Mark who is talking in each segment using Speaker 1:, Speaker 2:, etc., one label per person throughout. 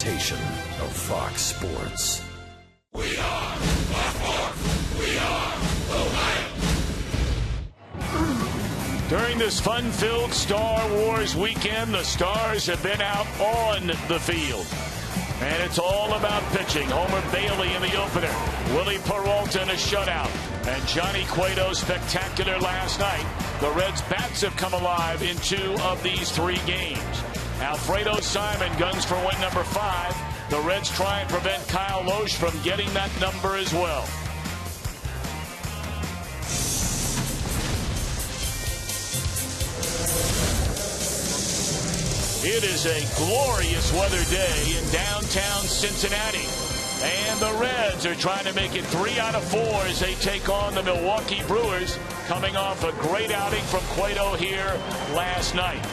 Speaker 1: presentation of Fox Sports.
Speaker 2: We are Fox. We are Ohio.
Speaker 3: During this fun-filled Star Wars weekend, the Stars have been out on the field. And it's all about pitching. Homer Bailey in the opener. Willie Peralta in a shutout. And Johnny Cueto spectacular last night. The Reds' bats have come alive in 2 of these 3 games. Alfredo Simon guns for win number 5. The Reds try and prevent Kyle Loesch from getting that number as well. It is a glorious weather day in downtown Cincinnati. And the Reds are trying to make it 3 out of 4 as they take on the Milwaukee Brewers, coming off a great outing from Cueto here last night.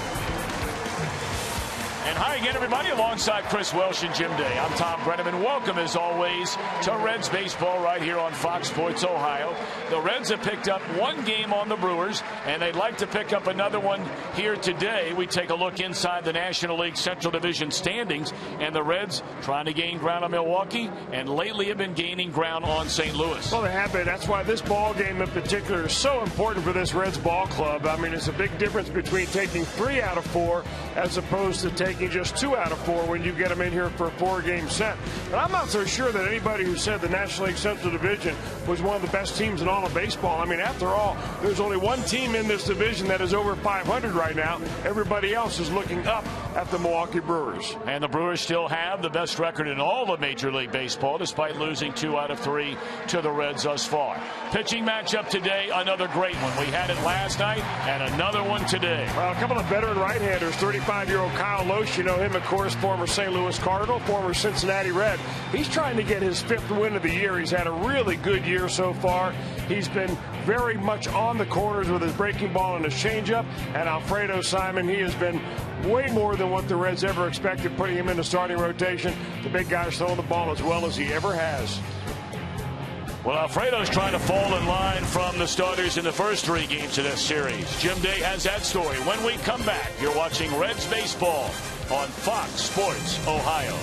Speaker 3: And hi again, everybody, alongside Chris Welsh and Jim Day. I'm Tom Brenneman. Welcome, as always, to Reds baseball right here on Fox Sports Ohio. The Reds have picked up 1 game on the Brewers, and they'd like to pick up another one here today. We take a look inside the National League Central Division standings, and the Reds trying to gain ground on Milwaukee, and lately have been gaining ground on St. Louis.
Speaker 4: Well, they have been. That's why this ball game in particular is so important for this Reds ball club. I mean, it's a big difference between taking 3 out of 4 as opposed to taking just 2 out of 4 when you get them in here for a 4-game set. But I'm not so sure that anybody who said the National League Central Division was one of the best teams in all of baseball. I mean, after all, there's only one team in this division that is over 500 right now. Everybody else is looking up at the Milwaukee Brewers.
Speaker 3: And the Brewers still have the best record in all of Major League Baseball, despite losing 2 out of 3 to the Reds thus far. Pitching matchup today, another great one. We had it last night and another one today.
Speaker 4: Well, a couple of veteran right-handers, 35-year-old Kyle Loesch, you know him, of course, former St. Louis Cardinal, former Cincinnati Red. He's trying to get his 5th win of the year. He's had a really good year so far. He's been very much on the corners with his breaking ball and his changeup. And Alfredo Simon, he has been way more than what the Reds ever expected, putting him in the starting rotation. The big guy's throwing the ball as well as he ever has.
Speaker 3: Well, Alfredo's trying to fall in line from the starters in the first 3 games of this series. Jim Day has that story. When we come back, you're watching Reds baseball on Fox Sports Ohio.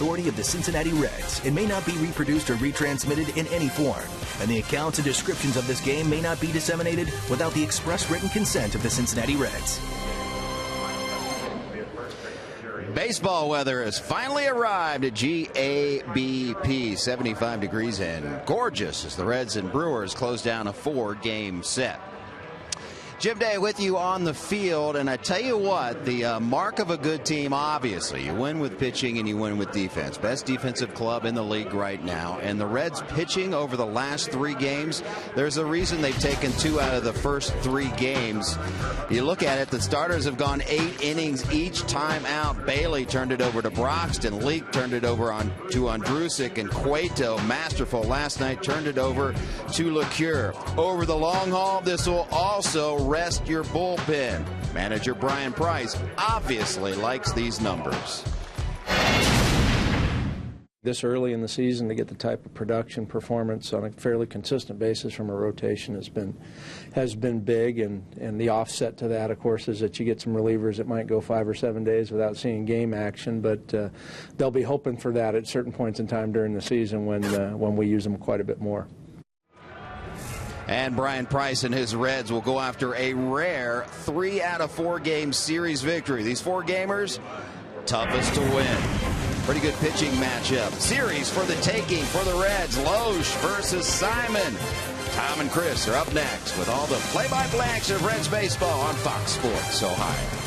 Speaker 5: authority of the Cincinnati Reds and may not be reproduced or retransmitted in any form. And the accounts and descriptions of this game may not be disseminated without the express written consent of the Cincinnati Reds.
Speaker 6: Baseball weather has finally arrived at GABP. 75 degrees and gorgeous as the Reds and Brewers close down a 4-game set. Jim Day with you on the field, and I tell you what, the mark of a good team, obviously, you win with pitching and you win with defense. Best defensive club in the league right now, and the Reds pitching over the last 3 games, there's a reason they've taken 2 out of the first 3 games. You look at it, the starters have gone 8 innings each time out. Bailey turned it over to Broxton, Leake turned it over to Andrusic, and Cueto, masterful last night, turned it over to LeCure. Over the long haul, this will also rest your bullpen. Manager Brian Price obviously likes these numbers.
Speaker 7: This early in the season to get the type of production performance on a fairly consistent basis from a rotation has been big, and the offset to that, of course, is that you get some relievers that might go 5 or 7 days without seeing game action, but they'll be hoping for that at certain points in time during the season when we use them quite a bit more.
Speaker 6: And Brian Price and his Reds will go after a rare 3 out of 4 game series victory. These 4 gamers, toughest to win. Pretty good pitching matchup. Series for the taking for the Reds. Loesch versus Simon. Tom and Chris are up next with all the play-by-play action of Reds baseball on Fox Sports Ohio.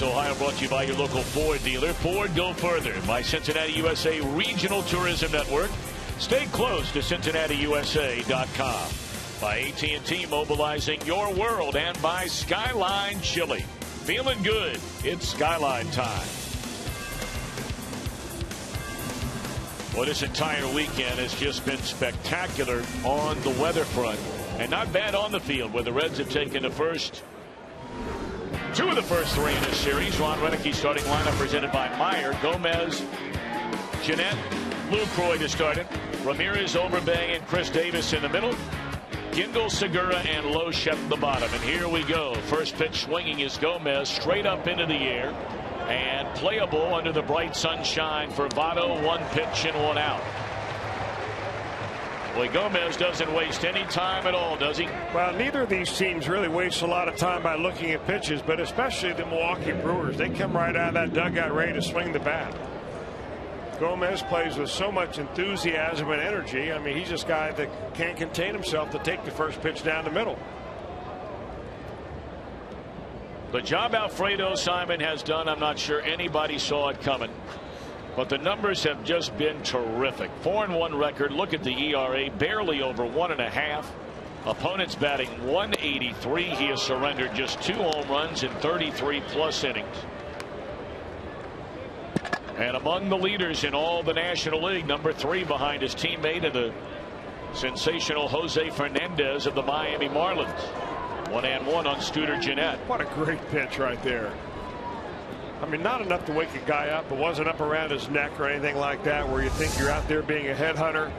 Speaker 3: Ohio brought to you by your local Ford dealer. Ford, go further. By Cincinnati USA Regional Tourism Network. Stay close to CincinnatiUSA.com. By AT&T, mobilizing your world. And by Skyline Chili. Feeling good. It's Skyline time. Well, this entire weekend has just been spectacular on the weather front. And not bad on the field, where the Reds have taken the first 2 of the first 3 in this series. Ron Renneke starting lineup presented by Meyer. Gomez, Jeanette, Lucroy to start it. Ramirez, Overbay, and Chris Davis in the middle. Gindel, Segura, and Loesch at the bottom. And here we go. First pitch swinging is Gomez straight up into the air. And playable under the bright sunshine for Votto. 1 pitch and 1 out. Well, Gomez doesn't waste any time at all, does he?
Speaker 4: Well, neither of these teams really waste a lot of time by looking at pitches, but especially the Milwaukee Brewers. They come right out of that dugout ready to swing the bat. Gomez plays with so much enthusiasm and energy. I mean, he's just a guy that can't contain himself to take the first pitch down the middle.
Speaker 3: The job Alfredo Simon has done, I'm not sure anybody saw it coming. But the numbers have just been terrific. 4-1 record. Look at the ERA, barely over 1.5. Opponents batting .183. He has surrendered just 2 home runs in 33+ innings. And among the leaders in all the National League, number 3 behind his teammate and the sensational Jose Fernandez of the Miami Marlins. 1-1 on Scooter Gennett.
Speaker 4: What a great pitch right there. I mean, not enough to wake a guy up. It wasn't up around his neck or anything like that where you think you're out there being a headhunter.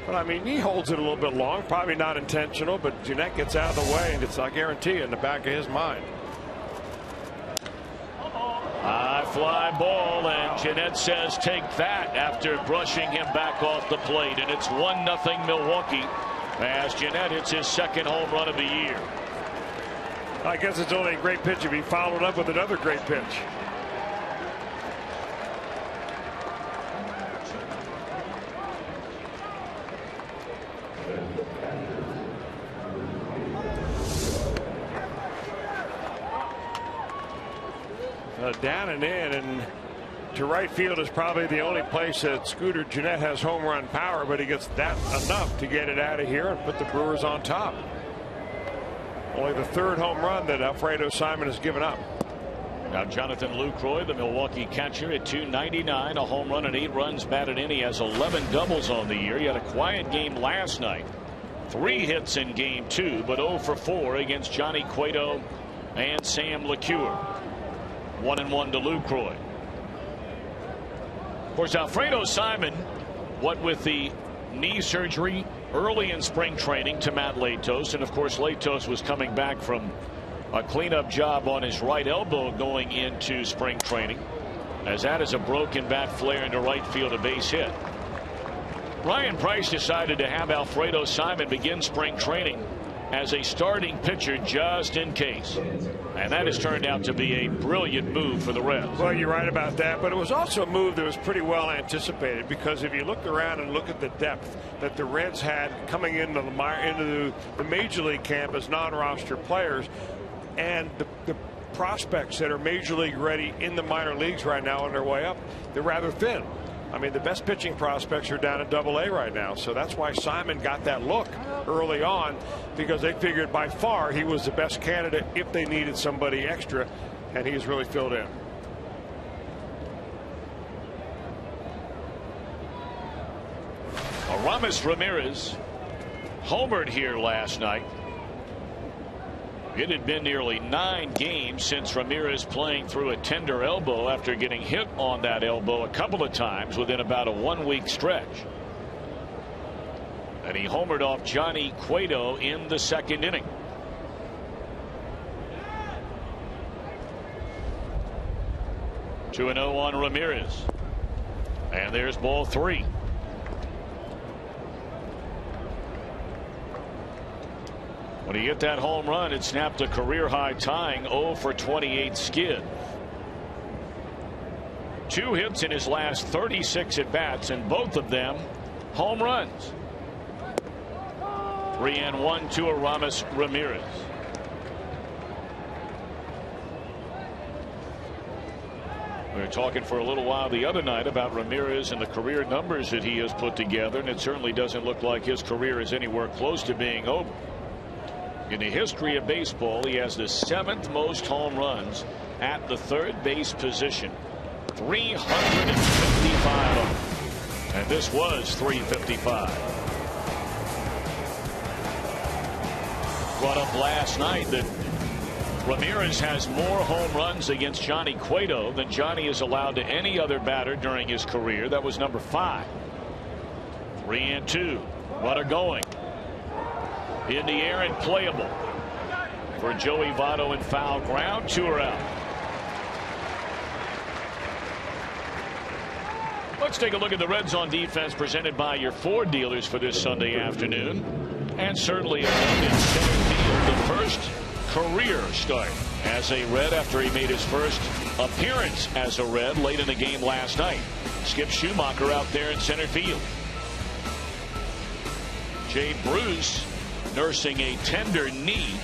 Speaker 4: But I mean, he holds it a little bit long, probably not intentional, but Gennett gets out of the way, and it's, I guarantee you, in the back of his mind.
Speaker 3: High fly ball, and Gennett says take that after brushing him back off the plate. And it's 1-0 Milwaukee as Gennett hits his 2nd home run of the year.
Speaker 4: I guess it's only a great pitch if he followed up with another great pitch. Down and in, and to right field is probably the only place that Scooter Gennett has home run power, but he gets that enough to get it out of here and put the Brewers on top. Only the 3rd home run that Alfredo Simon has given up.
Speaker 3: Now Jonathan Lucroy, the Milwaukee catcher, at .299, a home run and 8 runs batted in. He has 11 doubles on the year. He had a quiet game last night. 3 hits in game 2, but 0 for 4 against Johnny Cueto and Sam LeCure. 1-1 to Lucroy. Of course, Alfredo Simon, what with the knee surgery early in spring training to Matt Latos, and of course Latos was coming back from a cleanup job on his right elbow going into spring training, as that is a broken bat flare into right field, a base hit. Ryan Price decided to have Alfredo Simon begin spring training as a starting pitcher just in case, and that has turned out to be a brilliant move for the Reds.
Speaker 4: Well, you're right about that, but it was also a move that was pretty well anticipated, because if you look around and look at the depth that the Reds had coming into the major league camp as non-roster players, and the prospects that are major league ready in the minor leagues right now on their way up, they're rather thin. I mean, the best pitching prospects are down at AA right now, so that's why Simon got that look early on, because they figured by far he was the best candidate if they needed somebody extra, and he's really filled in.
Speaker 3: Aramis Ramirez homered here last night. It had been nearly 9 games since Ramirez playing through a tender elbow after getting hit on that elbow a couple of times within about a 1-week stretch. And he homered off Johnny Cueto in the 2nd inning. Two 2-0 on Ramirez. And there's ball 3. When he hit that home run, it snapped a career-high tying 0 for 28 skid. 2 hits in his last 36 at-bats, and both of them home runs. 3-1 to Aramis Ramirez. We were talking for a little while the other night about Ramirez and the career numbers that he has put together, and it certainly doesn't look like his career is anywhere close to being over. In the history of baseball, he has the 7th most home runs at the 3rd base position. 355 of them. And this was 355. Brought up last night that Ramirez has more home runs against Johnny Cueto than Johnny is allowed to any other batter during his career. That was number 5. 3-2. Runner going. In the air and playable for Joey Votto in foul ground. 2 are out. Let's take a look at the Reds on defense, presented by your Ford dealers for this Sunday afternoon. And certainly in center field, the first career start as a Red after he made his first appearance as a Red late in the game last night. Skip Schumacher out there in center field. Jay Bruce nursing a tender knee.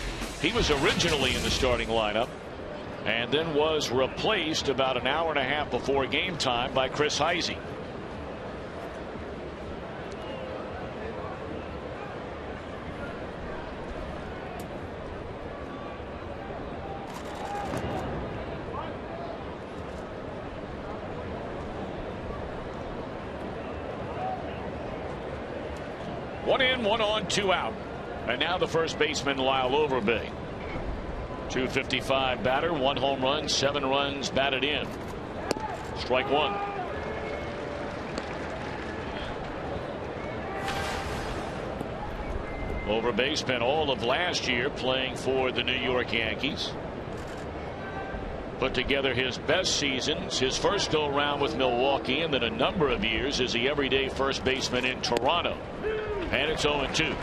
Speaker 3: He was originally in the starting lineup and then was replaced about an hour and a half before game time by Chris Heisey. One in, one on, two out. And now the first baseman, Lyle Overbay. 255 batter, 1 home run, 7 runs batted in. Strike one. Overbay spent all of last year playing for the New York Yankees. Put together his best seasons, his first go around with Milwaukee, and then a number of years as the everyday first baseman in Toronto. And it's 0-2.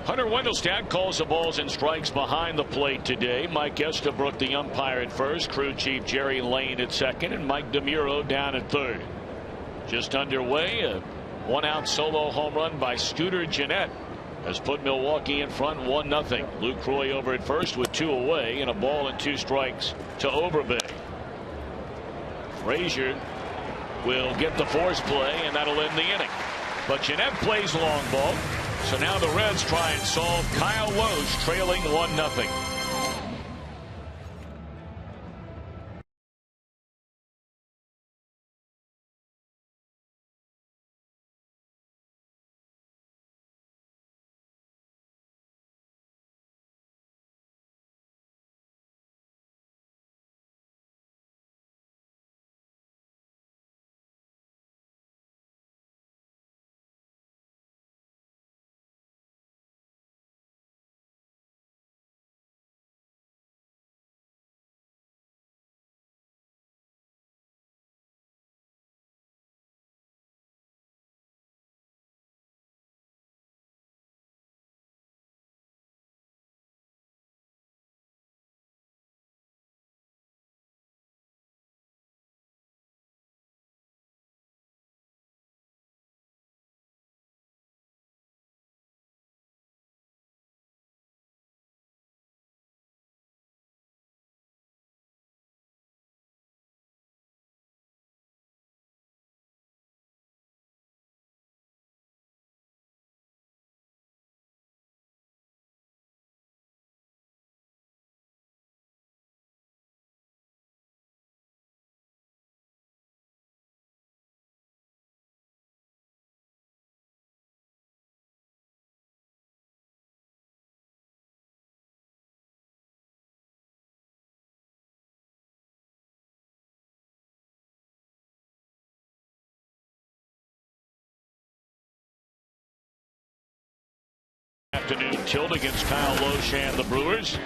Speaker 3: Hunter Wendelstedt calls the balls and strikes behind the plate today. Mike Estabrook, the umpire, at first. Crew chief Jerry Lane at second, and Mike DeMuro down at third. Just underway, a 1-out solo home run by Scooter Gennett has put Milwaukee in front 1-0. Luke Croy over at first with 2 away, and a ball and 2 strikes to Overbay. Frazier will get the force play, and that'll end the inning. But Gennett plays long ball. So now the Reds try and solve Kyle Loesch trailing 1-0. Afternoon tilt against Kyle Loesch and the Brewers.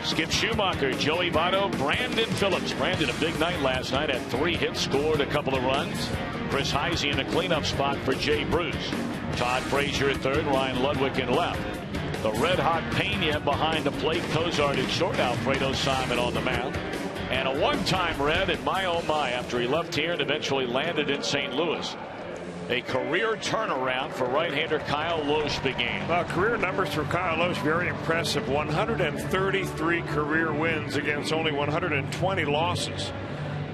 Speaker 3: Skip Schumacher, Joey Votto, Brandon Phillips. Brandon, a big night last night, had 3 hits, scored a couple of runs. Chris Heisey in a cleanup spot for Jay Bruce. Todd Frazier at third, Ryan Ludwig in left. The red-hot Pena behind the plate, Cozart at short, Alfredo Simon on the mound. And a one-time Red at my oh my after he left here and eventually landed in St. Louis. A career turnaround for right-hander Kyle Loesch began.
Speaker 4: Well, career numbers for Kyle Loesch, very impressive. 133 career wins against only 120 losses.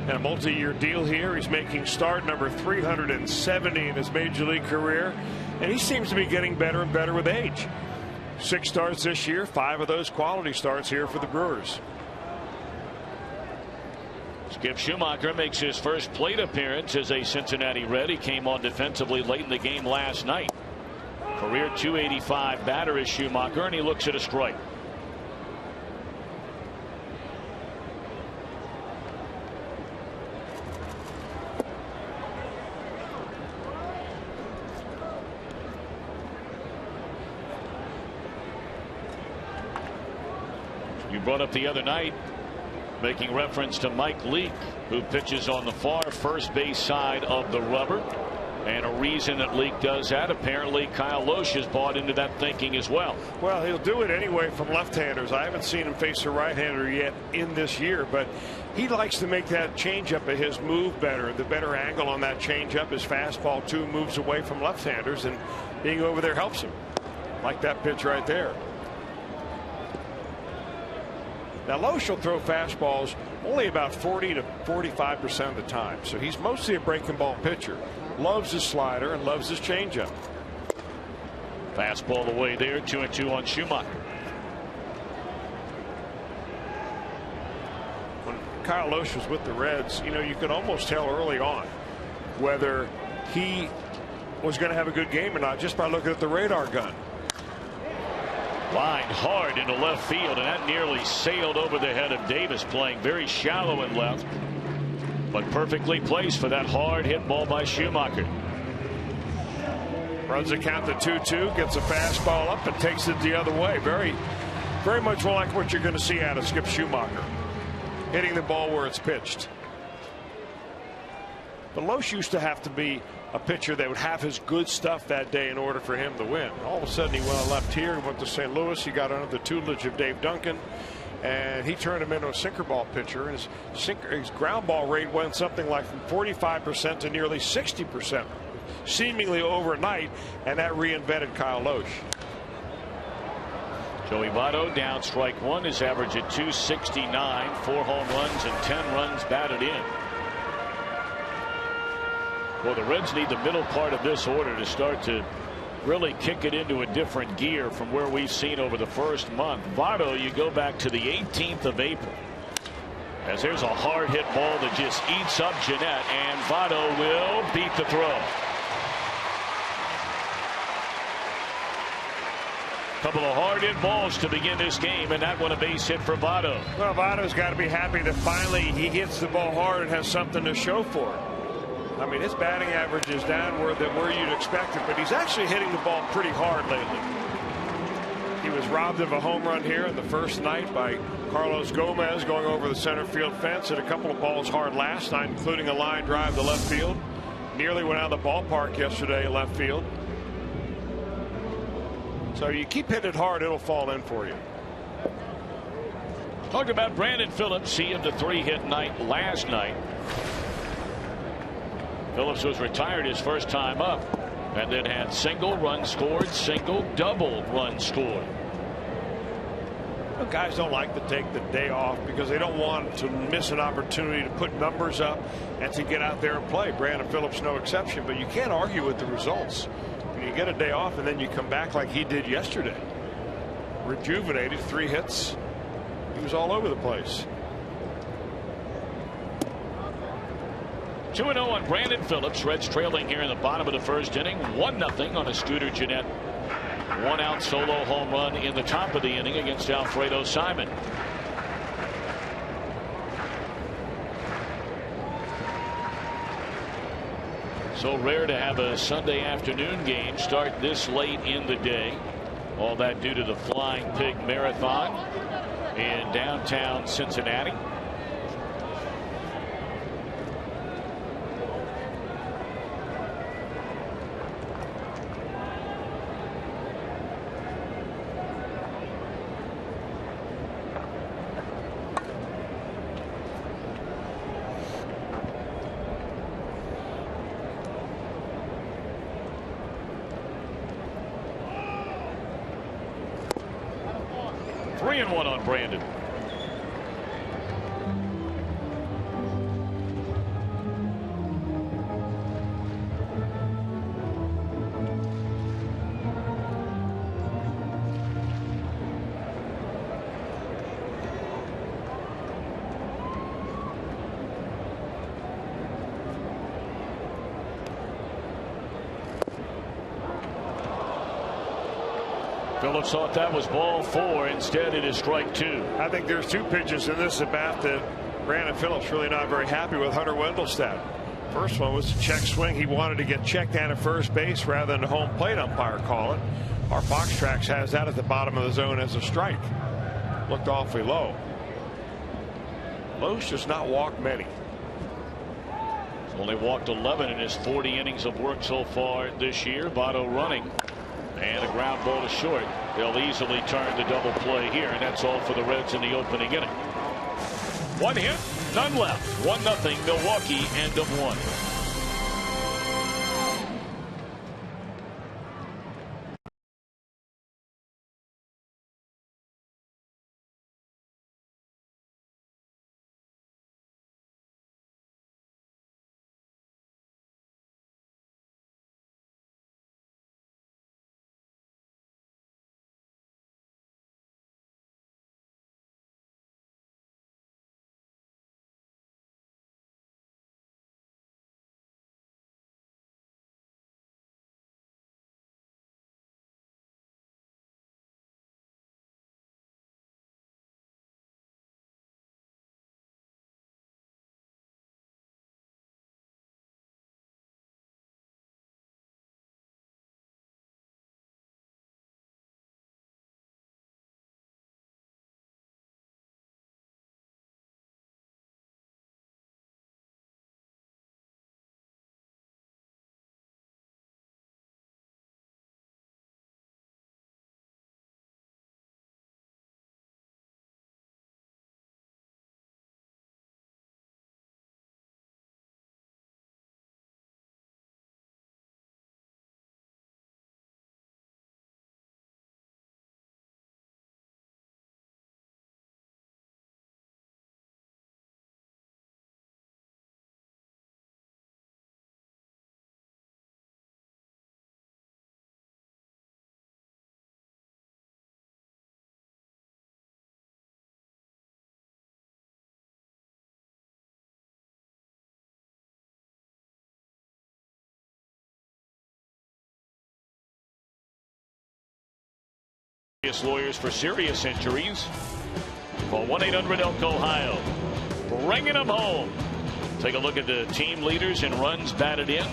Speaker 4: And a multi-year deal here. He's making start number 370 in his major league career. And he seems to be getting better and better with age. 6 starts this year, 5 of those quality starts here for the Brewers.
Speaker 3: Skip Schumacher makes his first plate appearance as a Cincinnati Red. He came on defensively late in the game last night. Career .285 batter is Schumacher, and he looks at a strike. brought up the other night, making reference to Mike Leake, who pitches on the far first base side of the rubber. And a reason that Leake does that, apparently Kyle Loesch has bought into that thinking as well.
Speaker 4: Well, he'll do it anyway from left-handers. I haven't seen him face a right-hander yet in this year, but he likes to make that changeup of his move better. The better angle on that changeup, his fastball too moves away from left-handers, and being over there helps him. Like that pitch right there. Now Loesch will throw fastballs only about 40 to 45% of the time, so he's mostly a breaking ball pitcher. Loves his slider and loves his changeup.
Speaker 3: Fastball away there, 2-2 on Schumacher.
Speaker 4: When Kyle Loesch was with the Reds, you know, you could almost tell early on whether he was going to have a good game or not just by looking at the radar gun.
Speaker 3: Lined hard into left field, and that nearly sailed over the head of Davis, playing very shallow in left, but perfectly placed for that hard hit ball by Schumacher.
Speaker 4: Runs the count to 2-2, gets a fastball up and takes it the other way. Very much like what you're going to see out of Skip Schumacher, hitting the ball where it's pitched. But Loesch used to have to be a pitcher that would have his good stuff that day in order for him to win. All of a sudden he went on left here, went to St. Louis. He got under the tutelage of Dave Duncan, and he turned him into a sinker ball pitcher. And his ground ball rate went something like from 45% to nearly 60%, seemingly overnight, and that reinvented Kyle Loesch.
Speaker 3: Joey Votto down strike one, his average at 269, 4 home runs and 10 runs batted in. Well, the Reds need the middle part of this order to start to really kick it into a different gear from where we've seen over the first month. Votto, you go back to the 18th of April. As there's a hard hit ball that just eats up Jeanette, and Votto will beat the throw. Couple of hard hit balls to begin this game, and that one a base hit for Votto.
Speaker 4: Well, Votto's got to be happy that finally he hits the ball hard and has something to show for it. I mean, his batting average is downward than where you'd expect it, but he's actually hitting the ball pretty hard lately. He was robbed of a home run here in the first night by Carlos Gomez going over the center field fence, and a couple of balls hard last night, including a line drive to left field. Nearly went out of the ballpark yesterday in left field. So you keep hitting it hard, it'll fall in for you.
Speaker 3: Talk about Brandon Phillips. He had the 3-hit night last night. Phillips was retired his first time up, and then had single run scored, single double run scored.
Speaker 4: Well, guys don't like to take the day off because they don't want to miss an opportunity to put numbers up and to get out there and play. Brandon Phillips no exception, but you can't argue with the results. When you get a day off and then you come back like he did yesterday, rejuvenated, 3 hits, he was all over the place.
Speaker 3: 2-0 on Brandon Phillips. Reds trailing here in the bottom of the first inning, 1-0 on a Scooter Gennett 1-out solo home run in the top of the inning against Alfredo Simon. So rare to have a Sunday afternoon game start this late in the day. All that due to the Flying Pig Marathon in downtown Cincinnati. Brandon. Phillips thought that was ball 4. Instead, it is strike 2.
Speaker 4: I think there's 2 pitches in this at bat that Brandon Phillips really not very happy with Hunter Wendelstedt. First one was a check swing. He wanted to get checked down at first base rather than the home plate umpire call it. Our Fox Tracks has that at the bottom of the zone as a strike. looked awfully low. Lowe's just not walked many.
Speaker 3: He's only walked 11 in his 40 innings of work so far this year. Votto running. And a ground ball to short. They'll easily turn the double play here, and that's all for the Reds in the opening inning. One hit, none left. 1-0 Milwaukee, end of one. Lawyers for serious injuries. Call 1-800-ELK-OHIO. Bringing them home. Take a look at the team leaders in runs batted in.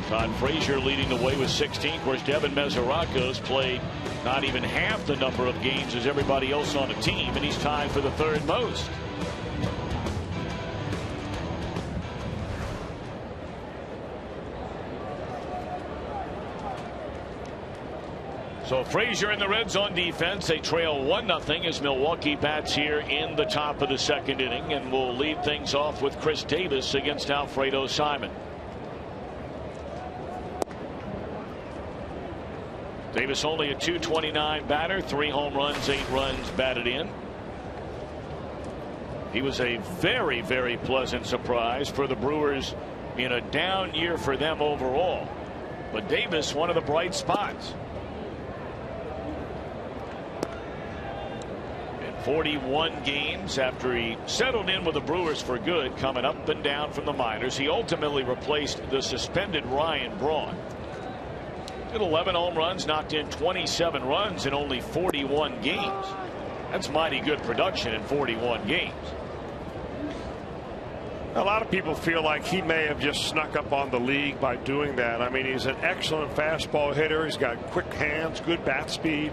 Speaker 3: Todd Frazier leading the way with 16. Of course, Devin Mesoraco's played not even half the number of games as everybody else on the team, and he's tied for the third most. So Frazier and the Reds on defense. They trail 1-0 as Milwaukee bats here in the top of the second inning, and will lead things off with Chris Davis against Alfredo Simon. Davis only a .229 batter, 3 home runs, 8 runs batted in. He was a very, very pleasant surprise for the Brewers in a down year for them overall. But Davis, one of the bright spots. 41 games after he settled in with the Brewers for good, coming up and down from the minors. He ultimately replaced the suspended Ryan Braun. Did 11 home runs, knocked in 27 runs in only 41 games. That's mighty good production in 41 games.
Speaker 4: A lot of people feel like he may have just snuck up on the league by doing that. I mean, he's an excellent fastball hitter. He's got quick hands, good bat speed,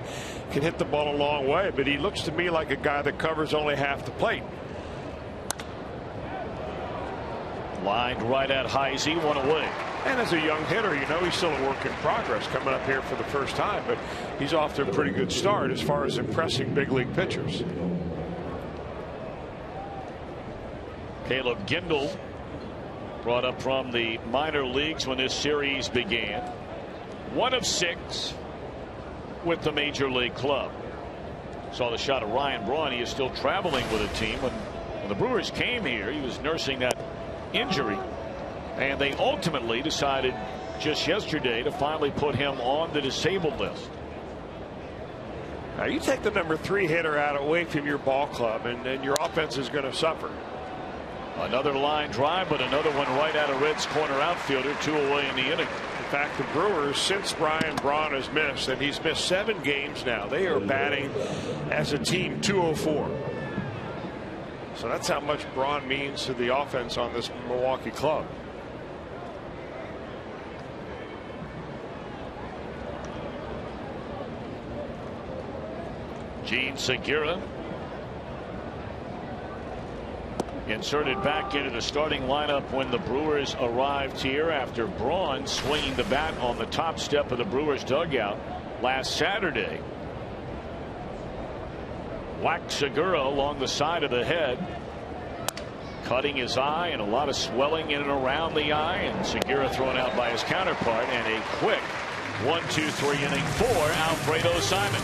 Speaker 4: can hit the ball a long way. But he looks to me like a guy that covers only half the plate.
Speaker 3: Lined right at Heisey, one away.
Speaker 4: And as a young hitter, you know, he's still a work in progress coming up here for the first time. But he's off to a pretty good start as far as impressing big league pitchers.
Speaker 3: Caleb Gindel, brought up from the minor leagues when this series began. 1 of 6 with the major league club. Saw the shot of Ryan Braun. He is still traveling with a team. When the Brewers came here, he was nursing that injury. And they ultimately decided just yesterday to finally put him on the disabled list.
Speaker 4: Now you take the number 3 hitter away from your ball club, and your offense is going to suffer.
Speaker 3: Another line drive, but another one right at a Reds corner outfielder, 2 away in the inning.
Speaker 4: In fact, the Brewers, since Ryan Braun has missed, and he's missed 7 games now, they are batting as a team .204. So that's how much Braun means to the offense on this Milwaukee club.
Speaker 3: Gene Segura inserted back into the starting lineup when the Brewers arrived here after Braun swinging the bat on the top step of the Brewers dugout last Saturday. Whacked Segura along the side of the head, cutting his eye, and a lot of swelling in and around the eye, and Segura thrown out by his counterpart, and a quick 1-2-3 inning for Alfredo Simon.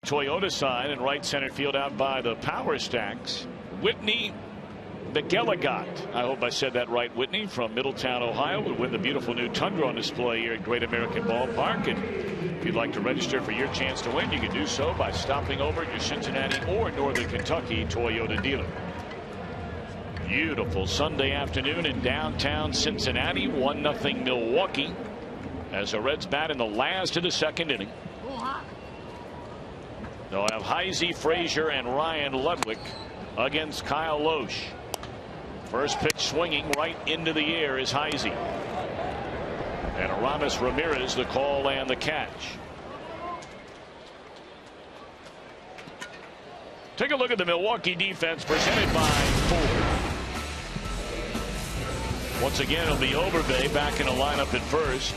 Speaker 3: Toyota sign in right center field out by the power stacks. Whitney McElligott, I hope I said that right, Whitney, from Middletown, Ohio, will win the beautiful new Tundra on display here at Great American Ballpark. And if you'd like to register for your chance to win, you can do so by stopping over at your Cincinnati or Northern Kentucky Toyota dealer. Beautiful Sunday afternoon in downtown Cincinnati. 1-0 Milwaukee as the Reds bat in the last of the second inning. They'll have Heisey, Frazier, and Ryan Ludwig against Kyle Loesch. First pitch swinging right into the air is Heisey. And Aramis Ramirez the call and the catch. Take a look at the Milwaukee defense presented by Ford. Once again, it'll be Overbay back in the lineup at first.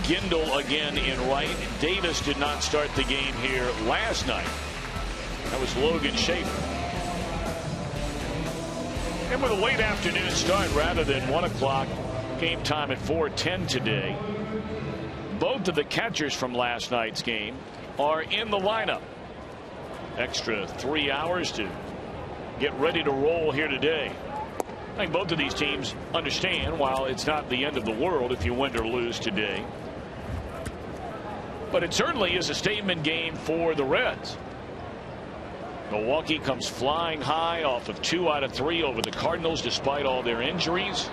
Speaker 3: Gindel again in right. Davis did not start the game here last night. That was Logan Schaefer. And with a late afternoon start rather than 1 o'clock, game time at 4:10 today, both of the catchers from last night's game are in the lineup. Extra 3 hours to get ready to roll here today. I think both of these teams understand while it's not the end of the world if you win or lose today. But it certainly is a statement game for the Reds. Milwaukee comes flying high off of 2 out of 3 over the Cardinals despite all their injuries.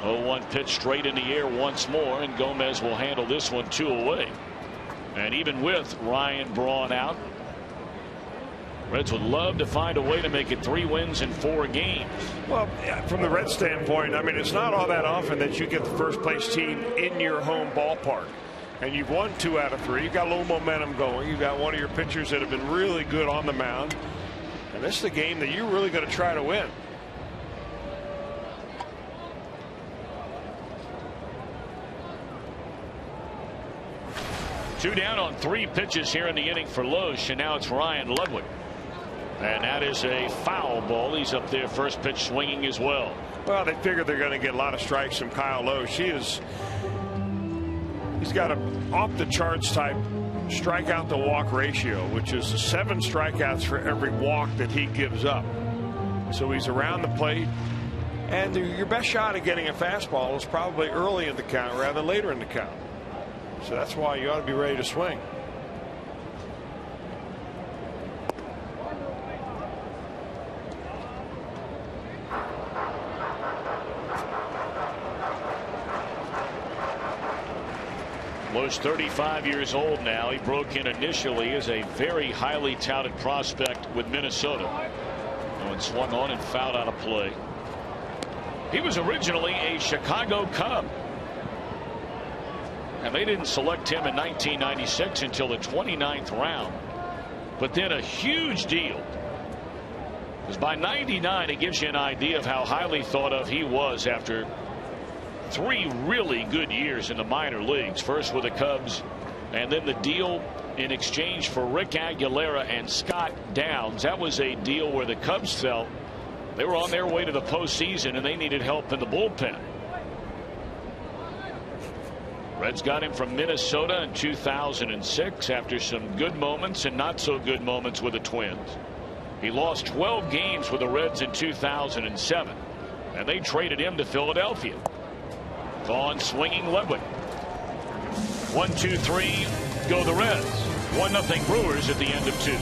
Speaker 3: 0-1 pitch straight in the air once more, and Gomez will handle this one 2 away. And even with Ryan Braun out, Reds would love to find a way to make it 3 wins in 4 games.
Speaker 4: Well, from the Reds standpoint, I mean, it's not all that often that you get the first place team in your home ballpark. And you've won 2 out of 3. You've got a little momentum going. You've got one of your pitchers that have been really good on the mound. And this is a game that you're really going to try to win.
Speaker 3: Two down on 3 pitches here in the inning for Loesch, and now it's Ryan Ludwig. And that is a foul ball. He's up there, first pitch swinging as well.
Speaker 4: Well, they figure they're going to get a lot of strikes from Kyle Loesch. He's got an off-the-charts type strikeout-to-walk ratio, which is 7 strikeouts for every walk that he gives up. So he's around the plate, And your best shot at getting a fastball is probably early in the count rather than later in the count. So that's why you ought to be ready to swing.
Speaker 3: Lowe's 35 years old now. He broke in initially as a very highly touted prospect with Minnesota. And swung on and fouled out of play. He was originally a Chicago Cub. And they didn't select him in 1996 until the 29th round. But then a huge deal. Because by 99, it gives you an idea of how highly thought of he was after 3 really good years in the minor leagues. First with the Cubs, and then the deal in exchange for Rick Aguilera and Scott Downs. That was a deal where the Cubs felt they were on their way to the postseason and they needed help in the bullpen. Reds got him from Minnesota in 2006 after some good moments and not so good moments with the Twins. He lost 12 games with the Reds in 2007, and they traded him to Philadelphia. Gone swinging Ludwig. 1-2-3 go the Reds. 1-0 Brewers at the end of 2.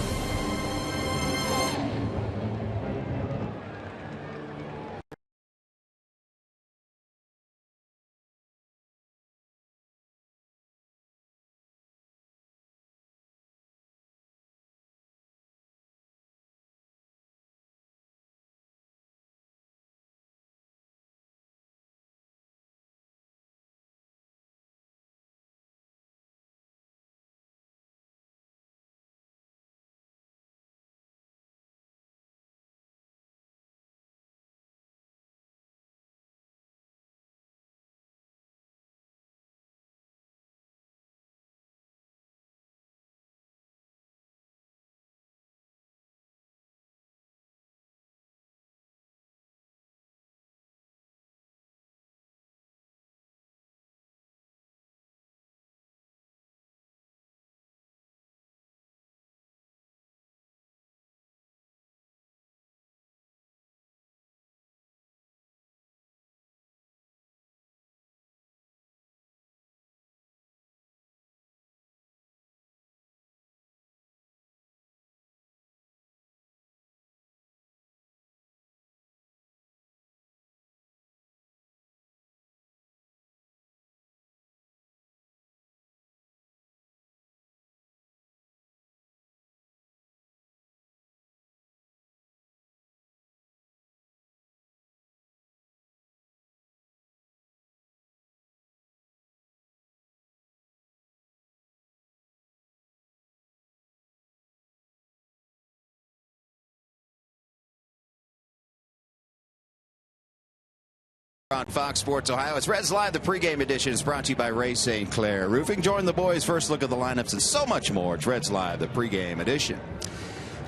Speaker 6: On Fox Sports Ohio, it's Reds Live. The pregame edition is brought to you by Ray St. Clair Roofing. Join the boys. First look at the lineups and so much more. It's Reds Live, the pregame edition.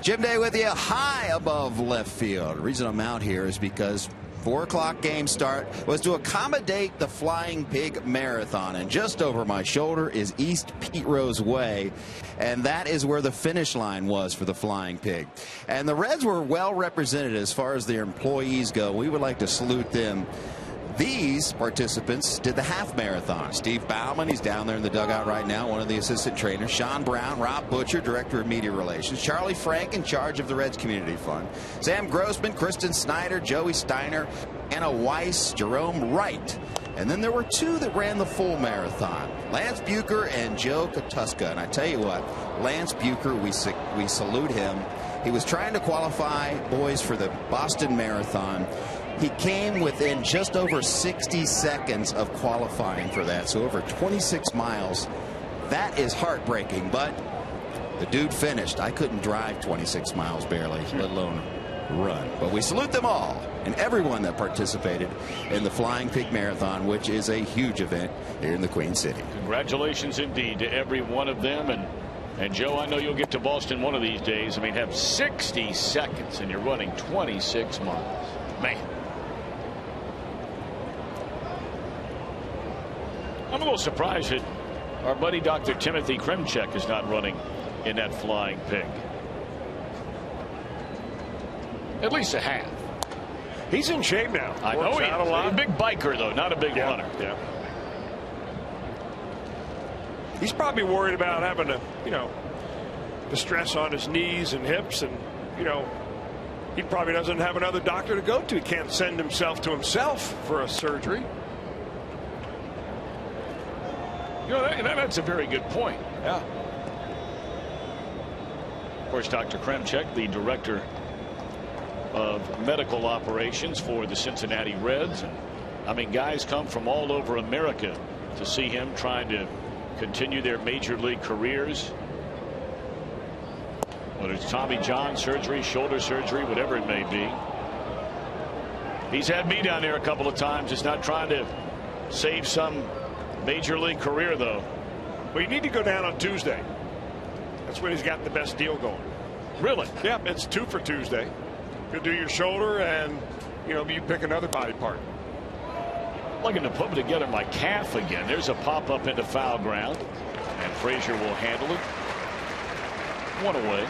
Speaker 6: Jim Day with you, high above left field. The reason I'm out here is because 4 o'clock game start was to accommodate the Flying Pig Marathon. And just over my shoulder is East Pete Rose Way. And that is where the finish line was for the Flying Pig. And the Reds were well represented as far as their employees go. We would like to salute them. These participants did the half marathon. Steve Bauman, he's down there in the dugout right now, one of the assistant trainers. Sean Brown, Rob Butcher, director of media relations. Charlie Frank, in charge of the Reds Community Fund. Sam Grossman, Kristen Snyder, Joey Steiner, Anna Weiss, Jerome Wright. And then there were 2 that ran the full marathon, Lance Bucher and Joe Katuska. And I tell you what, Lance Bucher, we salute him. He was trying to qualify boys for the Boston Marathon. He came within just over 60 seconds of qualifying for that, so over 26 miles. That is heartbreaking, but the dude finished. I couldn't drive 26 miles barely, let alone run. But we salute them all and everyone that participated in the Flying Pig Marathon, which is a huge event here in the Queen City.
Speaker 3: Congratulations indeed to every one of them. And Joe, I know you'll get to Boston one of these days. I mean, have 60 seconds and you're running 26 miles. Man. I'm a little surprised that our buddy Dr. Timothy Krimchek is not running in that Flying Pig. At least a half.
Speaker 4: He's in shape now.
Speaker 3: I know he is. A big biker, though, not a big runner.
Speaker 4: Yeah. He's probably worried about having to, the stress on his knees and hips, and, he probably doesn't have another doctor to go to. He can't send himself to himself for a surgery.
Speaker 3: That's a very good point.
Speaker 4: Yeah.
Speaker 3: Of course, Dr. Kremchek, the director of medical operations for the Cincinnati Reds. And, I mean, guys come from all over America to see him trying to continue their major league careers. Whether it's Tommy John surgery, shoulder surgery, whatever it may be. He's had me down there a couple of times. Just not trying to save some major league career, though.
Speaker 4: Well, you need to go down on Tuesday. That's when he's got the best deal going.
Speaker 3: Really?
Speaker 4: Yeah, it's 2 for Tuesday. You do your shoulder, and you pick another body part.
Speaker 3: Looking to put together my calf again. There's a pop up into foul ground, and Frazier will handle it. 1 away.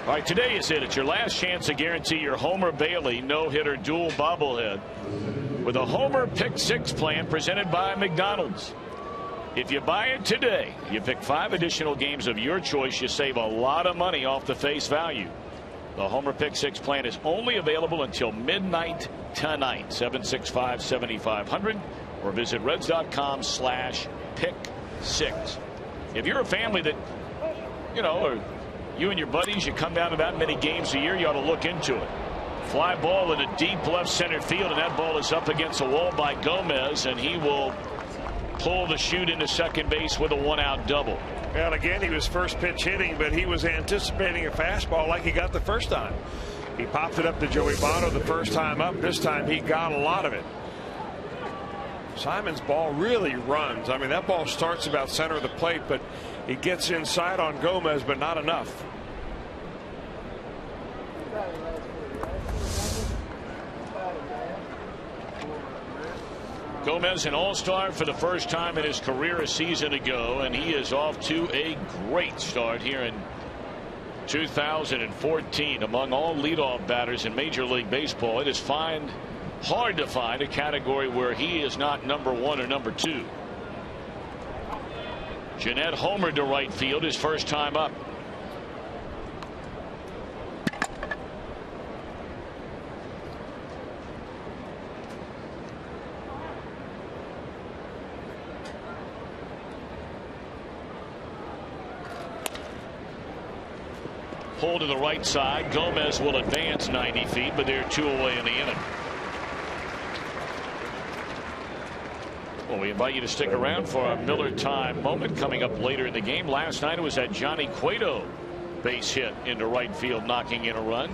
Speaker 3: All right, today is it. It's your last chance to guarantee your Homer Bailey no-hitter dual bobblehead with a Homer Pick 6 plan presented by McDonald's. If you buy it today, you pick 5 additional games of your choice. You save a lot of money off the face value. The Homer Pick 6 plan is only available until midnight tonight. 765-7500 or visit Reds.com/pick6. If you're a family that, or you and your buddies, you come down to that many games a year, you ought to look into it. Fly ball in a deep left center field, and that ball is up against the wall by Gomez, and he will pull the chute into second base with a 1-out double.
Speaker 4: And again, he was first pitch hitting, but he was anticipating a fastball like he got the first time. He popped it up to Joey Votto the first time up. This time he got a lot of it. Simon's ball really runs. I mean, that ball starts about center of the plate, but he gets inside on Gomez, but not enough.
Speaker 3: Gomez, an all-star for the first time in his career a season ago, and he is off to a great start here in 2014. Among all leadoff batters in Major League Baseball, it is hard to find a category where he is not number 1 or number 2. Jeanette homered to right field his first time up. Pull to the right side. Gomez will advance 90 feet, but they're 2 away in the inning. Well, we invite you to stick around for a Miller time moment coming up later in the game. Last night it was that Johnny Cueto base hit into right field, knocking in a run.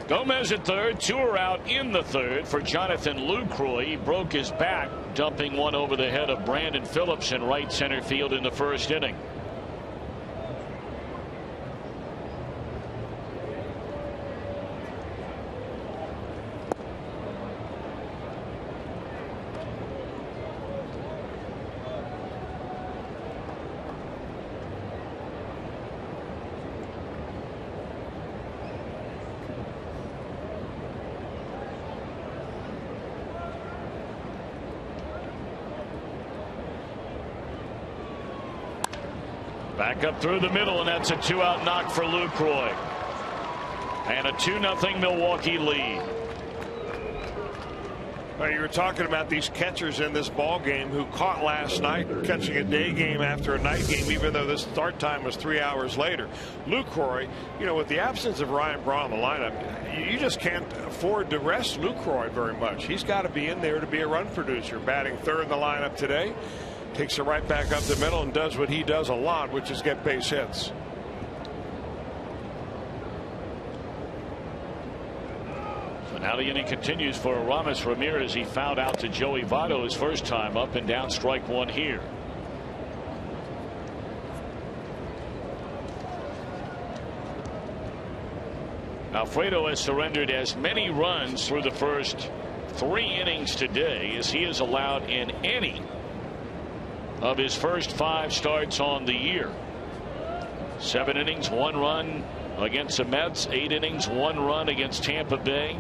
Speaker 3: Gomez at third. 2 are out in the third for Jonathan Lucroy. He broke his back, dumping one over the head of Brandon Phillips in right center field in the first inning. Back up through the middle, and that's a 2-out knock for Lucroy. And a 2-0 Milwaukee lead.
Speaker 4: Well, you were talking about these catchers in this ball game who caught last night catching a day game after a night game, even though the start time was 3 hours later. Lucroy, with the absence of Ryan Braun in the lineup, you just can't afford to rest Lucroy very much. He's got to be in there to be a run producer. Batting third in the lineup today. Takes it right back up the middle and does what he does a lot, which is get base hits.
Speaker 3: So now the inning continues for Aramis Ramirez. He fouled out to Joey Votto his first time up, and down strike 1 here. Alfredo has surrendered as many runs through the first 3 innings today as he has allowed in any of his first 5 starts on the year. 7 innings, 1 run against the Mets. 8 innings, 1 run against Tampa Bay.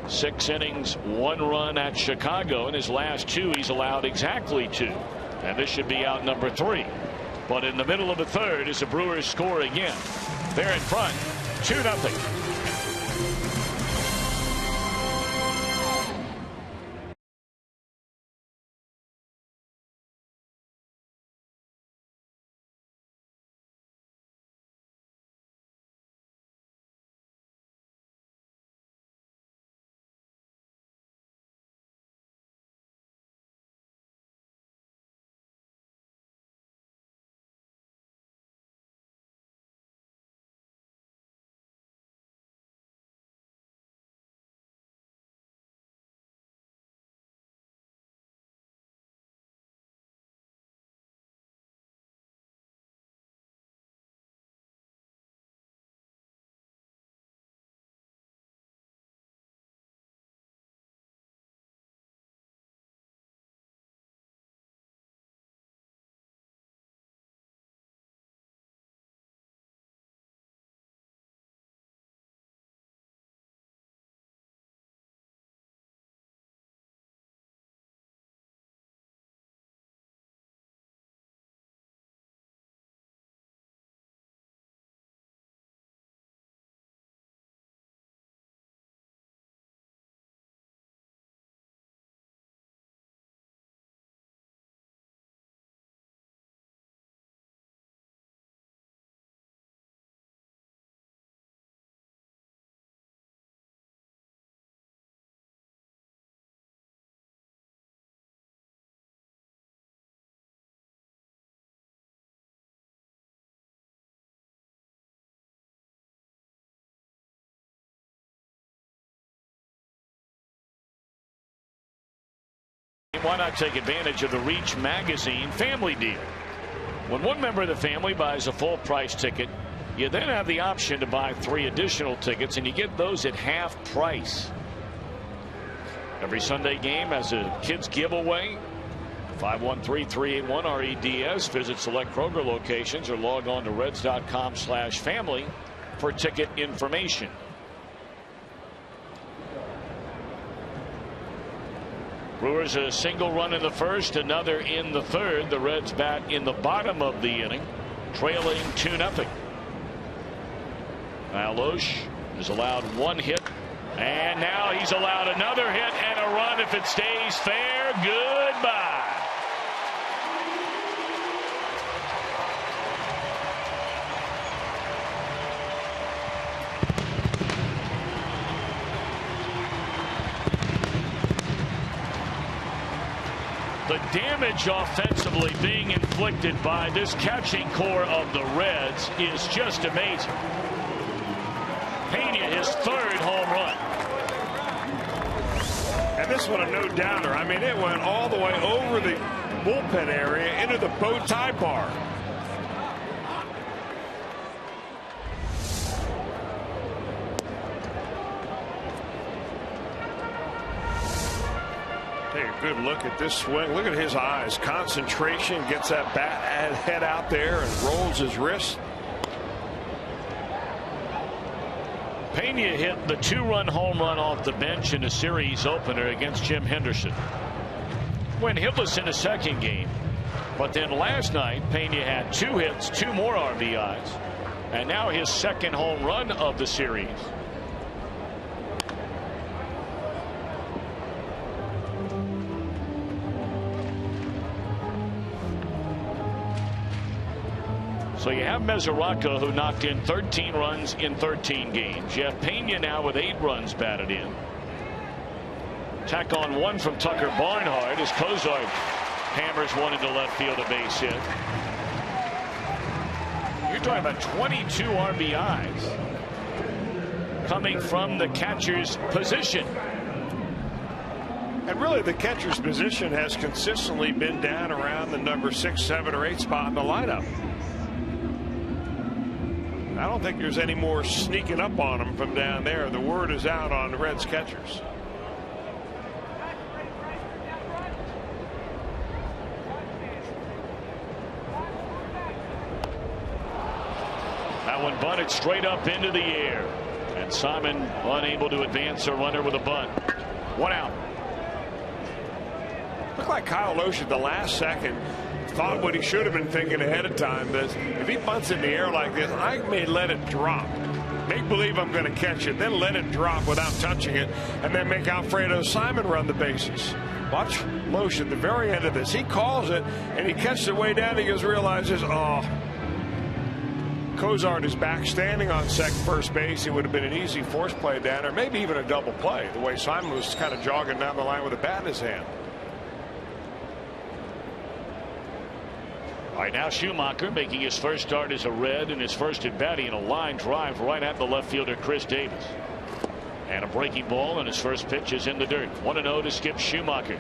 Speaker 3: 6 innings, 1 run at Chicago. In his last 2, he's allowed exactly 2. And this should be out number 3. But in the middle of the 3rd, as the Brewers score again, they're in front, 2-0. Why not take advantage of the Reach Magazine family deal? When one member of the family buys a full price ticket, you then have the option to buy 3 additional tickets, and you get those at half price. Every Sunday game has a kids giveaway. 513-381-REDS. Visit select Kroger locations or log on to reds.com/family for ticket information. Brewers a single run in the first, another in the 3rd. The Reds bat in the bottom of the inning, trailing 2-0. Now Loesch has allowed 1 hit, and now he's allowed another hit and a run. If it stays fair, goodbye. The damage offensively being inflicted by this catching core of the Reds is just amazing. Pena, his 3rd home run.
Speaker 4: And this one a no-doubter. I mean, it went all the way over the bullpen area into the bow tie bar. Take a good look at this swing. Look at his eyes. Concentration, gets that head out there and rolls his wrist.
Speaker 3: Pena hit the 2-run home run off the bench in the series opener against Jim Henderson. Went hitless in the 2nd game. But then last night, Pena had 2 hits, 2 more RBIs. And now his 2nd home run of the series. So you have Mesoraco, who knocked in 13 runs in 13 games. You have Pena now with 8 runs batted in. Tack on 1 from Tucker Barnhart as Cozart hammers 1 into left field, a base hit. You're talking about 22 RBIs coming from the catcher's position.
Speaker 4: And really, the catcher's position has consistently been down around the number 6, 7, or 8 spot in the lineup. I don't think there's any more sneaking up on him from down there. The word is out on the Reds catchers.
Speaker 3: one bunted straight up into the air. And Simon unable to advance a runner with a bunt. 1 out.
Speaker 4: Looked like Kyle Lohse at the last second thought what he should have been thinking ahead of time. That if he bunts in the air like this, I may let it drop. Make believe I'm going to catch it, then let it drop without touching it, and then make Alfredo Simon run the bases. Watch Lohse at the very end of this. He calls it, and he catches it way down. He just realizes, oh, Cozart is back standing on first base. It would have been an easy force play down, or maybe even a double play, the way Simon was kind of jogging down the line with a bat in his hand.
Speaker 3: All right, now Schumacher making his first start as a Red and his first at bat in a line drive right at the left fielder Chris Davis. And a breaking ball, and his first pitch is in the dirt. 1-0 to Skip Schumacher.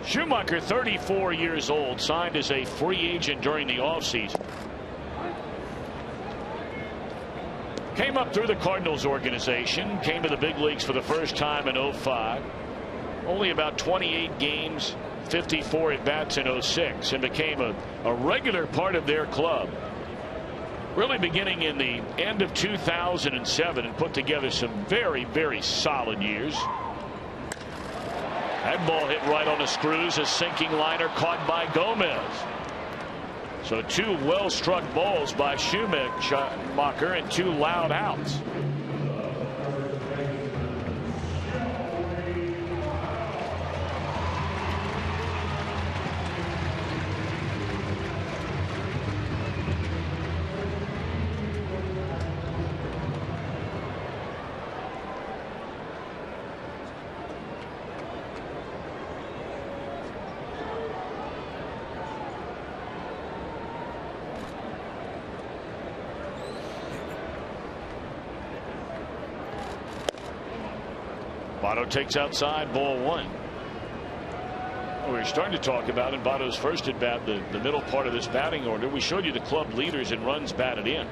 Speaker 3: Schumacher, 34 years old, signed as a free agent during the offseason. Came up through the Cardinals organization, came to the big leagues for the first time in 05. Only about 28 games, 54 at bats in 06, and became a regular part of their club. Really beginning in the end of 2007, and put together some very, very solid years. That ball hit right on the screws, a sinking liner caught by Gomez. So 2 well struck balls by Schumacher and 2 loud outs. Votto takes outside, ball 1. We were starting to talk about in Votto's first at bat the middle part of this batting order. We showed you the club leaders in runs batted in.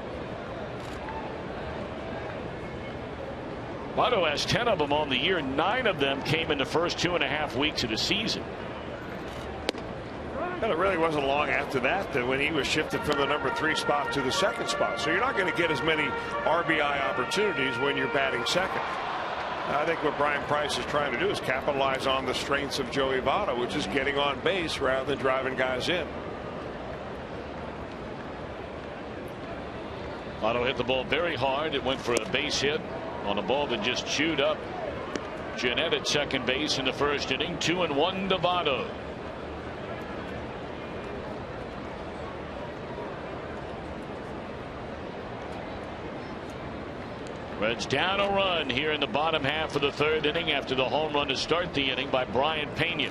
Speaker 3: Votto has 10 of them on the year. 9 of them came in the first 2.5 weeks of the season.
Speaker 4: And it really wasn't long after that when he was shifted from the number 3 spot to the 2nd spot. So you're not going to get as many RBI opportunities when you're batting second. I think what Brian Price is trying to do is capitalize on the strengths of Joey Votto, which is getting on base rather than driving guys in.
Speaker 3: Votto hit the ball very hard. It went for a base hit on a ball that just chewed up Jeanette at second base in the first inning. 2-1 to Votto. Reds down a run here in the bottom half of the 3rd inning after the home run to start the inning by Brian Pena.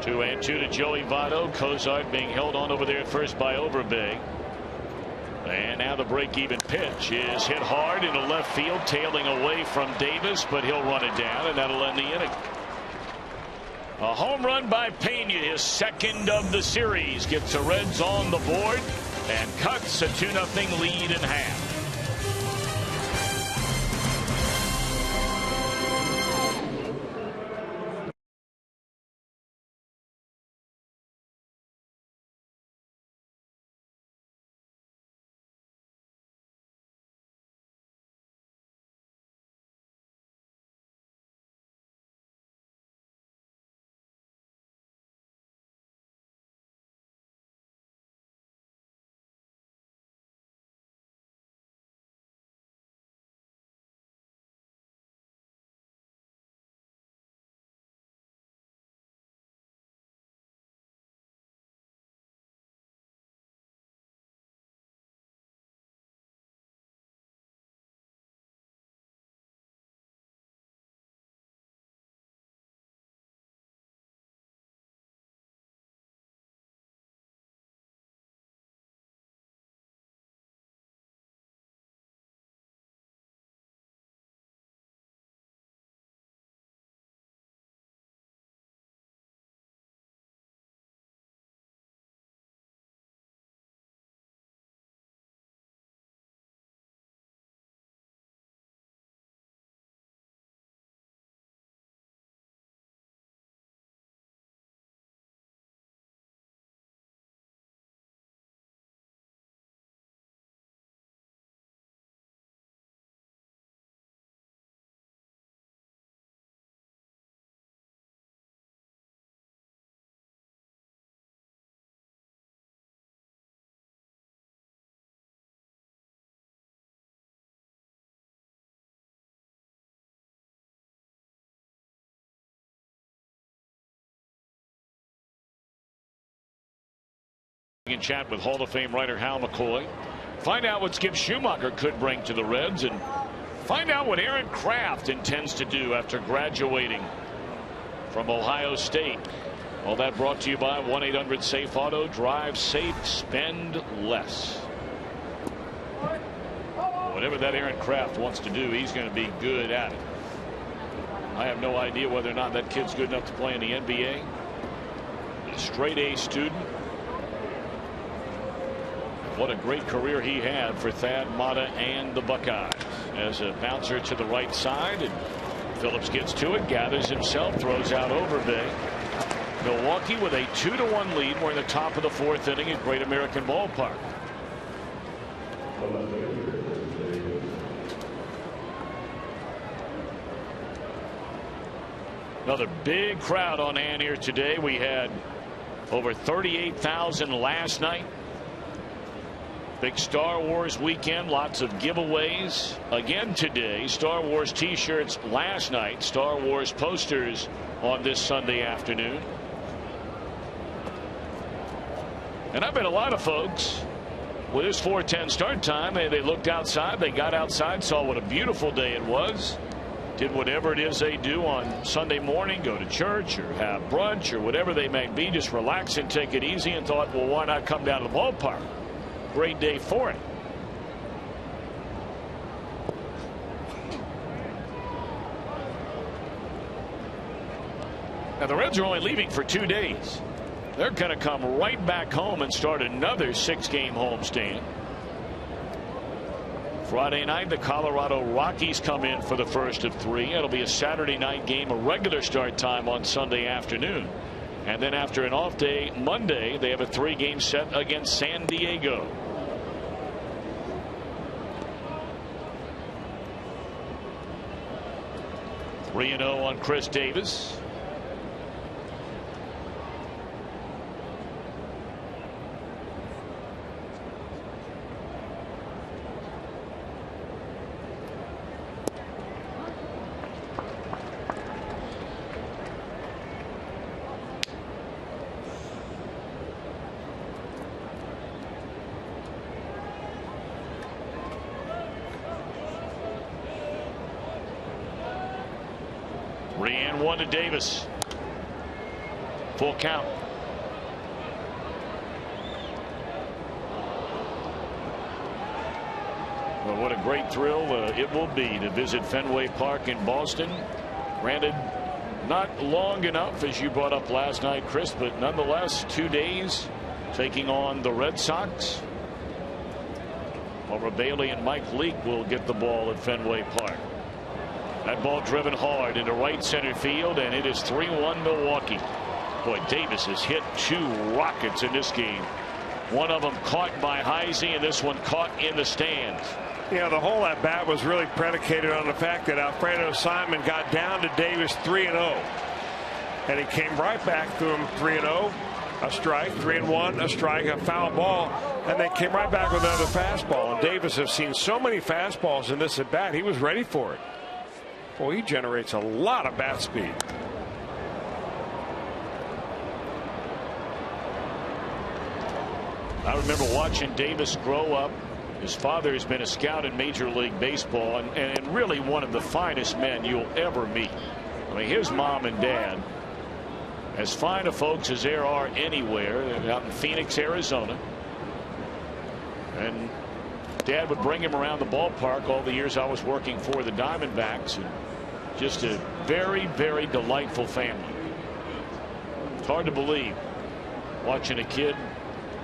Speaker 3: Two and two to Joey Votto. Cozart being held on over there at first by Overbay. And now the break-even pitch is hit hard into left field, tailing away from Davis, but he'll run it down, and that'll end the inning. A home run by Pena, his 2nd of the series, gets the Reds on the board and cuts a 2-0 lead in half. In chat with Hall of Fame writer Hal McCoy. Find out what Skip Schumacher could bring to the Reds, and find out what Aaron Kraft intends to do after graduating from Ohio State. All that brought to you by 1-800-SAFE-AUTO. Drive safe, spend less. Whatever that Aaron Kraft wants to do, he's going to be good at it. I have no idea whether or not that kid's good enough to play in the NBA. A straight A student. What a great career he had for Thad Matta and the Buckeyes. As a bouncer to the right side, and Phillips gets to it, gathers himself, throws out Overbay. Milwaukee with a 2-1 lead. We're in the top of the 4th inning at Great American Ballpark. Another big crowd on hand here today. We had over 38,000 last night. Big Star Wars weekend, lots of giveaways again today. Star Wars t-shirts last night, Star Wars posters on this Sunday afternoon. And I bet a lot of folks with this 4:10 start time, they looked outside, they got outside, saw what a beautiful day it was, did whatever it is they do on Sunday morning, go to church or have brunch or whatever they may be, just relax and take it easy, and thought, well, why not come down to the ballpark? Great day for it. Now the Reds are only leaving for 2 days. They're going to come right back home and start another 6-game homestand. Friday night, the Colorado Rockies come in for the first of 3. It'll be a Saturday night game, a regular start time on Sunday afternoon. And then after an off day Monday, they have a 3-game set against San Diego. (3-0) on Chris Davis. One to Davis. Full count. Well, what a great thrill it will be to visit Fenway Park in Boston. Granted, not long enough, as you brought up last night, Chris, but nonetheless 2 days taking on the Red Sox. Over Bailey and Mike Leake will get the ball at Fenway Park. That ball driven hard into right center field, and it is 3-1 Milwaukee. Boy, Davis has hit 2 rockets in this game. One of them caught by Heisey, and this one caught in the stands.
Speaker 4: Yeah, the whole at bat was really predicated on the fact that Alfredo Simon got down to Davis 3-0. And he came right back to him 3-0. A strike, 3-1, a strike, a foul ball, and they came right back with another fastball. And Davis has seen so many fastballs in this at bat, he was ready for it. Well, he generates a lot of bat speed.
Speaker 3: I remember watching Davis grow up. His father has been a scout in Major League Baseball, and really one of the finest men you'll ever meet. I mean, his mom and dad, as fine of folks as there are anywhere, out in Phoenix, Arizona. And Dad would bring him around the ballpark all the years I was working for the Diamondbacks. And just a very, very delightful family. It's hard to believe watching a kid,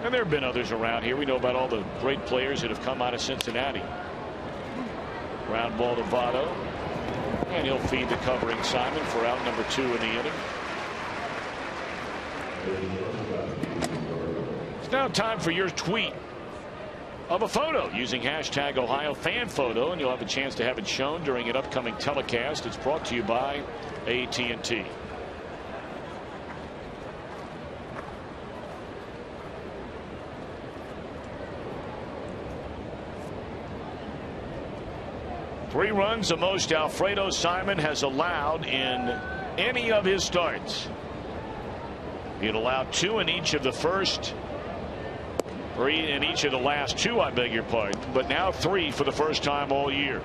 Speaker 3: and there have been others around here. We know about all the great players that have come out of Cincinnati. Ground ball to Votto, and he'll feed the covering Simon for out number 2 in the inning. It's now time for your tweet of a photo using hashtag #OhioFanPhoto, and you'll have a chance to have it shown during an upcoming telecast. It's brought to you by AT&T. Three runs, the most Alfredo Simon has allowed in any of his starts. He had allowed 2 in each of the first 3 in each of the last 2, I beg your pardon, but now 3 for the first time all year.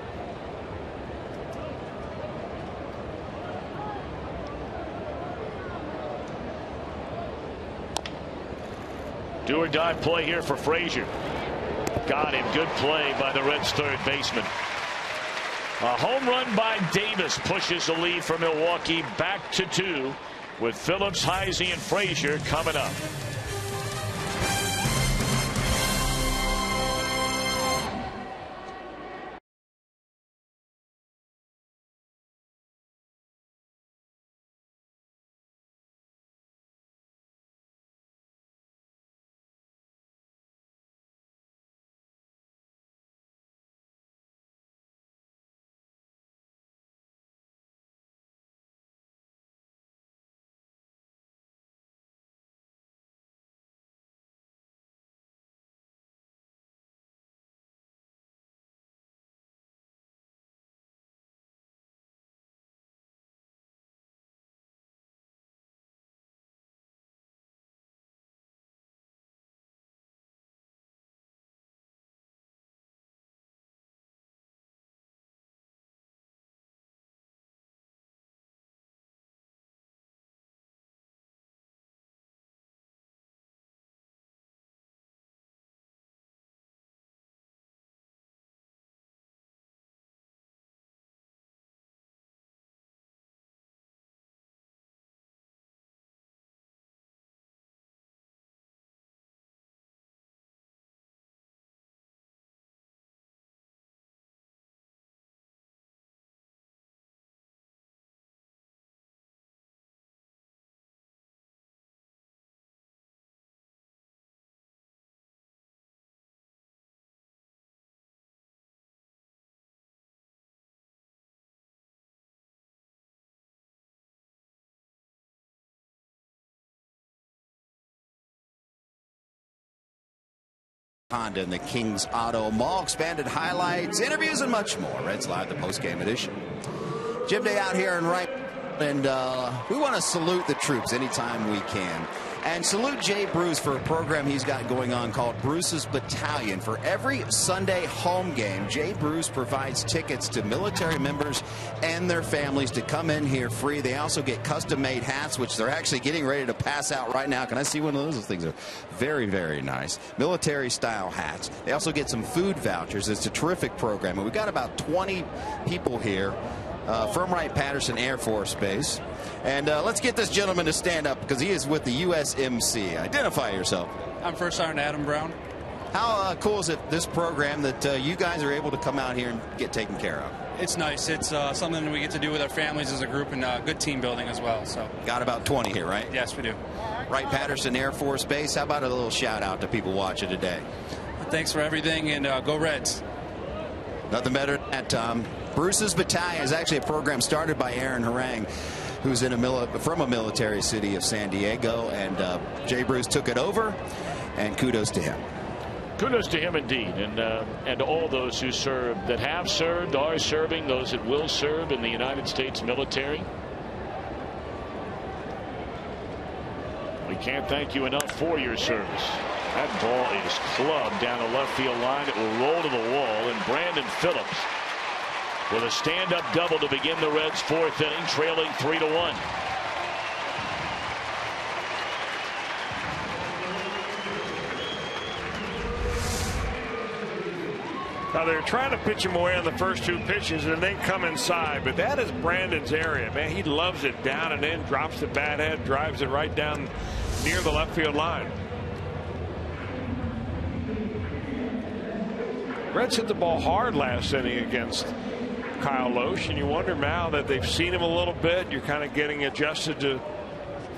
Speaker 3: Do or die play here for Frazier. Got him. Good play by the Reds' third baseman. A home run by Davis pushes the lead for Milwaukee back to 2 with Phillips, Heisey, and Frazier coming up.
Speaker 6: Honda in the King's Auto Mall. Expanded highlights, interviews, and much more. Reds Live, the post-game edition. Gym day out here in Wright, and we want to salute the troops anytime we can. And salute Jay Bruce for a program he's got going on called Bruce's Battalion. For every Sunday home game, Jay Bruce provides tickets to military members and their families to come in here free. They also get custom-made hats, which they're actually getting ready to pass out right now. Can I see one of those? Those things are very, very nice. Military-style hats. They also get some food vouchers. It's a terrific program. And we've got about 20 people here from Wright-Patterson Air Force Base. And let's get this gentleman to stand up because he is with the USMC. Identify yourself.
Speaker 8: I'm First Sergeant Adam Brown.
Speaker 6: How cool is it, this program, that you guys are able to come out here and get taken care of?
Speaker 8: It's nice. It's something we get to do with our families as a group, and good team building as well. So
Speaker 6: got about 20 here, right?
Speaker 8: Yes, we do.
Speaker 6: Wright-Patterson Air Force Base. How about a little shout out to people watching today?
Speaker 8: Thanks for everything, and go Reds.
Speaker 6: Nothing better than that, Tom. Bruce's Battalion is actually a program started by Aaron Harang, who's from a military city of San Diego, and Jay Bruce took it over, and kudos to him.
Speaker 3: Kudos to him indeed, and to all those who serve, that have served, are serving, those that will serve in the United States military. We can't thank you enough for your service. That ball is clubbed down the left field line. It will roll to the wall, and Brandon Phillips with a stand-up double to begin the Reds' fourth inning, trailing 3-1.
Speaker 4: Now they're trying to pitch him away on the first 2 pitches and then come inside, but that is Brandon's area, man. He loves it down and in, drops the bat head, drives it right down near the left field line. Reds hit the ball hard last inning against Kyle Loesch, and you wonder now that they've seen him a little bit, you're kind of getting adjusted to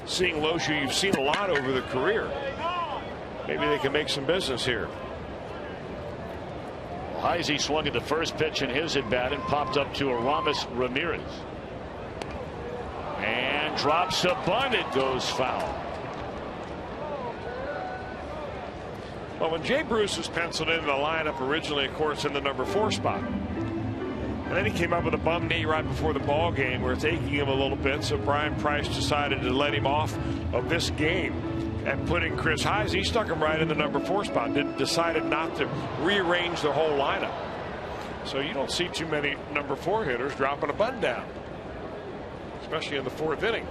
Speaker 4: seeing Loesch, who you've seen a lot over the career. Maybe they can make some business here.
Speaker 3: Heisey swung at the first pitch in his at bat and popped up to Aramis Ramirez. And drops a bunt. It goes foul.
Speaker 4: Well, when Jay Bruce was penciled into the lineup originally, of course, in the number 4 spot. And then he came up with a bum knee right before the ball game where it's aching him a little bit. So Brian Price decided to let him off of this game. and putting Chris Heise. He stuck him right in the number 4 spot. Decided not to rearrange the whole lineup. So you don't see too many number 4 hitters dropping a bunt down, especially in the 4th inning.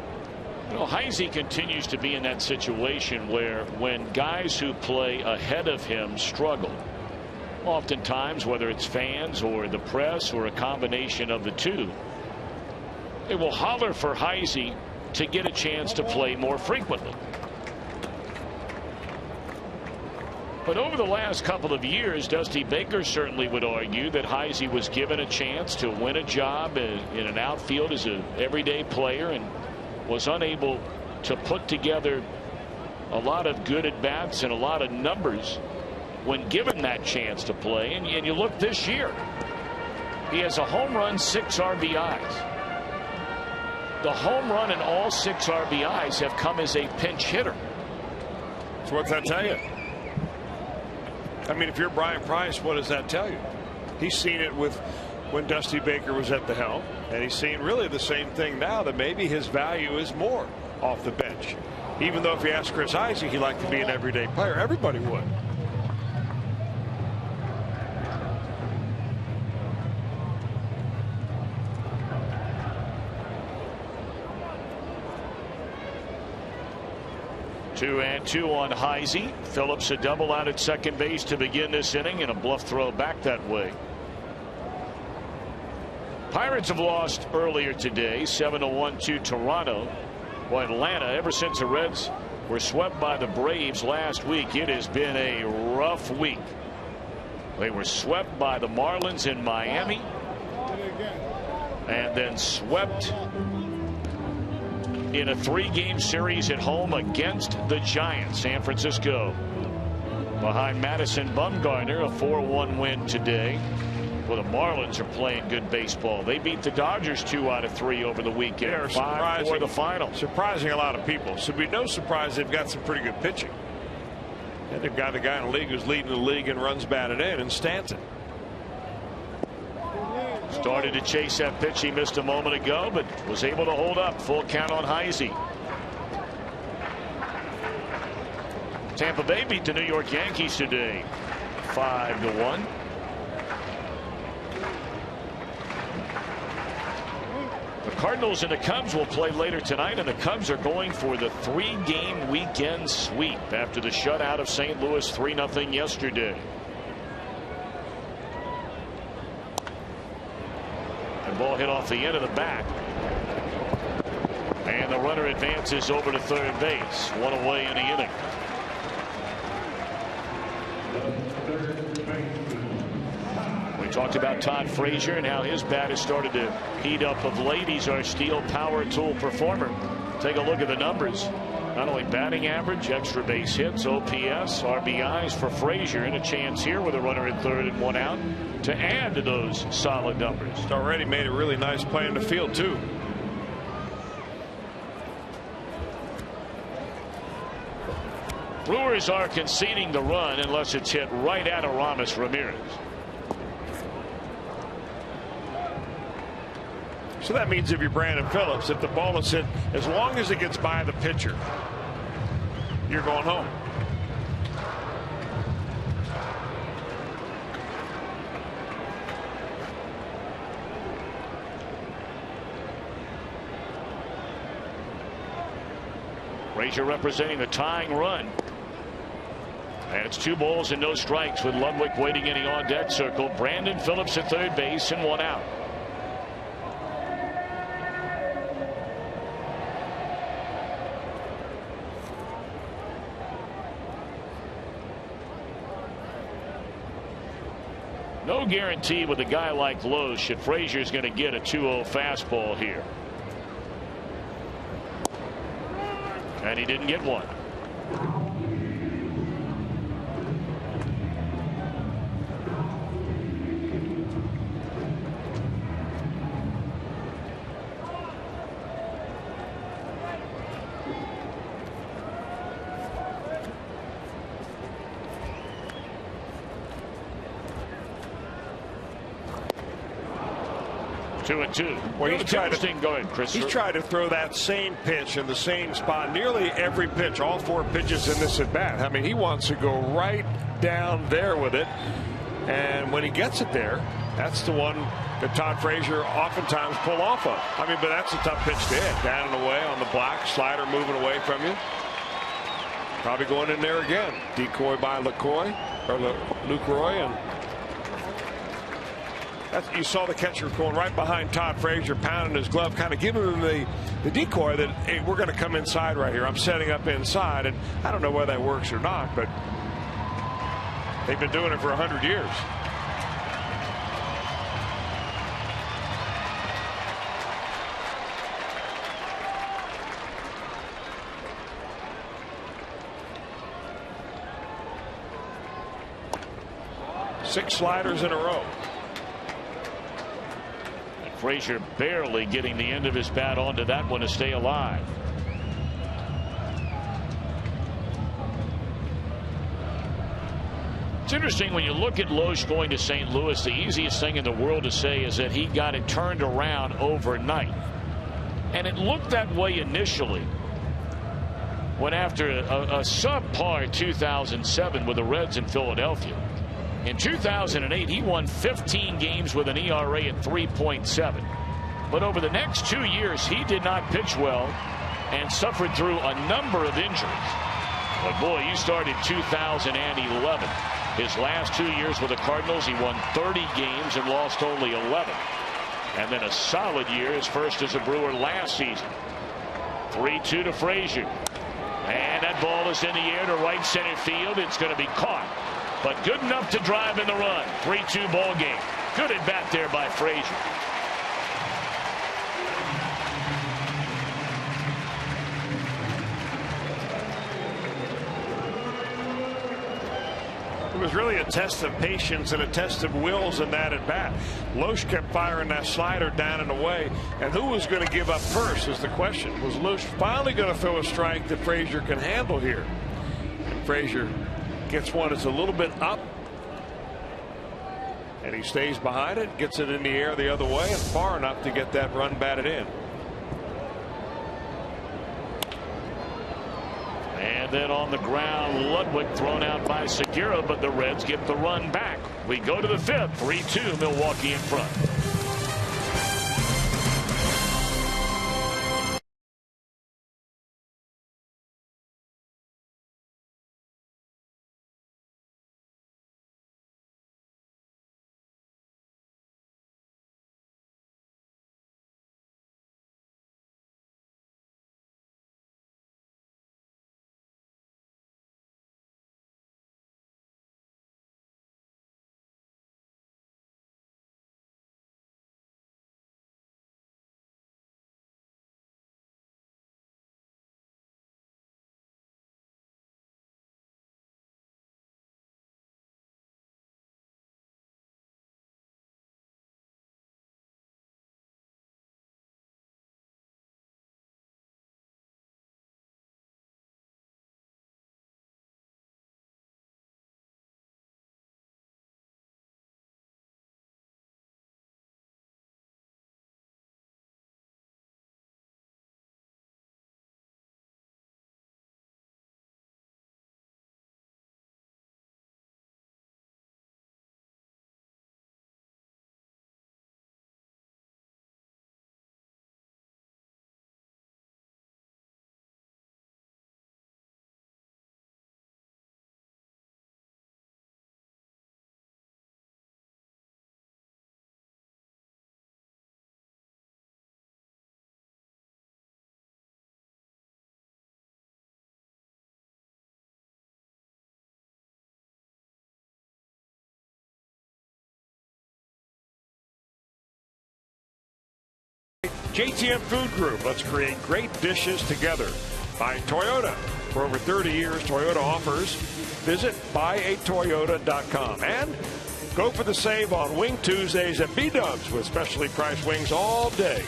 Speaker 3: You know, Heise continues to be in that situation where when guys who play ahead of him struggle, oftentimes whether it's fans or the press or a combination of the two, they will holler for Heise to get a chance to play more frequently. But over the last couple of years, Dusty Baker certainly would argue that Heise was given a chance to win a job in an outfield as an everyday player and was unable to put together a lot of good at-bats and a lot of numbers when given that chance to play. And you look this year, he has a home run, 6 RBIs. The home run and all 6 RBIs have come as a pinch hitter.
Speaker 4: So what's that tell you? I mean, if you're Brian Price, what does that tell you? He's seen it with when Dusty Baker was at the helm, and he's seeing really the same thing now, that maybe his value is more off the bench. Even though if you ask Chris Heise, he'd like to be an everyday player. Everybody would.
Speaker 3: Two and two on Heise. Phillips a double out at second base to begin this inning and a bluff throw back that way. Pirates have lost earlier today 7-1 to Toronto. Well, Atlanta, ever since the Reds were swept by the Braves last week, it has been a rough week. They were swept by the Marlins in Miami and then swept in a 3-game series at home against the Giants. San Francisco behind Madison Bumgarner, a 4-1 win today. Well, the Marlins are playing good baseball. They beat the Dodgers 2 out of 3 over the weekend.
Speaker 4: They're
Speaker 3: 5-4 the final.
Speaker 4: Surprising a lot of people. Should be no surprise they've got some pretty good pitching. And they've got a guy in the league who's leading the league in runs batted in Stanton.
Speaker 3: Started to chase that pitch he missed a moment ago, but was able to hold up. Full count on Heise. Tampa Bay beat the New York Yankees today 5-1. The Cardinals and the Cubs will play later tonight, and the Cubs are going for the 3-game weekend sweep after the shutout of St. Louis 3-0 yesterday. Ball hit off the end of the bat, and the runner advances over to third base. 1 away in the inning. We talked about Todd Frazier and how his bat has started to heat up of late. He's our steel power tool performer. Take a look at the numbers. Not only batting average, extra base hits, OPS, RBIs for Frazier, and a chance here with a runner at third and 1 out to add to those solid numbers.
Speaker 4: He's already made a really nice play in the field too.
Speaker 3: Brewers are conceding the run unless it's hit right at Aramis Ramirez.
Speaker 4: So that means if you're Brandon Phillips, if the ball is hit, as long as it gets by the pitcher, you're going home.
Speaker 3: Frazier representing the tying run. And it's 2 balls and no strikes with Ludwig waiting in the on-deck circle. Brandon Phillips at third base and 1 out. No guarantee with a guy like Lowe should Frazier's going to get a 2-0 fastball here. And he didn't get one. 2-2.
Speaker 4: Well, he's tried to,
Speaker 3: go ahead, Chris.
Speaker 4: He's tried to throw that same pitch in the same spot nearly every pitch, all 4 pitches in this at bat. I mean, he wants to go right down there with it, and when he gets it there, that's the one that Todd Frazier oftentimes pull off of. I mean, but that's a tough pitch to hit. Down and away on the block, slider moving away from you. Probably going in there again. Decoy by Lucroy, and you saw the catcher going right behind Todd Frazier, pounding his glove, kind of giving him the decoy that, hey, we're going to come inside right here. I'm setting up inside, and I don't know whether that works or not, but they've been doing it for 100 years. Six sliders in a row.
Speaker 3: Frazier barely getting the end of his bat onto that one to stay alive. It's interesting when you look at Loesch going to St. Louis, the easiest thing in the world to say is that he got it turned around overnight. And it looked that way initially when after a subpar 2007 with the Reds in Philadelphia. In 2008, he won 15 games with an ERA at 3.7. But over the next 2 years, he did not pitch well and suffered through a number of injuries. But boy, you started 2011. His last 2 years with the Cardinals, he won 30 games and lost only 11. And then a solid year, his first as a Brewer last season. 3-2 to Frazier. And that ball is in the air to right center field. It's going to be caught, but good enough to drive in the run. 3-2 ball game. Good at bat there by Frazier.
Speaker 4: It was really a test of patience and a test of wills in that at bat. Loesch kept firing that slider down and away, and who was going to give up first is the question. Was Loesch finally going to throw a strike that Frazier can handle here? And Frazier gets one that's a little bit up, and he stays behind it, gets it in the air the other way and far enough to get that run batted in.
Speaker 3: And then on the ground, Ludwig thrown out by Segura, but the Reds get the run back. We go to the fifth. 3-2, Milwaukee in front.
Speaker 4: JTM Food Group. Let's create great dishes together. By Toyota. For over 30 years, Toyota offers. Visit buyatoyota.com. And go for the save on Wing Tuesdays at B-Dubs with specially priced wings all day.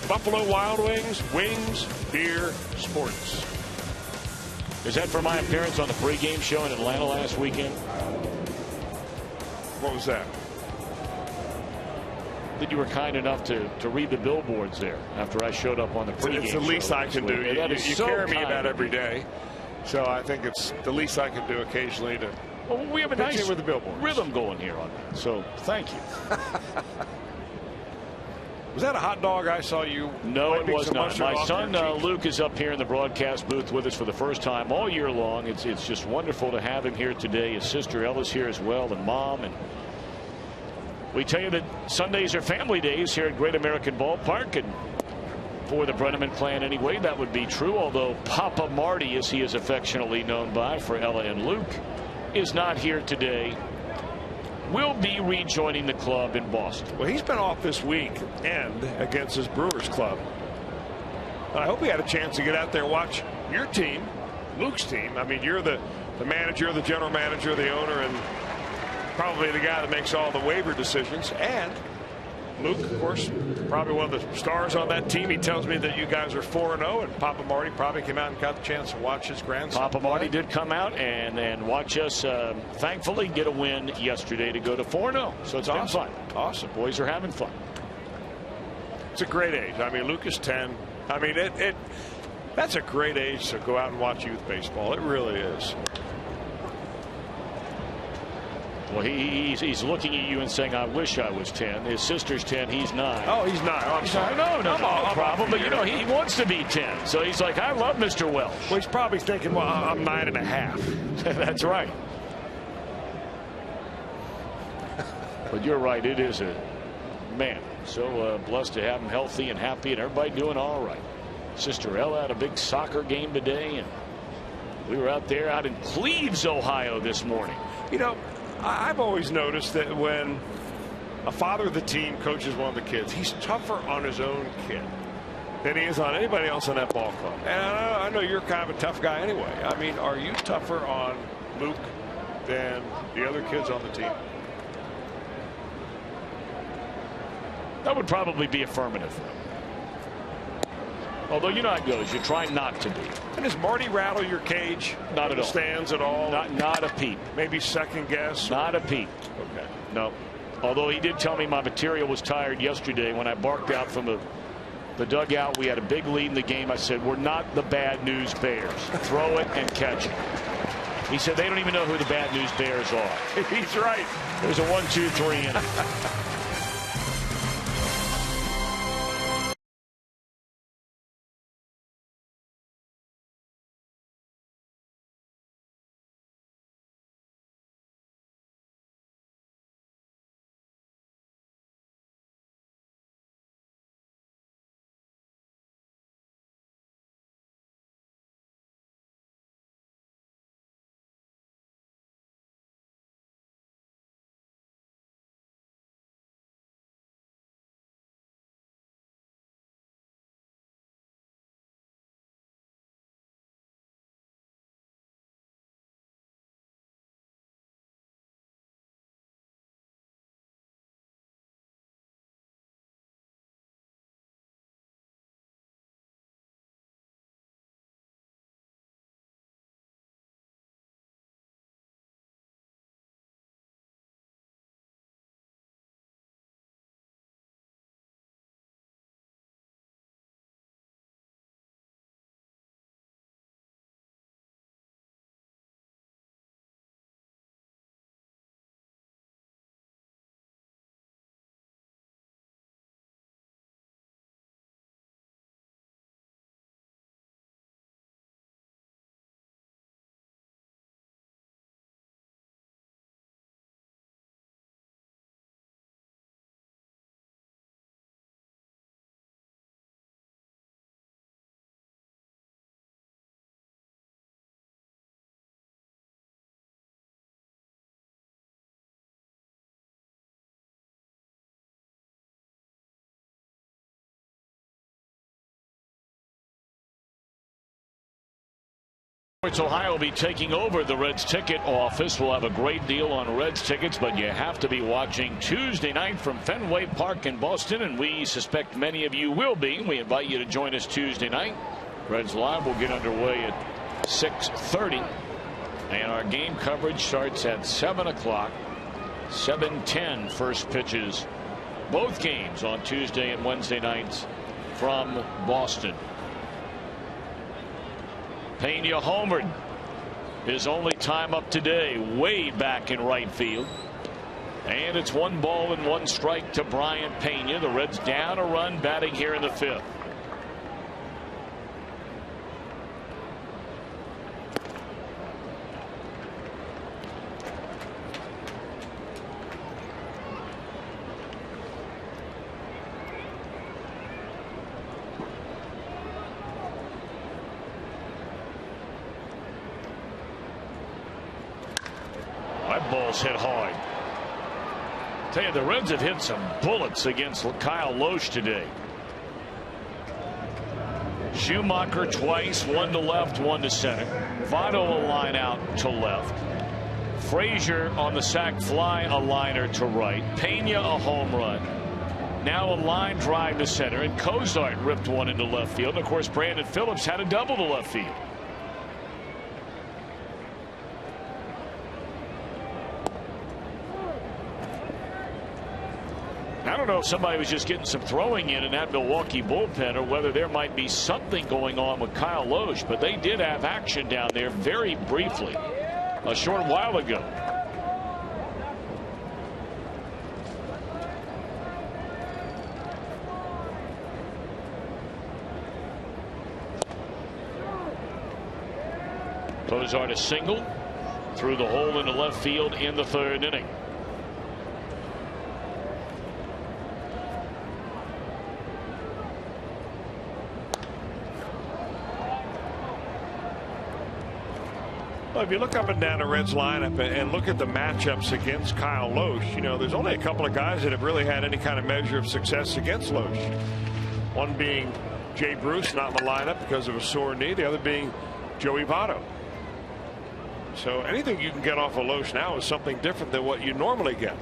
Speaker 4: Buffalo Wild Wings, wings, beer, sports.
Speaker 3: Is that for my appearance on the pregame show in Atlanta last weekend?
Speaker 4: What was that?
Speaker 3: that you were kind enough to read the billboards there after I showed up on the pregame.
Speaker 4: It's the least I can do. You
Speaker 3: so
Speaker 4: carry me that every day, so I think it's the least I can do occasionally to.
Speaker 3: Well, we have a nice
Speaker 4: with the billboards.
Speaker 3: rhythm going here on that, so thank you.
Speaker 4: Was that a hot dog I saw you?
Speaker 3: No, it was not. My son
Speaker 4: Luke
Speaker 3: Luke is up here in the broadcast booth with us for the first time all year long. It's just wonderful to have him here today. His sister Ella's here as well, and Mom. And we tell you that Sundays are family days here at Great American Ballpark, and for the Brenneman clan anyway, that would be true. Although Papa Marty, as he is affectionately known by for Ella and Luke, is not here today. Will be rejoining the club in Boston.
Speaker 4: Well, he's been off this week and against his Brewers club. I hope he had a chance to get out there and watch your team, Luke's team. I mean, you're the manager, the general manager, the owner, and probably the guy that makes all the waiver decisions. And Luke, of course, probably one of the stars on that team. He tells me that you guys are 4-0, and Papa Marty probably came out and got the chance to watch his grandson.
Speaker 3: Papa Marty did come out and watch us, thankfully, get a win yesterday to go to 4-0. So it's been fun.
Speaker 4: Awesome.
Speaker 3: Boys are having fun.
Speaker 4: It's a great age. I mean, Luke is 10. I mean, that's a great age to go out and watch youth baseball. It really is.
Speaker 3: Well, he's looking at you and saying, I wish I was 10. His sister's 10. He's 9.
Speaker 4: Oh, he's 9. Oh, I'm sorry.
Speaker 3: No problem. But, you know, he wants to be 10. So he's like, I love Mr. Welsh.
Speaker 4: Well, he's probably thinking, well, I'm 9.5.
Speaker 3: That's right. But you're right. It is so blessed to have him healthy and happy and everybody doing all right. Sister Ella had a big soccer game today, and we were out in Cleves, Ohio this morning.
Speaker 4: You know, I've always noticed that when a father of the team coaches one of the kids, he's tougher on his own kid than he is on anybody else in that ball club. And I know you're kind of a tough guy anyway. I mean, are you tougher on Luke than the other kids on the team?
Speaker 3: That would probably be affirmative. Although you know how it goes, you try not to be.
Speaker 4: And does Marty rattle your cage?
Speaker 3: Not at all.
Speaker 4: Stands at all?
Speaker 3: Not a peep.
Speaker 4: Maybe second guess?
Speaker 3: Not a peep.
Speaker 4: Okay.
Speaker 3: No. Although he did tell me my material was tired yesterday when I barked out from the dugout. We had a big lead in the game. I said, we're not the bad news Bears. Throw it and catch it. He said they don't even know who the bad news Bears are.
Speaker 4: He's right.
Speaker 3: There's a 1, 2, 3 in it. Ohio will be taking over the Reds ticket office. We'll have a great deal on Reds tickets, but you have to be watching Tuesday night from Fenway Park in Boston, and we suspect many of you will be. We invite you to join us Tuesday night. Reds Live will get underway at 6:30, and our game coverage starts at 7 o'clock. 7:10 first pitches both games on Tuesday and Wednesday nights from Boston. Pena homered. His only time up today, way back in right field. And it's 1 ball and 1 strike to Brian Pena. The Reds down a run, batting here in the 5th. That ball's hit hard. Tell you, the Reds have hit some bullets against Kyle Loesch today. Schumacher twice, 1 to left, 1 to center. Votto a line out to left. Frazier on the sac fly, a liner to right. Pena a home run. Now a line drive to center, and Cozart ripped one into left field. And of course, Brandon Phillips had a double to left field. I don't know if somebody was just getting some throwing in that Milwaukee bullpen, or whether there might be something going on with Kyle Loesch, but they did have action down there very briefly a short while ago. Cozart a single through the hole into left field in the 3rd inning.
Speaker 4: Well, if you look up and down the Reds lineup and look at the matchups against Kyle Loesch, you know, there's only a couple of guys that have really had any kind of measure of success against Loesch. One being Jay Bruce, not in the lineup because of a sore knee. The other being Joey Votto. So anything you can get off of Loesch now is something different than what you normally get.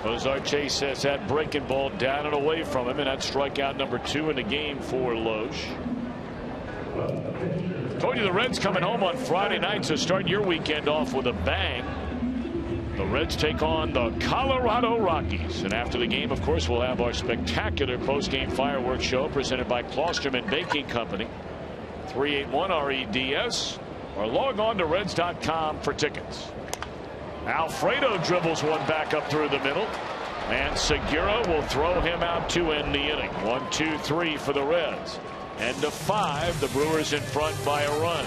Speaker 3: Cozart chases that breaking ball down and away from him, and that's strikeout number 2 in the game for Loesch. Told you the Reds coming home on Friday night, so start your weekend off with a bang. The Reds take on the Colorado Rockies, and after the game, of course, we'll have our spectacular post-game fireworks show presented by Klosterman Baking Company. 381-REDS, or log on to Reds.com for tickets. Alfredo dribbles one back up through the middle, and Segura will throw him out to end the inning. 1, 2, 3 for the Reds. End of 5. The Brewers in front by a run.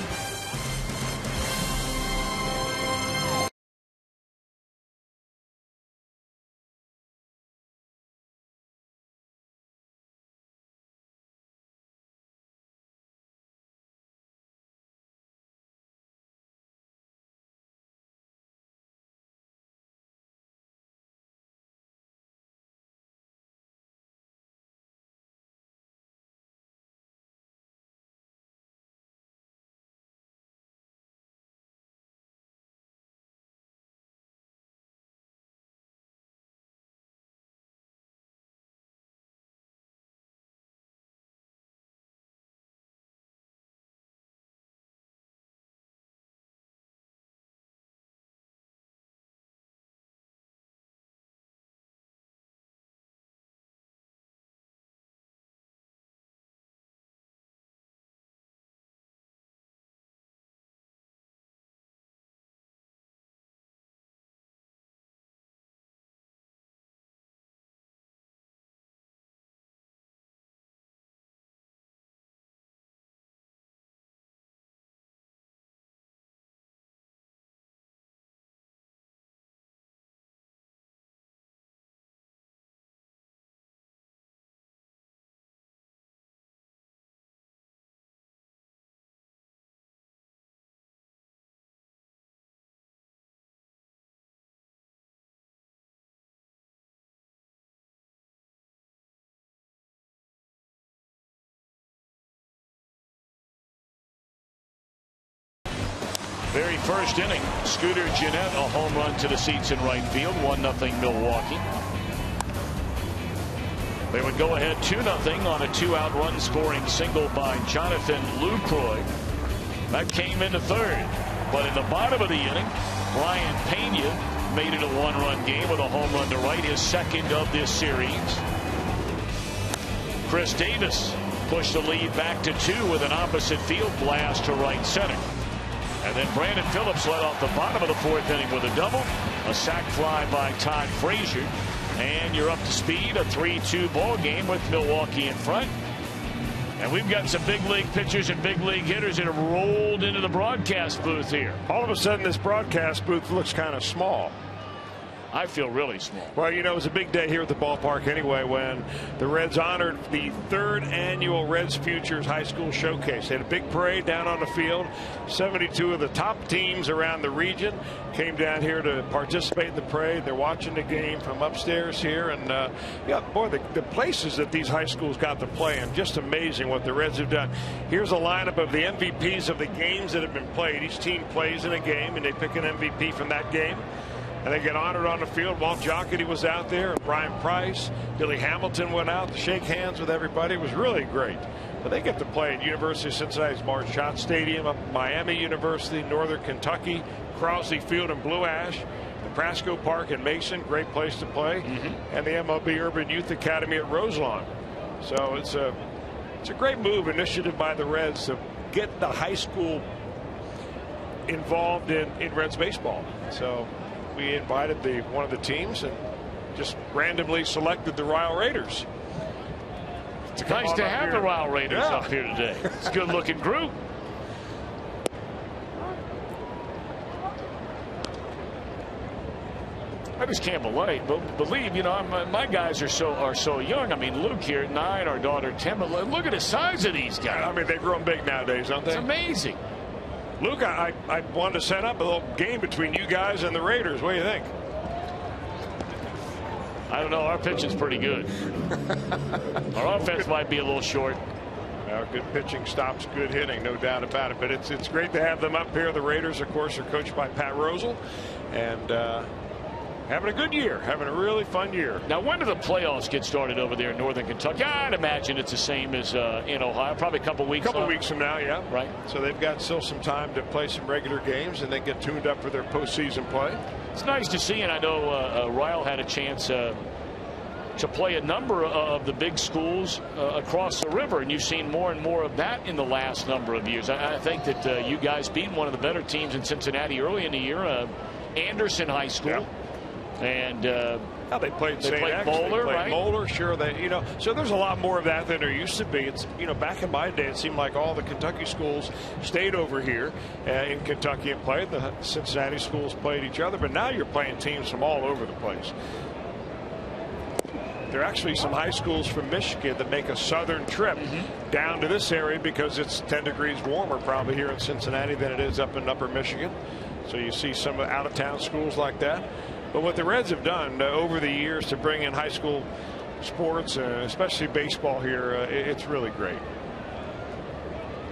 Speaker 3: Very first inning, Scooter Gennett a home run to the seats in right field. 1-0 Milwaukee. They would go ahead 2-0 on a 2-out run scoring single by Jonathan Lucroy. That came in the 3rd. But in the bottom of the inning, Brian Pena made it a one-run game with a home run to right, his second of this series. Chris Davis pushed the lead back to 2 with an opposite field blast to right center. And then Brandon Phillips led off the bottom of the 4th inning with a double, a sac fly by Todd Frazier, and you're up to speed, a 3-2 ball game with Milwaukee in front. And we've got some big league pitchers and big league hitters that have rolled into the broadcast booth here.
Speaker 4: All of a sudden, this broadcast booth looks kind of small.
Speaker 3: I feel really small.
Speaker 4: Well, you know, it was a big day here at the ballpark anyway when the Reds honored the 3rd annual Reds Futures High School Showcase. They had a big parade down on the field. 72 of the top teams around the region came down here to participate in the parade. They're watching the game from upstairs here. And, yeah, boy, the places that these high schools got to play in, just amazing what the Reds have done. Here's a lineup of the MVPs of the games that have been played. Each team plays in a game, and they pick an MVP from that game. And they get honored on the field. Walt Jocketty was out there, and Brian Price. Billy Hamilton went out to shake hands with everybody. It was really great. But they get to play at University of Cincinnati's Martin Schott Stadium, up at Miami University, Northern Kentucky, Crosley Field in Blue Ash, Nebraska Park in Mason, great place to play, and the MLB Urban Youth Academy at Roselawn. So it's a great move, initiative by the Reds to get the high school involved in Reds baseball. So we invited one of the teams and just randomly selected the Royal Raiders.
Speaker 3: It's nice to have the Royal Raiders up here today. It's a good-looking group. I just can't believe, you know, my guys are so young. I mean, Luke here at 9, our daughter 10. But look at the size of these guys.
Speaker 4: I mean, they've grown big nowadays, don't they?
Speaker 3: It's amazing.
Speaker 4: Luke, I wanted to set up a little game between you guys and the Raiders. What do you think?
Speaker 3: I don't know. Our pitching's pretty good. Our offense might be a little short.
Speaker 4: Well, good pitching stops good hitting, no doubt about it. But it's great to have them up here. The Raiders, of course, are coached by Pat Rosel, and having a good year, having a really fun year.
Speaker 3: Now, when do the playoffs get started over there in Northern Kentucky? I'd imagine it's the same as in Ohio, probably a couple weeks.
Speaker 4: A couple weeks from now, yeah.
Speaker 3: Right.
Speaker 4: So they've got still some time to play some regular games and then get tuned up for their postseason play.
Speaker 3: It's nice to see, and I know Ryle had a chance to play a number of the big schools across the river, and you've seen more and more of that in the last number of years. I think that you guys beat one of the better teams in Cincinnati early in the year, Anderson High School.
Speaker 4: Yeah.
Speaker 3: And
Speaker 4: they played St. X,
Speaker 3: Moeller,
Speaker 4: they played
Speaker 3: right?
Speaker 4: Moeller, sure. So there's a lot more of that than there used to be. It's, you know, back in my day, it seemed like all the Kentucky schools stayed over here in Kentucky and played. The Cincinnati schools played each other, but now you're playing teams from all over the place. There are actually some high schools from Michigan that make a southern trip down to this area because it's 10 degrees warmer probably here in Cincinnati than it is up in upper Michigan. So you see some out-of-town schools like that. But what the Reds have done over the years to bring in high school sports, especially baseball here, it's really great.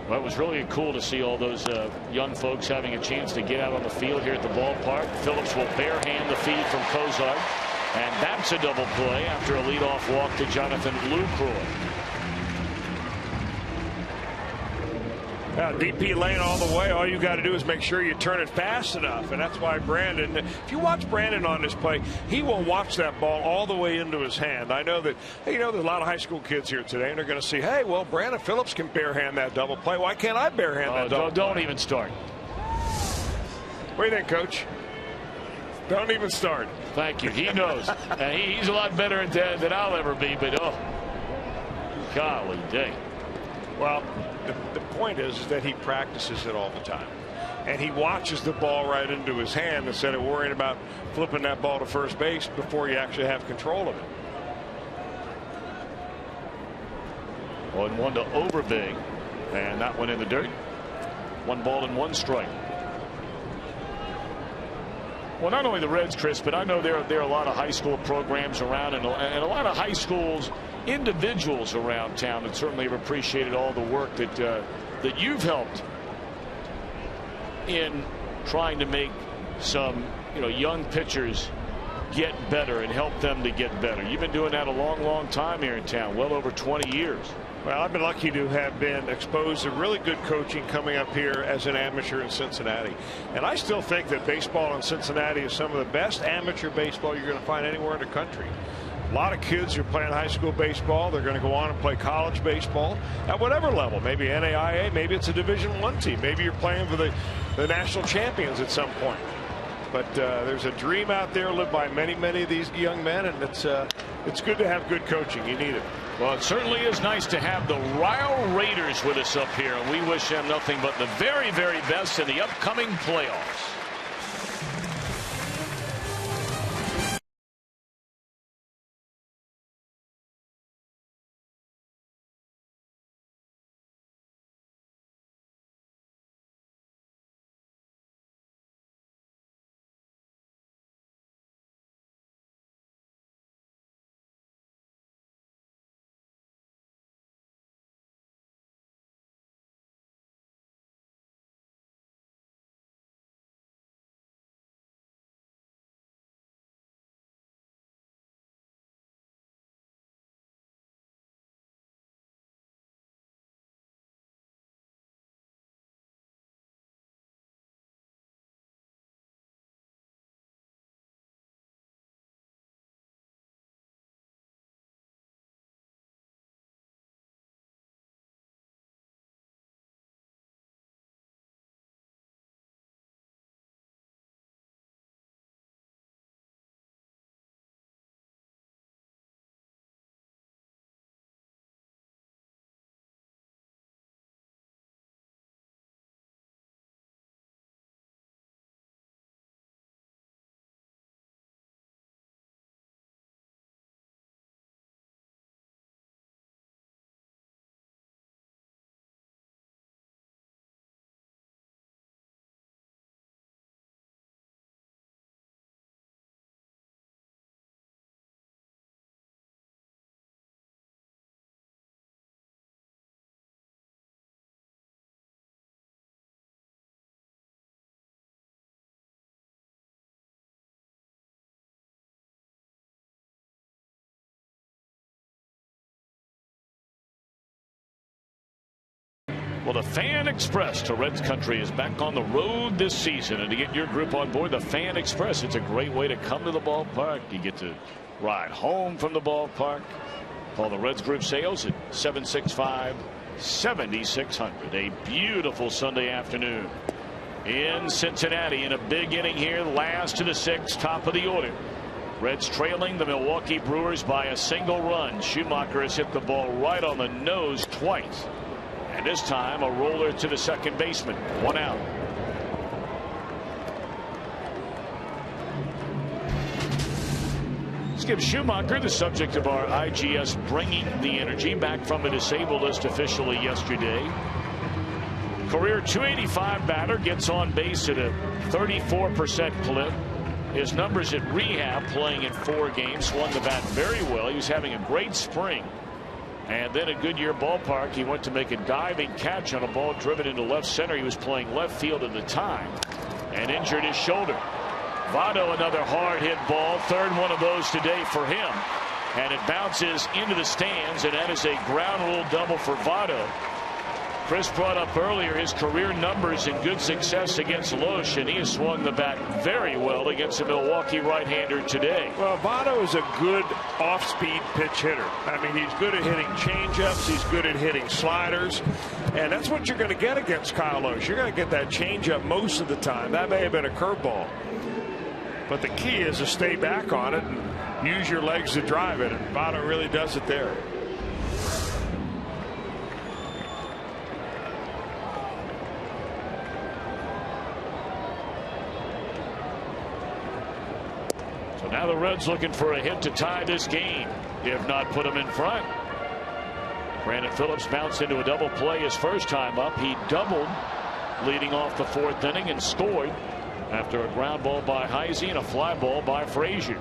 Speaker 3: Well, it was really cool to see all those young folks having a chance to get out on the field here at the ballpark. Phillips will barehand the feed from Cozart, and that's a double play after a leadoff walk to Jonathan Lucroy.
Speaker 4: DP lane all the way. All you got to do is make sure you turn it fast enough, and that's why Brandon, if you watch Brandon on this play, he will watch that ball all the way into his hand. I know that, you know, there's a lot of high school kids here today, and they're going to see, hey, well, Brandon Phillips can barehand that double play. Why can't I barehand that double play?
Speaker 3: Don't even start.
Speaker 4: What do you think, Coach? Don't even start.
Speaker 3: Thank you. He knows. And he's a lot better at that than I'll ever be, but golly dang.
Speaker 4: Well, the point is that he practices it all the time. And he watches the ball right into his hand instead of worrying about flipping that ball to first base before you actually have control of it.
Speaker 3: 1-1 to Overbig, and that one in the dirt. 1 ball and 1 strike. Well, not only the Reds, Chris, but I know there are a lot of high school programs around and a lot of high schools, individuals around town that certainly have appreciated all the work that you've helped in trying to make some, you know, young pitchers get better and help them to get better. You've been doing that a long time here in town, well over 20 years.
Speaker 4: Well, I've been lucky to have been exposed to really good coaching coming up here as an amateur in Cincinnati. And I still think that baseball in Cincinnati is some of the best amateur baseball you're going to find anywhere in the country. A lot of kids are playing high school baseball. They're going to go on and play college baseball at whatever level. Maybe NAIA, maybe it's a Division I team. Maybe you're playing for the national champions at some point. But there's a dream out there lived by many, many of these young men, and it's good to have good coaching. You need it.
Speaker 3: Well, it certainly is nice to have the Rile Raiders with us up here, and we wish them nothing but the very, very best in the upcoming playoffs. Well, the Fan Express to Reds Country is back on the road this season. And to get your group on board the Fan Express, it's a great way to come to the ballpark. You get to ride home from the ballpark. Call the Reds Group sales at 765-7600. A beautiful Sunday afternoon in Cincinnati in a big inning here. Last to the sixth, top of the order. Reds trailing the Milwaukee Brewers by a single run. Schumacher has hit the ball right on the nose twice. And this time a roller to the second baseman. One out. Skip Schumacher, the subject of our IGS Bringing the Energy, back from the disabled list officially yesterday. Career .285 batter, gets on base at a 34% clip. His numbers at rehab, playing in 4 games, swung the bat very well. He was having a great spring. And then at Goodyear Ballpark, he went to make a diving catch on a ball driven into left center. He was playing left field at the time and injured his shoulder. Votto, another hard hit ball, third one of those today for him. And it bounces into the stands, and that is a ground rule double for Votto. Chris brought up earlier his career numbers and good success against Loesch, and he has swung the bat very well against the Milwaukee right-hander today.
Speaker 4: Well, Votto is a good off-speed pitch hitter. I mean, he's good at hitting changeups. He's good at hitting sliders. And that's what you're going to get against Kyle Loesch. You're going to get that changeup most of the time. That may have been a curveball. But the key is to stay back on it and use your legs to drive it. And Votto really does it there.
Speaker 3: Now the Reds looking for a hit to tie this game, if not put them in front. Brandon Phillips bounced into a double play his first time up. He doubled leading off the 4th inning and scored after a ground ball by Heisey and a fly ball by Frazier.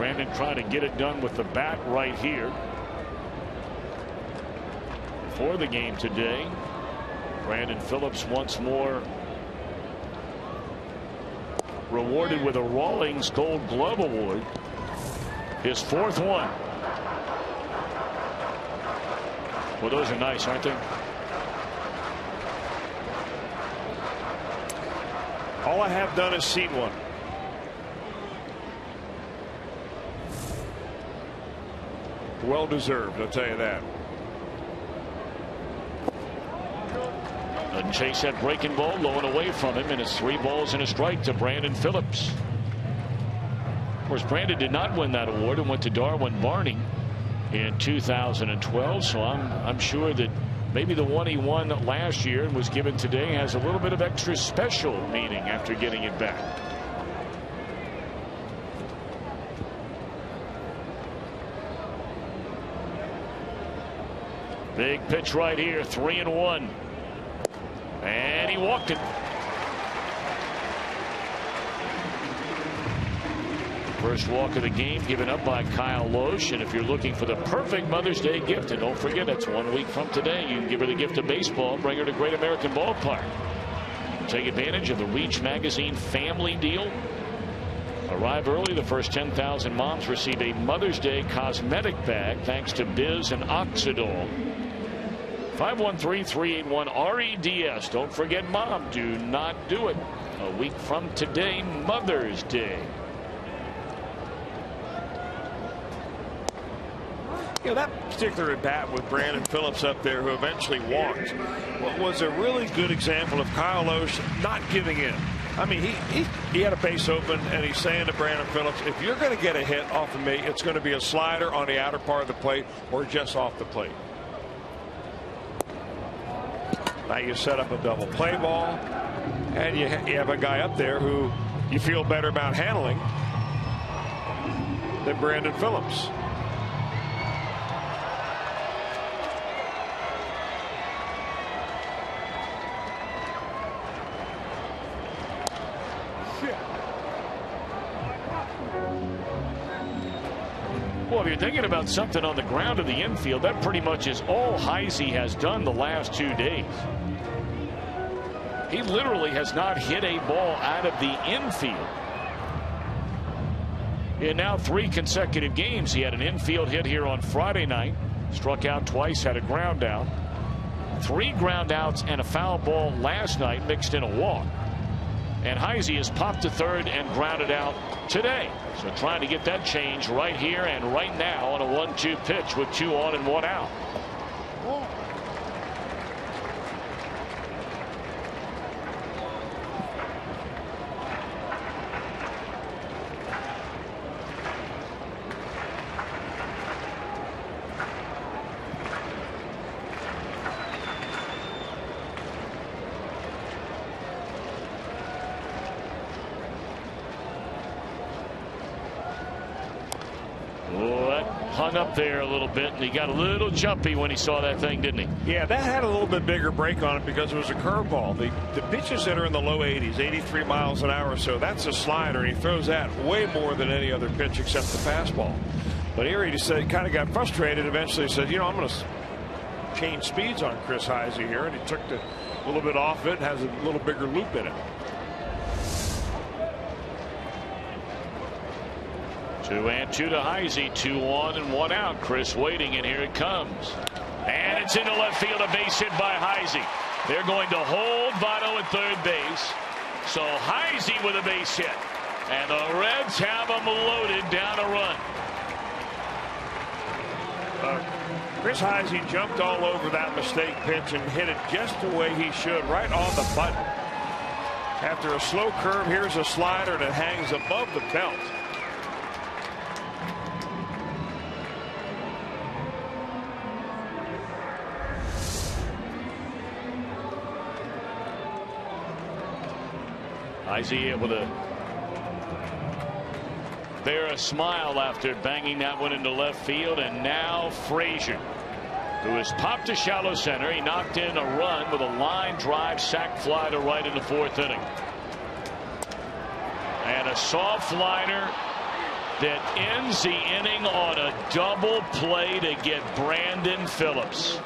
Speaker 3: Brandon trying to get it done with the bat right here for the game today. Brandon Phillips once more rewarded with a Rawlings Gold Glove Award. His 4th one. Well, those are nice, aren't they?
Speaker 4: All I have done is seen one. Well deserved, I'll tell you that.
Speaker 3: And chase that breaking ball low and away from him, and it's 3 balls and a strike to Brandon Phillips. Of course, Brandon did not win that award and went to Darwin Barney in 2012. So I'm sure that maybe the one he won last year and was given today has a little bit of extra special meaning after getting it back. Big pitch right here, 3-1. And he walked it. First walk of the game given up by Kyle Loesch. And if you're looking for the perfect Mother's Day gift, and don't forget that's 1 week from today, you can give her the gift of baseball, bring her to Great American Ballpark. Take advantage of the Reach Magazine family deal. Arrive early. The first 10,000 moms receive a Mother's Day cosmetic bag thanks to Biz and Oxidol. 513-381-REDS. Don't forget Mom. Do not do it. A week from today, Mother's Day.
Speaker 4: You know, that particular at bat with Brandon Phillips up there, who eventually walked, was a really good example of Kyle Loesch not giving in. I mean, he had a base open, and he's saying to Brandon Phillips, if you're going to get a hit off of me, it's going to be a slider on the outer part of the plate or just off the plate. Now you set up a double play ball, and you have a guy up there who you feel better about handling than Brandon Phillips.
Speaker 3: Well, if you're thinking about something on the ground of the infield, that pretty much is all Heisey has done the last 2 days. He literally has not hit a ball out of the infield. In now 3 consecutive games, he had an infield hit here on Friday night, struck out twice, had a ground out. 3 ground outs and a foul ball last night, mixed in a walk. And Heisey has popped to third and grounded out today. So trying to get that change right here and right now on a 1-2 pitch with 2 on and 1 out. Hung up there a little bit, and he got a little jumpy when he saw that thing, didn't he?
Speaker 4: Yeah, that had a little bit bigger break on it because it was a curveball. The pitches that are in the low 80s, 83 miles an hour or so, that's a slider, and he throws that way more than any other pitch except the fastball. But here he just kind of got frustrated. Eventually said, you know, I'm going to change speeds on Chris Heisey here, and he took a little bit off it, has a little bigger loop in it.
Speaker 3: 2-2 to Heisey, 2 on and 1 out. Chris waiting, and here it comes. And it's into left field, a base hit by Heisey. They're going to hold Votto at third base. So Heisey with a base hit. And the Reds have him loaded down a run.
Speaker 4: Chris Heisey jumped all over that mistake pitch and hit it just the way he should, right on the button. After a slow curve, here's a slider that hangs above the belt.
Speaker 3: Heisey able to bear a smile after banging that one into left field. And now Frazier, who has popped to shallow center. He knocked in a run with a line drive sac fly to right in the 4th inning. And a soft liner that ends the inning on a double play to get Brandon Phillips.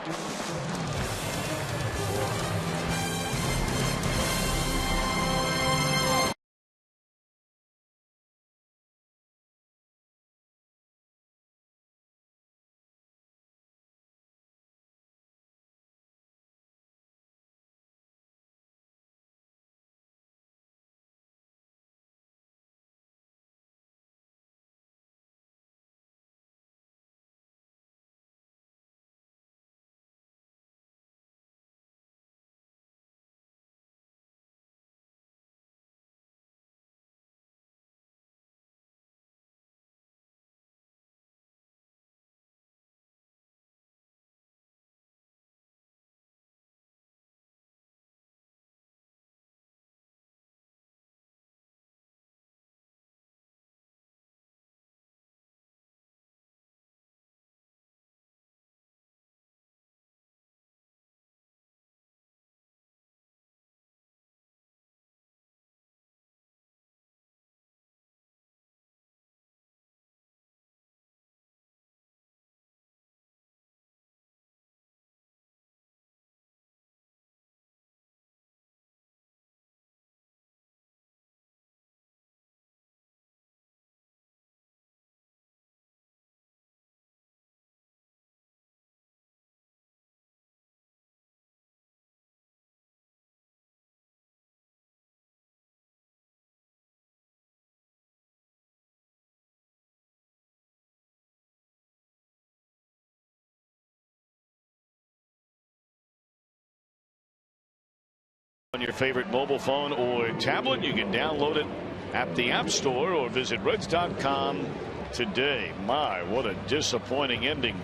Speaker 3: On your favorite mobile phone or tablet, you can download it at the App Store or visit Reds.com today. My, what a disappointing ending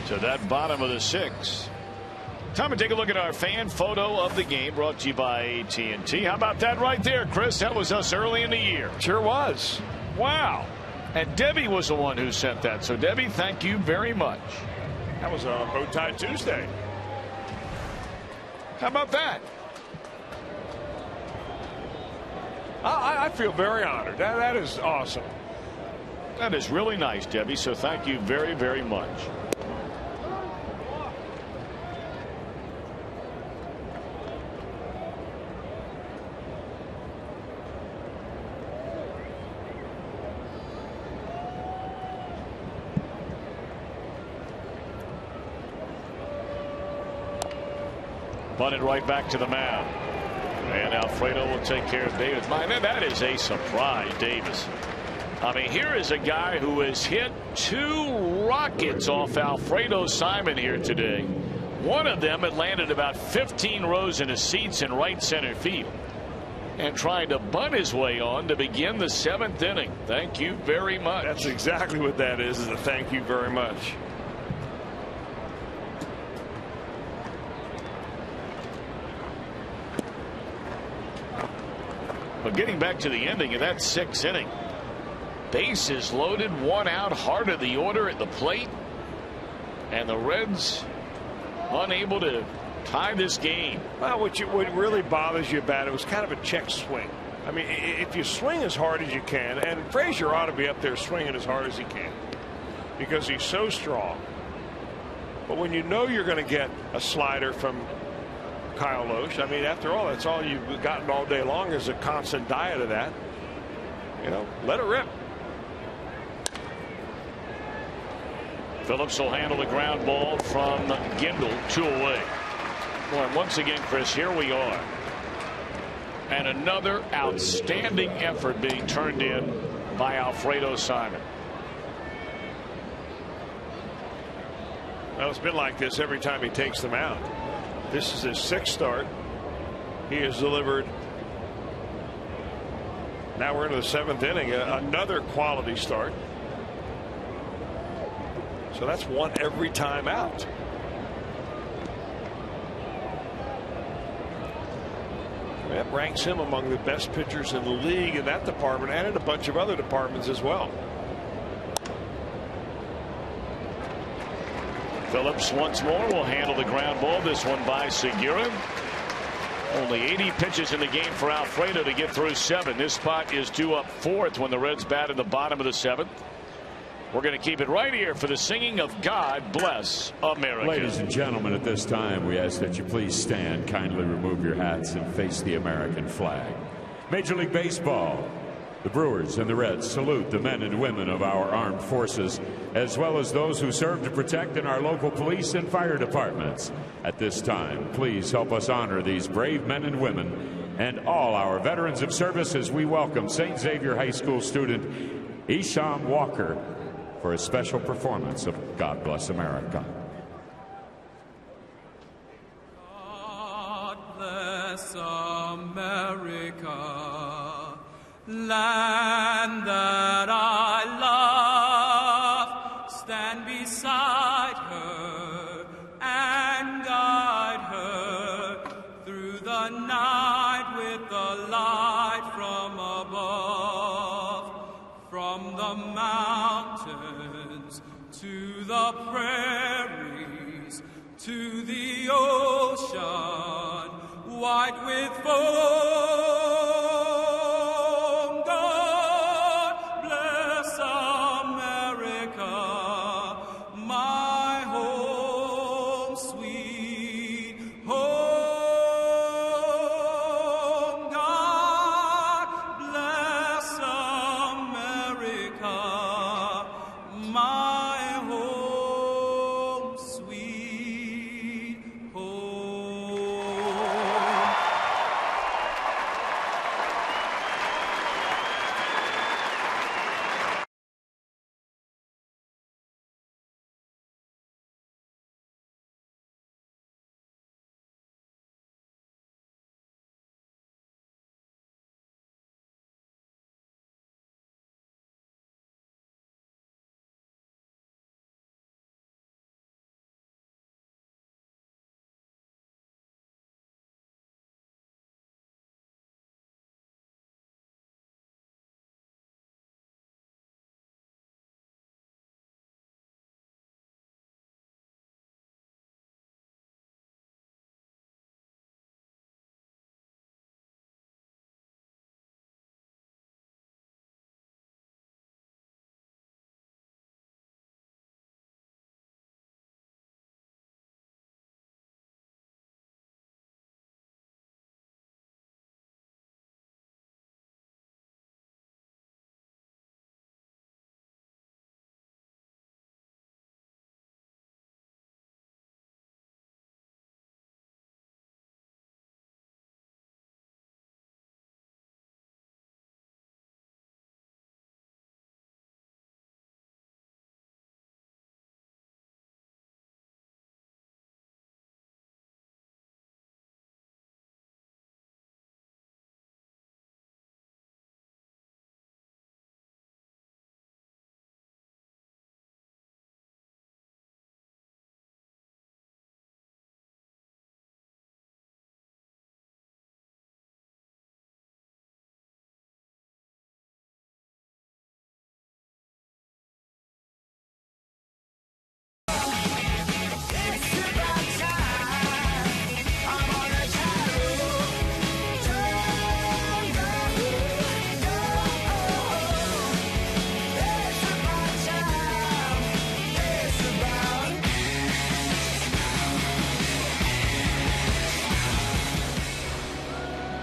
Speaker 3: to that bottom of the sixth. Time to take a look at our fan photo of the game, brought to you by AT&T. How about that right there, Chris? That was us early in the year.
Speaker 4: Sure was.
Speaker 3: Wow. And Debbie was the one who sent that. So, Debbie, thank you very much.
Speaker 4: That was on Bow Tie Tuesday.
Speaker 3: How about that?
Speaker 4: I feel very honored. That is awesome.
Speaker 3: That is really nice, Debbie. So thank you very, very much. Bunted right back to the mound. And Alfredo will take care of Davis. Man, that is a surprise, Davis. I mean, here is a guy who has hit 2 rockets off Alfredo Simon here today. One of them had landed about 15 rows in his seats in right center field. And trying to bunt his way on to begin the 7th inning. Thank you very much.
Speaker 4: That's exactly what that is a thank you very much.
Speaker 3: But getting back to the ending of that 6th inning, bases loaded, 1 out, heart of the order at the plate, and the Reds unable to tie this game.
Speaker 4: Well, what really bothers you about it was kind of a check swing. I mean, if you swing as hard as you can, and Frazier ought to be up there swinging as hard as he can because he's so strong. But when you know you're going to get a slider from Kyle Loesch, I mean, after all, that's all you've gotten all day long is a constant diet of that. You know, let it rip.
Speaker 3: Phillips will handle the ground ball from Gindel, 2 away. Well, and once again, Chris, here we are. And another outstanding effort being turned in by Alfredo Simon.
Speaker 4: Well, it's been like this every time he takes them out. This is his 6th start. He has delivered. Now we're into the 7th inning. Another quality start. So that's 1 every time out. That ranks him among the best pitchers in the league in that department and in a bunch of other departments as well.
Speaker 3: Phillips once more will handle the ground ball. This one by Segura. Only 80 pitches in the game for Alfredo to get through 7. This spot is due up 4th when the Reds bat in the bottom of the 7th. We're going to keep it right here for the singing of God Bless America.
Speaker 9: Ladies and gentlemen, at this time, we ask that you please stand, kindly remove your hats, and face the American flag. Major League Baseball. The Brewers and the Reds salute the men and women of our armed forces, as well as those who serve to protect in our local police and fire departments. At this time, please help us honor these brave men and women and all our veterans of service as we welcome St. Xavier High School student Isham Walker for a special performance of God Bless America.
Speaker 10: God bless America. Land that I love, stand beside her and guide her through the night with the light from above, from the mountains to the prairies to the ocean white with foam.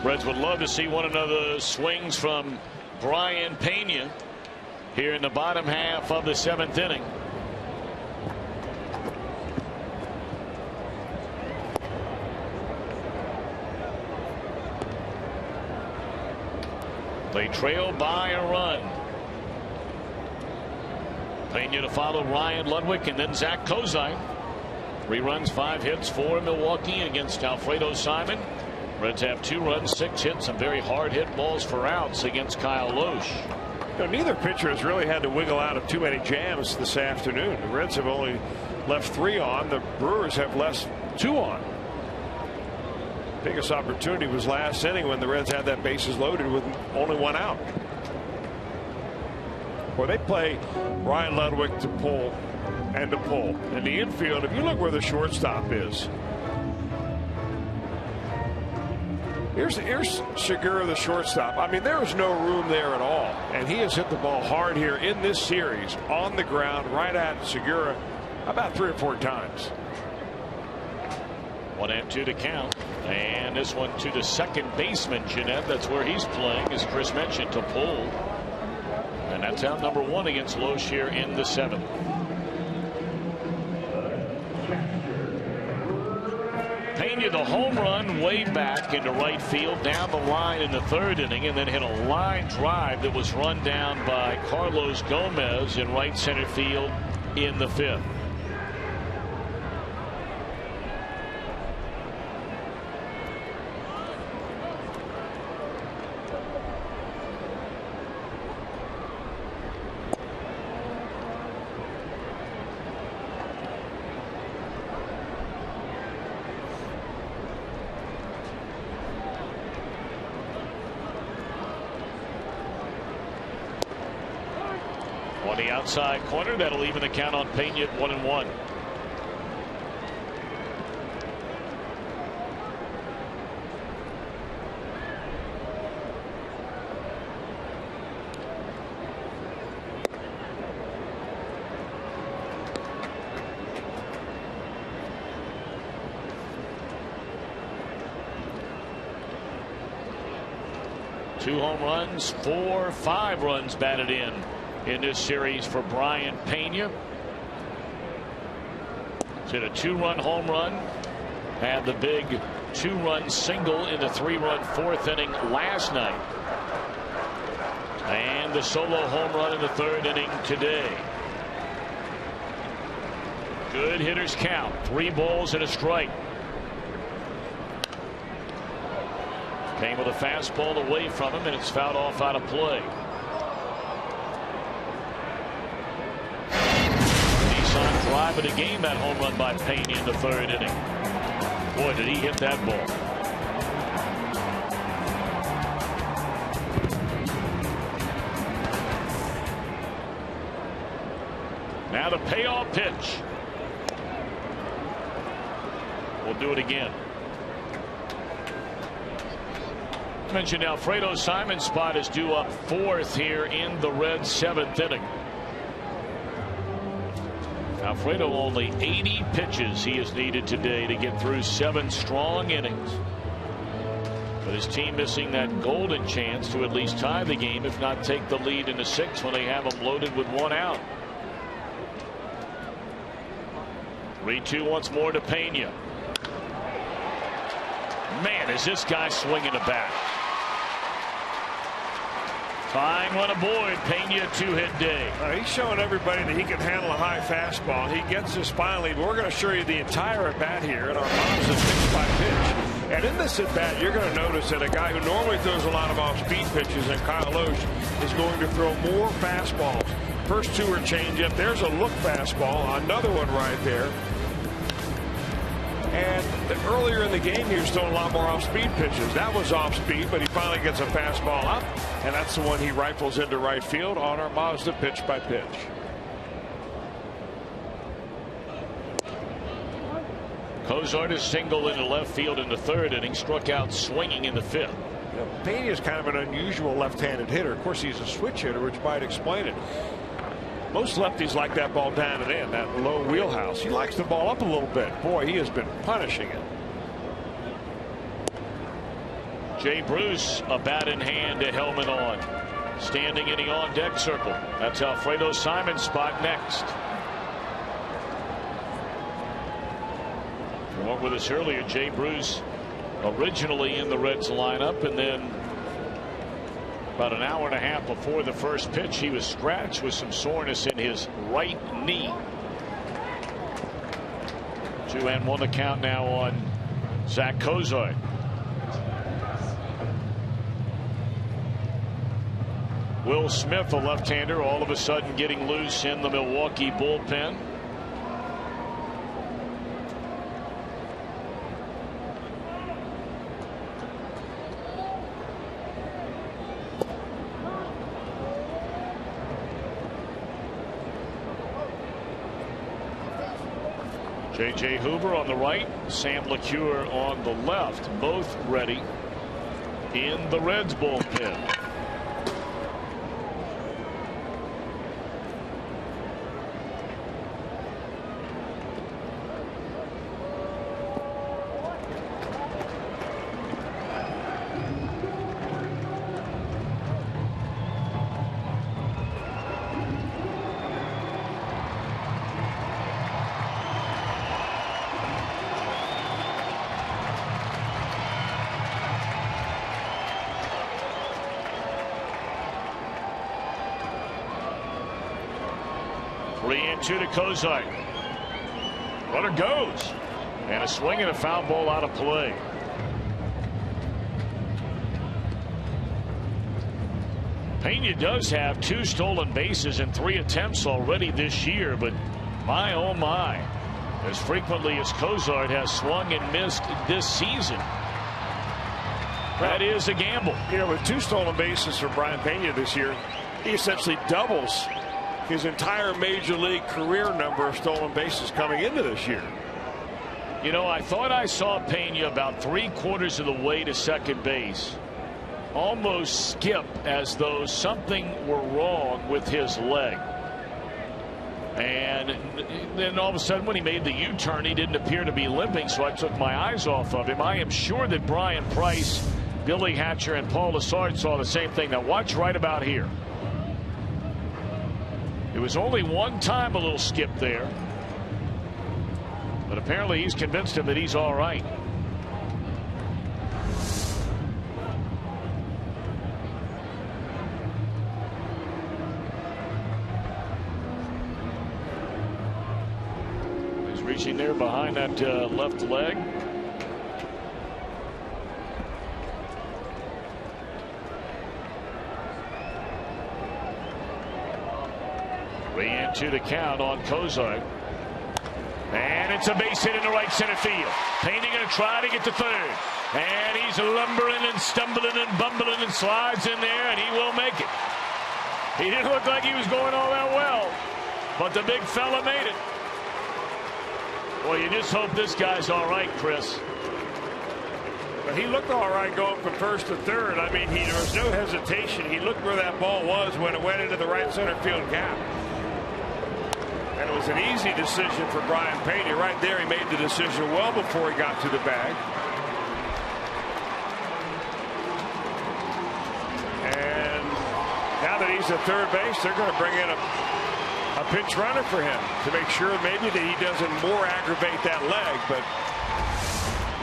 Speaker 3: Reds would love to see one of the swings from Brian Pena here in the bottom half of the 7th inning. They trail by a run. Pena to follow Ryan Ludwig and then Zach Kozine. 3 runs, 5 hits for Milwaukee against Alfredo Simon. Reds have 2 runs, 6 hits, some very hard hit balls for outs against Kyle Loesch.
Speaker 4: You know, neither pitcher has really had to wiggle out of too many jams this afternoon. The Reds have only left 3 on. The Brewers have left 2 on. Biggest opportunity was last inning when the Reds had that bases loaded with only 1 out. Well, they play Ryan Ludwig to pull and to pull. In the infield, if you look where the shortstop is, Here's Segura, the shortstop. I mean, there is no room there at all. And he has hit the ball hard here in this series on the ground right at Segura about 3 or 4 times.
Speaker 3: 1-2 to count. And this one to the second baseman, Jeanette. That's where he's playing, as Chris mentioned, to pull. And that's out number 1 against Loesch here in the 7th. Pena, the home run way back into right field, down the line in the 3rd inning, and then hit a line drive that was run down by Carlos Gomez in right center field in the 5th. On the outside corner, that'll even the count on Pena at 1-1. Two home runs, 5 runs batted in this series for Brian Pena. He's hit a 2-run home run, had the big 2-run single in the 3-run 4th inning last night, and the solo home run in the 3rd inning today. Good hitters count, 3 balls and a strike. Came with a fastball away from him, and it's fouled off out of play. Drive of the game, that home run by Pena in the 3rd inning. Boy, did he hit that ball. Now the payoff pitch. We'll do it again. I mentioned Alfredo Simon's spot is due up 4th here in the Reds' 7th inning. Alfredo only 80 pitches he has needed today to get through 7 strong innings. But his team missing that golden chance to at least tie the game, if not take the lead in the 6th when they have them loaded with 1 out. 3-2 once more to Pena. Man, is this guy swinging a bat. Tying one aboard. Pena 2-hit day.
Speaker 4: He's showing everybody that he can handle a high fastball. He gets his spine lead. We're going to show you the entire at bat here in our Mazda pitch by pitch. And in this at bat, you're going to notice that a guy who normally throws a lot of off-speed pitches, and Kyle Loesch, is going to throw more fastballs. First 2 are changeup. There's a look fastball. Another one right there. And earlier in the game, he was throwing a lot more off-speed pitches. That was off-speed, but he finally gets a fastball up, and that's the one he rifles into right field on our Mazda pitch by pitch.
Speaker 3: Cozart is single into left field in the 3rd inning, struck out swinging in the 5th.
Speaker 4: Pena is kind of an unusual left-handed hitter. Of course, he's a switch hitter, which might explain it. Most lefties like that ball down and in, that low wheelhouse. He likes the ball up a little bit. Boy, he has been punishing it.
Speaker 3: Jay Bruce, a bat in hand, a helmet on. Standing in the on-deck circle. That's Alfredo Simon's spot next. You weren't with us earlier. Jay Bruce originally in the Reds lineup, and then about an hour and a half before the first pitch, he was scratched with some soreness in his right knee. 2-1 the count now on Zach Cozart. Will Smith, a left-hander, all of a sudden getting loose in the Milwaukee bullpen. J.J. Hoover on the right, Sam LeCure on the left, both ready in the Reds bullpen. Two to Kozart. Runner goes. And a swing and a foul ball out of play. Pena does have 2 stolen bases in 3 attempts already this year, but my oh my, as frequently as Kozart has swung and missed this season. That is a gamble.
Speaker 4: You know, with 2 stolen bases for Brian Pena this year, he essentially doubles his entire major league career number of stolen bases coming into this year.
Speaker 3: You know, I thought I saw Pena about 3/4 of the way to second base, almost skip as though something were wrong with his leg. And then all of a sudden when he made the U-turn, he didn't appear to be limping, so I took my eyes off of him. I am sure that Brian Price, Billy Hatcher, and Paul Lessard saw the same thing. Now watch right about here. It was only one time a little skip there, but apparently he's convinced him that he's all right. He's reaching there behind that left leg. Into the count on Kozart. And it's a base hit into right center field. Pena going to try to get to third. And he's lumbering and stumbling and bumbling and slides in there, and he will make it. He didn't look like he was going all that well, but the big fella made it. Well, you just hope this guy's all right, Chris.
Speaker 4: But he looked all right going from first to third. I mean, there was no hesitation. He looked where that ball was when it went into the right center field gap. And it was an easy decision for Brian Pena. Right there, he made the decision well before he got to the bag. And now that he's at third base, they're going to bring in a pinch runner for him to make sure maybe that he doesn't more aggravate that leg. But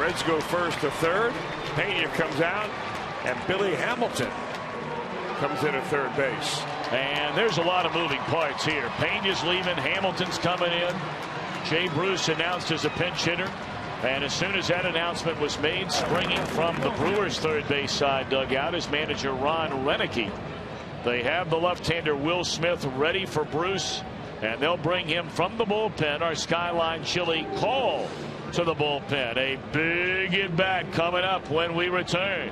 Speaker 4: Reds go first to third. Pena comes out, and Billy Hamilton comes in at third base.
Speaker 3: And there's a lot of moving parts here. Pena's leaving. Hamilton's coming in. Jay Bruce announced as a pinch hitter. And as soon as that announcement was made, springing from the Brewers' third base side dugout is manager Ron Renicky. They have the left-hander Will Smith ready for Bruce. And they'll bring him from the bullpen. Our Skyline Chili call to the bullpen. A big at-bat coming up when we return.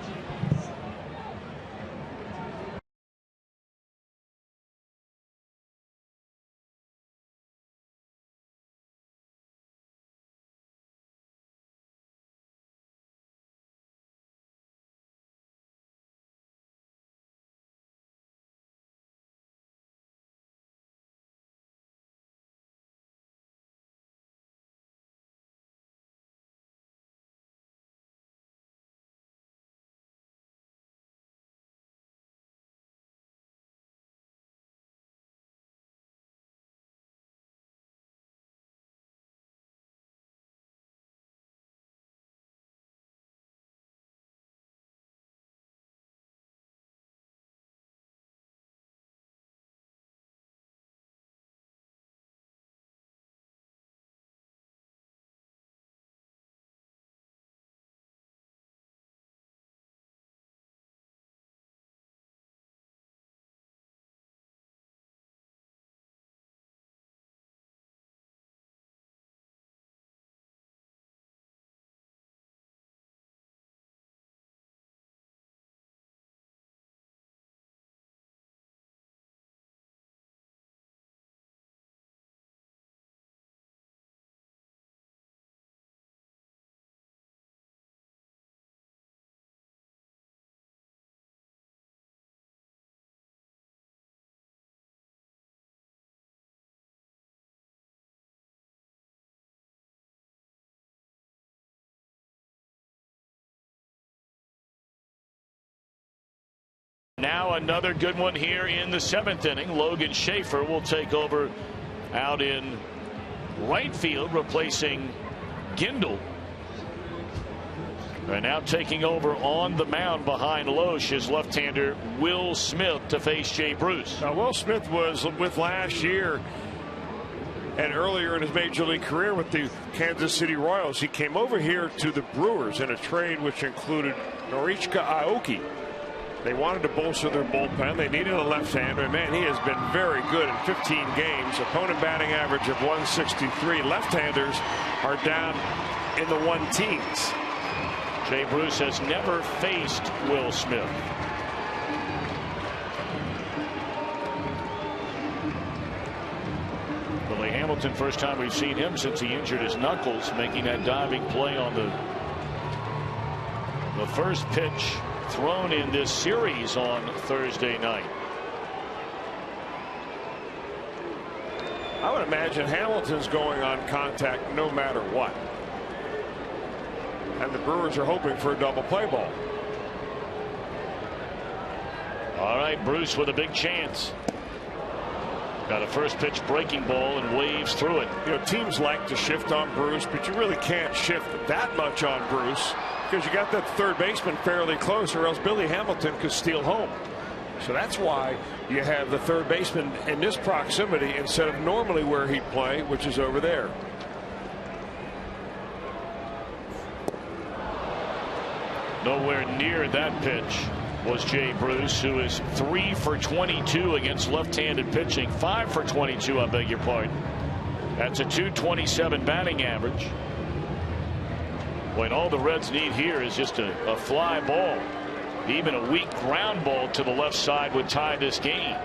Speaker 3: now another good one here in the 7th inning. Logan Schaefer will take over out in right field, replacing Gindel. And now taking over on the mound behind Loesch is left-hander Will Smith to face Jay Bruce.
Speaker 4: Now, Will Smith was with last year and earlier in his major league career with the Kansas City Royals. He came over here to the Brewers in a trade which included Norichika Aoki. They wanted to bolster their bullpen. They needed a left-hander, and man, he has been very good in 15 games. Opponent batting average of 163. Left-handers are down in the 1-teens.
Speaker 3: Jay Bruce has never faced Will Smith. Billy Hamilton, first time we've seen him since he injured his knuckles, making that diving play on the first pitch thrown in this series on Thursday night.
Speaker 4: I would imagine Hamilton's going on contact no matter what. And the Brewers are hoping for a double play ball.
Speaker 3: All right, Bruce with a big chance. Got a first pitch breaking ball and waves through it.
Speaker 4: You know, teams like to shift on Bruce, but you really can't shift that much on Bruce because you got that third baseman fairly close, or else Billy Hamilton could steal home. So that's why you have the third baseman in this proximity instead of normally where he'd play, which is over there.
Speaker 3: Nowhere near that pitch was Jay Bruce, who is 3 for 22 against left-handed pitching. 5 for 22, I beg your pardon. That's a .227 batting average. When all the Reds need here is just a fly ball. Even a weak ground ball to the left side would tie this game.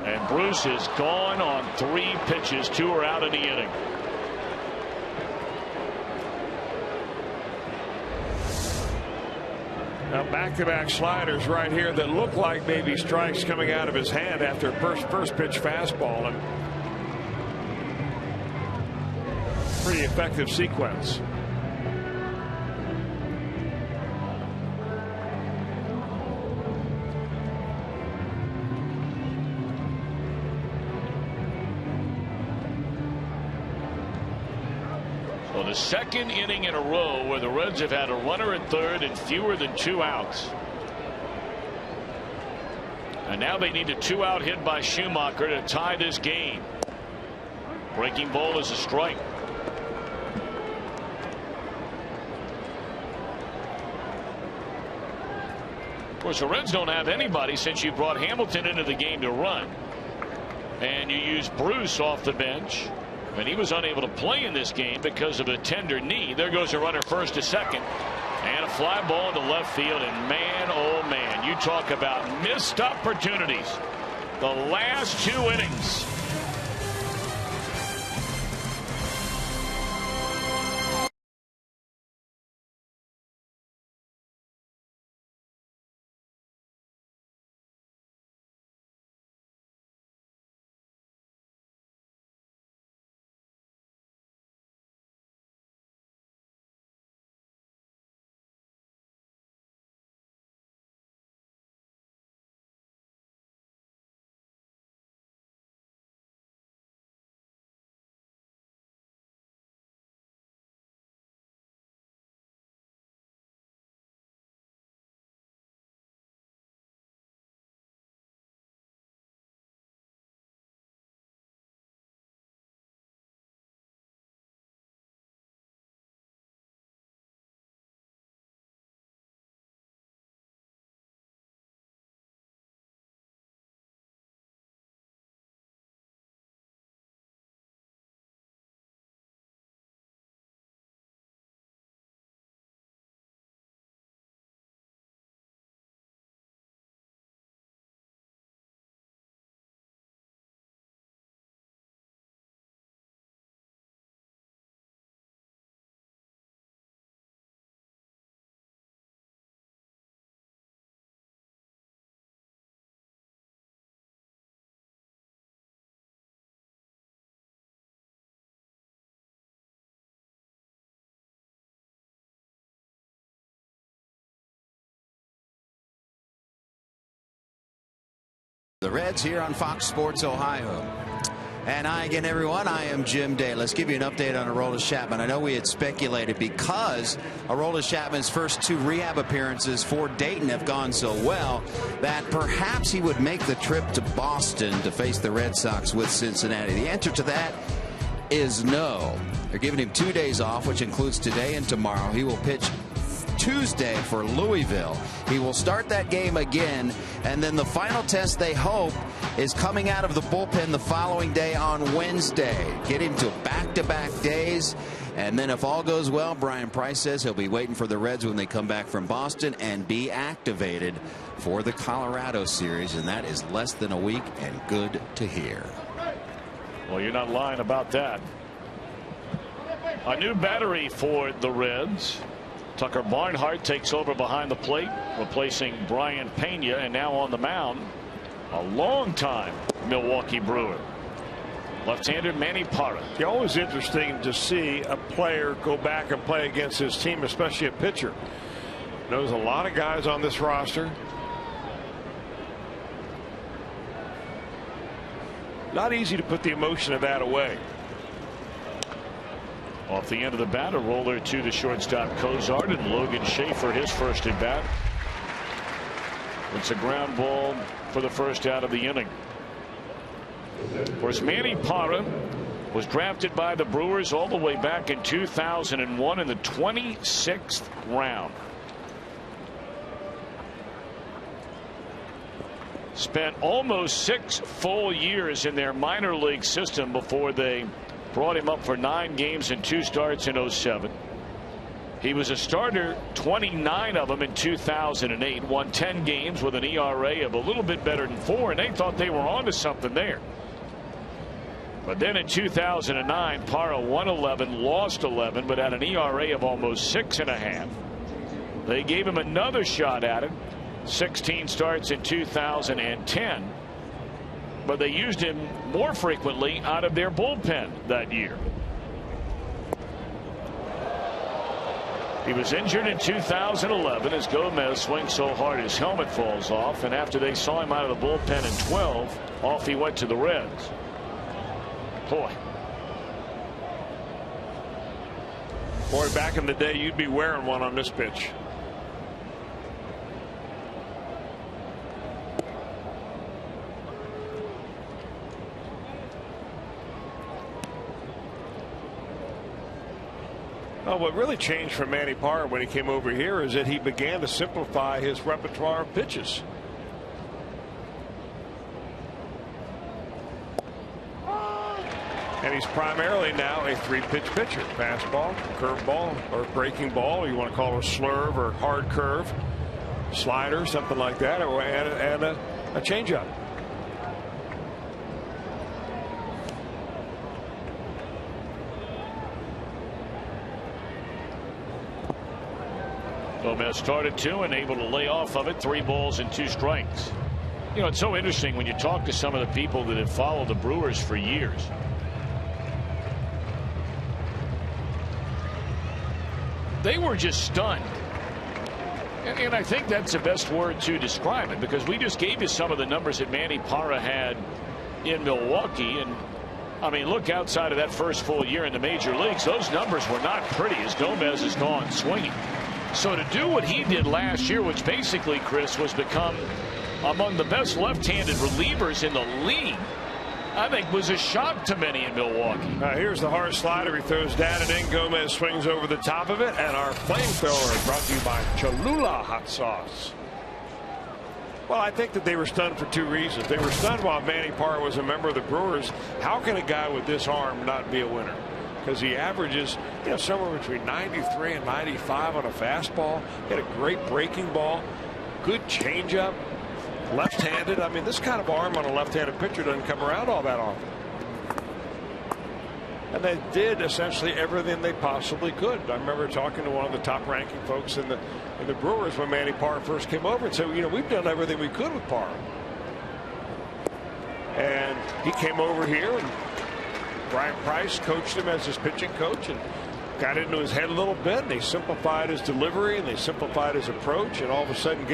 Speaker 3: And Bruce is gone on 3 pitches. 2 are out of the inning.
Speaker 4: Now back-to-back sliders right here that look like maybe strikes coming out of his hand after first pitch fastball, and pretty effective sequence.
Speaker 3: The second inning in a row where the Reds have had a runner at third and fewer than 2 outs. And now they need a 2-out hit by Schumacher to tie this game. Breaking ball is a strike. Of course, the Reds don't have anybody since you brought Hamilton into the game to run. And you use Bruce off the bench. And he was unable to play in this game because of a tender knee. There goes a runner first to second. And a fly ball to left field. And man, oh man, you talk about missed opportunities. The last 2 innings.
Speaker 6: The Reds here on Fox Sports Ohio. And hi again, everyone. I am Jim Day. Let's give you an update on Aroldis Chapman. I know we had speculated because Aroldis Chapman's first 2 rehab appearances for Dayton have gone so well that perhaps he would make the trip to Boston to face the Red Sox with Cincinnati. The answer to that is no. They're giving him 2 days off, which includes today and tomorrow. He will pitch Tuesday for Louisville. He will start that game again, and then the final test, they hope, is coming out of the bullpen the following day on Wednesday. Get him to back-to-back days, and then if all goes well, Brian Price says he'll be waiting for the Reds when they come back from Boston and be activated for the Colorado series, and that is less than a week, and good to hear.
Speaker 3: Well, you're not lying about that. A new battery for the Reds. Tucker Barnhart takes over behind the plate, replacing Brian Pena, and now on the mound, a long-time Milwaukee Brewer, left-hander Manny Parra.
Speaker 4: It's always interesting to see a player go back and play against his team, especially a pitcher. Knows a lot of guys on this roster. Not easy to put the emotion of that away.
Speaker 3: Off the end of the bat, a roller to the shortstop Cozart, and Logan Schaefer, his first at bat. It's a ground ball for the first out of the inning. Of course, Manny Parra was drafted by the Brewers all the way back in 2001 in the 26th round. Spent almost 6 full years in their minor league system before they brought him up for 9 games and 2 starts in 07. He was a starter 29 of them in 2008, won 10 games with an ERA of a little bit better than 4, and they thought they were onto something there. But then in 2009, Parra won 11, lost 11, but had an ERA of almost 6.5. They gave him another shot at it, 16 starts in 2010. But they used him more frequently out of their bullpen that year. He was injured in 2011 as Gomez swings so hard his helmet falls off, and after they saw him out of the bullpen in 12, off he went to the Reds. Boy,
Speaker 4: back in the day, you'd be wearing one on this pitch. Well, what really changed for Manny Parra when he came over here is that he began to simplify his repertoire of pitches. And he's primarily now a 3-pitch pitcher. Fastball, curveball, or breaking ball. You want to call it a slurve or hard curve, slider, something like that, and a changeup.
Speaker 3: Gomez started 2 and able to lay off of it. 3 balls and 2 strikes. You know, it's so interesting when you talk to some of the people that have followed the Brewers for years. They were just stunned. And I think that's the best word to describe it, because we just gave you some of the numbers that Manny Parra had in Milwaukee. And I mean, look, outside of that first full year in the major leagues, those numbers were not pretty as Gomez has gone swinging. So to do what he did last year, which basically, Chris, was become among the best left-handed relievers in the league, I think was a shock to many in Milwaukee.
Speaker 4: Here's the hard slider. He throws down and in. Gomez swings over the top of it. And our flamethrower brought to you by Cholula Hot Sauce. Well, I think that they were stunned for 2 reasons. They were stunned while Manny Parra was a member of the Brewers. How can a guy with this arm not be a winner? Because he averages, you know, somewhere between 93 and 95 on a fastball. He had a great breaking ball, good changeup, left-handed. I mean, this kind of arm on a left-handed pitcher doesn't come around all that often. And they did essentially everything they possibly could. I remember talking to one of the top-ranking folks in the Brewers when Manny Parra first came over and said, you know, we've done everything we could with Parra. And he came over here, and Brian Price coached him as his pitching coach and got into his head a little bit, and they simplified his delivery and they simplified his approach, and all of a sudden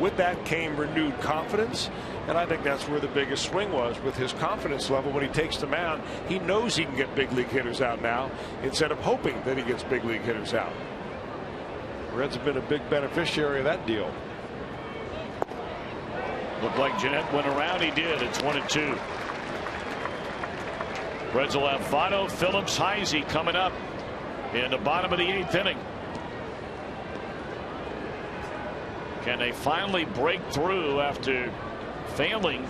Speaker 4: with that came renewed confidence, And I think that's where the biggest swing was with his confidence level when he takes the mound. He knows he can get big league hitters out now instead of hoping that he gets big league hitters out. Reds have been a big beneficiary of that deal.
Speaker 3: Looked like Jeanette went around. He did. It's 1-2. Reds will have Votto, Phillips, Heisey coming up in the bottom of the 8th inning. Can they finally break through after failing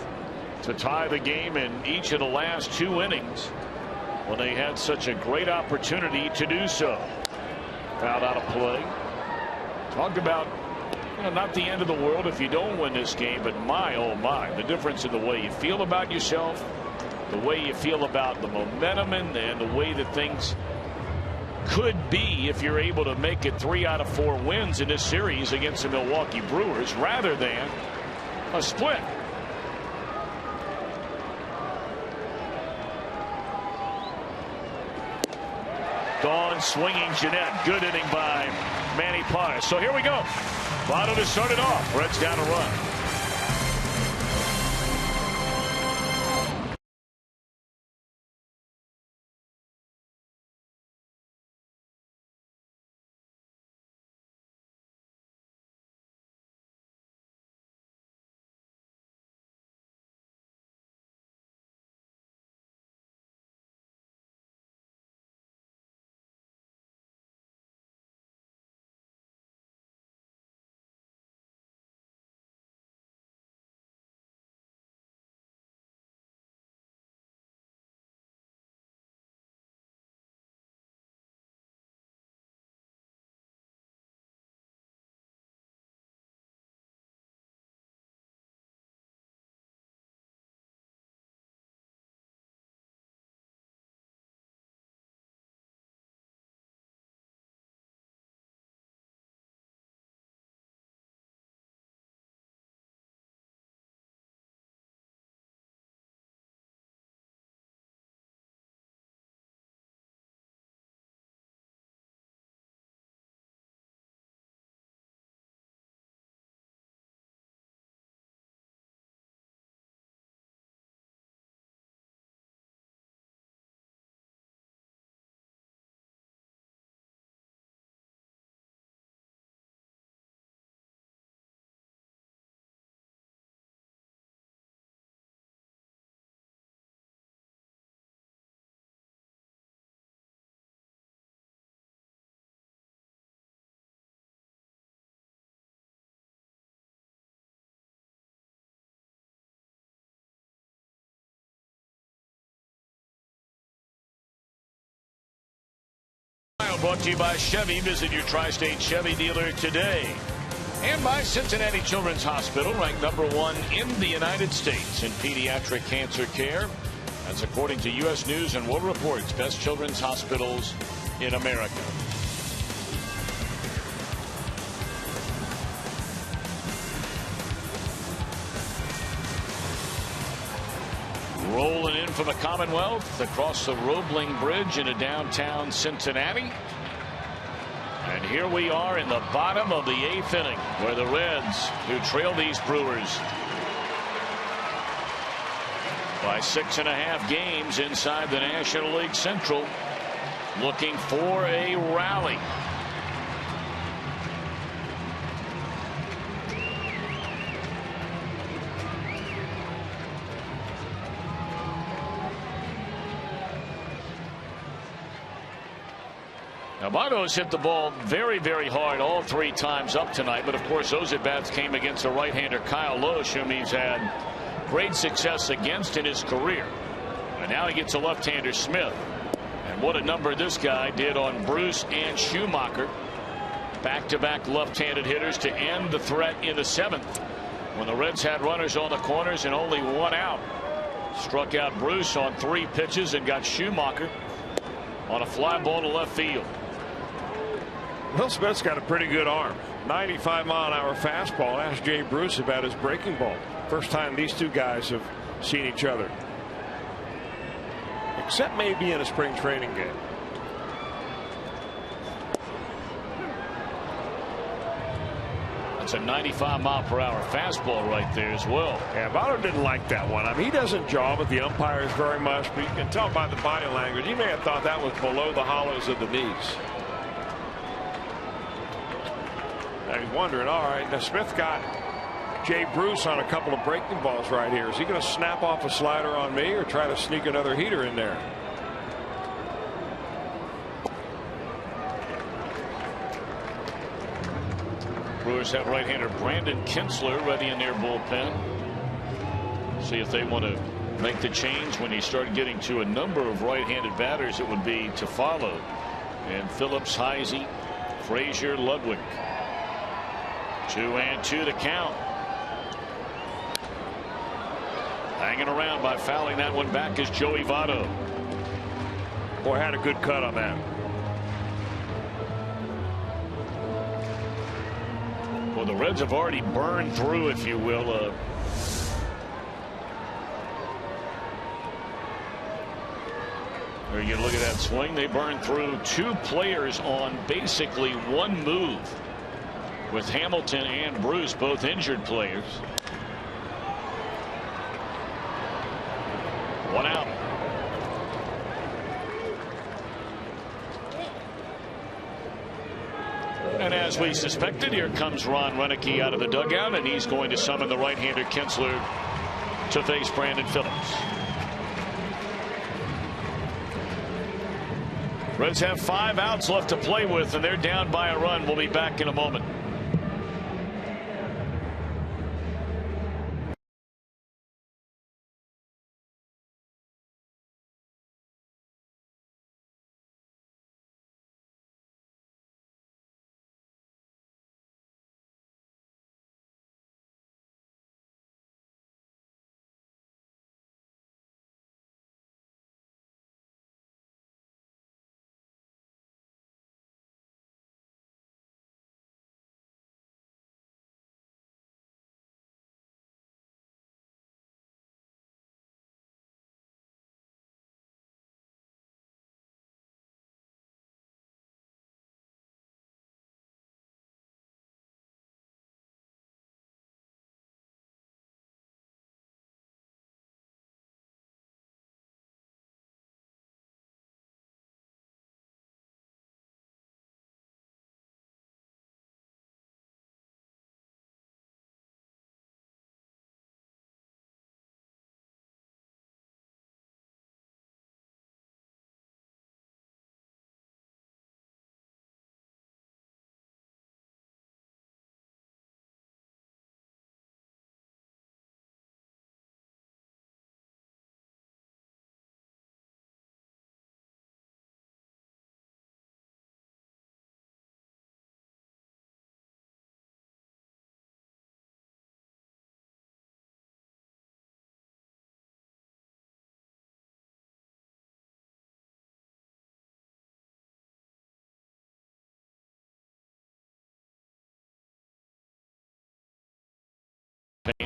Speaker 3: to tie the game in each of the last 2 innings when they had such a great opportunity to do so? Fouled out of play. Talked about, not the end of the world if you don't win this game, but my, oh my, the difference in the way you feel about yourself, the way you feel about the momentum, and the way that things could be if you're able to make it 3 out of 4 wins in this series against the Milwaukee Brewers rather than a split. Gone swinging Jeanette. Good inning by Manny Paz. So here we go. Votto to start it off. Reds down a run. Brought to you by Chevy. Visit your tri-state Chevy dealer today. And by Cincinnati Children's Hospital, ranked #1 in the United States in pediatric cancer care. That's according to U.S. News and World Report's best children's hospitals in America. Rolling in from the Commonwealth across the Roebling Bridge into downtown Cincinnati. And here we are in the bottom of the 8th inning, where the Reds, who trail these Brewers by 6.5 games inside the National League Central, looking for a rally. Now, Votto's hit the ball very, very hard all 3 times up tonight. But, of course, those at-bats came against the right-hander Kyle Loesch, whom he's had great success against in his career. And now he gets a left-hander Smith. And what a number this guy did on Bruce and Schumacher. Back-to-back left-handed hitters to end the threat in the 7th. When the Reds had runners on the corners and only 1 out. Struck out Bruce on 3 pitches and got Schumacher on a fly ball to left field.
Speaker 4: Will Smith's got a pretty good arm. 95-mile-an-hour fastball. Ask Jay Bruce about his breaking ball. First time these 2 guys have seen each other. Except maybe in a spring training game.
Speaker 3: That's a 95-mile-per-hour fastball right there as well.
Speaker 4: Yeah, Votto didn't like that one. I mean, he doesn't jaw with the umpires very much, but you can tell by the body language. He may have thought that was below the hollows of the knees. Now he's wondering, all right, now Smith got Jay Bruce on a couple of breaking balls right here. Is he going to snap off a slider on me or try to sneak another heater in there?
Speaker 3: Brewers have right-hander Brandon Kinsler ready in their bullpen. See if they want to make the change. When he started getting to a number of right-handed batters, it would be to follow. And Phillips, Heisey, Frazier, Ludwig. 2-2 to count. Hanging around by fouling that one back is Joey Votto.
Speaker 4: Boy, had a good cut on that.
Speaker 3: Well, the Reds have already burned through, if you will, there you look at that swing. They burned through 2 players on basically one move, with Hamilton and Bruce both injured players. 1 out. And as we suspected, here comes Ron Renneke out of the dugout, and he's going to summon the right-hander Kinsler to face Brandon Phillips. Reds have 5 outs left to play with, and they're down by a run. We'll be back in a moment.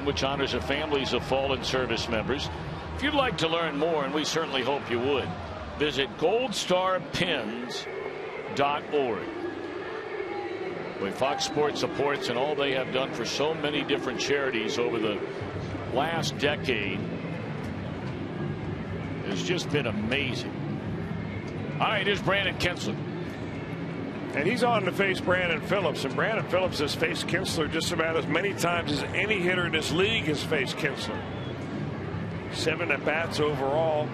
Speaker 3: Which honors the families of fallen service members. If you'd like to learn more, and we certainly hope you would, visit goldstarpins.org. With Fox Sports supports and all they have done for so many different charities over the last decade has just been amazing. All right, here's Brandon Kinsler.
Speaker 4: And he's on to face Brandon Phillips, and Brandon Phillips has faced Kinsler just about as many times as any hitter in this league has faced Kinsler. 7 at-bats overall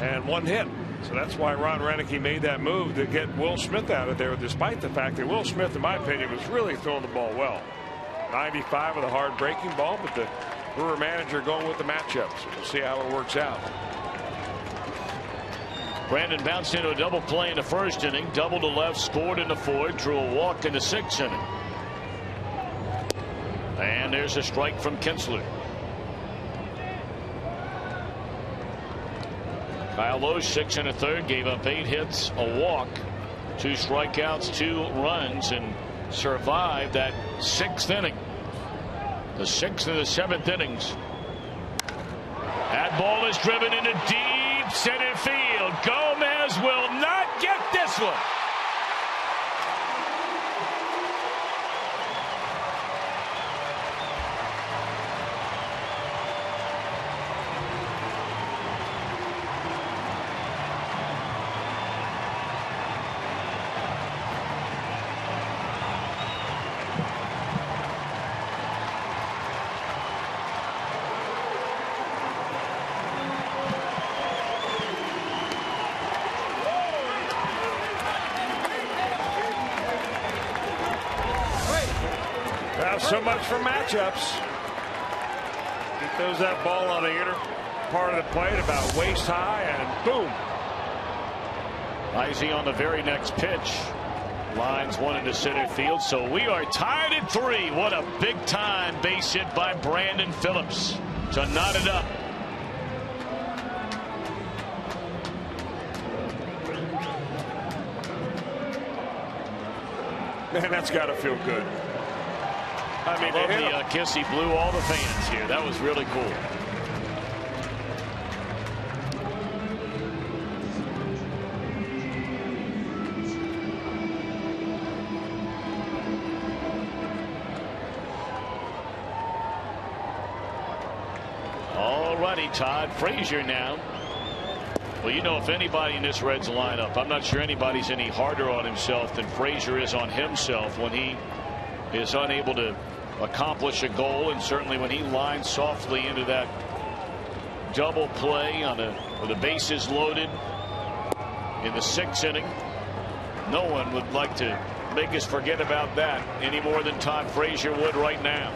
Speaker 4: and 1 hit. So that's why Ron Renneke made that move to get Will Smith out of there, despite the fact that Will Smith, in my opinion, was really throwing the ball well. 95 with a hard breaking ball, but the Brewer manager going with the matchup. So we'll see how it works out.
Speaker 3: Brandon bounced into a double play in the first inning, double to left, scored in the 4th, drew a walk in the 6th inning. And there's a strike from Kinsler. Kyle Loesch, 6 1/3, gave up 8 hits, a walk, 2 strikeouts, 2 runs, and survived that 6th inning. The 6th and the 7th innings. That ball is driven into deep center field. Gomez will not get this one.
Speaker 4: So much for matchups. He throws that ball on the inner part of the plate about waist high, and boom.
Speaker 3: Izzy on the very next pitch. Lines one into center field, so we are tied at 3. What a big time base hit by Brandon Phillips to knot it up.
Speaker 4: Man, that's got to feel good. I mean,
Speaker 3: I love the kiss he blew all the fans here. That was really cool. Alrighty, Todd Frazier now. Well, you know, if anybody in this Reds lineup, I'm not sure anybody's any harder on himself than Frazier is on himself when he is unable to accomplish a goal, and certainly when he lines softly into that double play on with the bases loaded in the 6th inning. No one would like to make us forget about that any more than Todd Frazier would right now.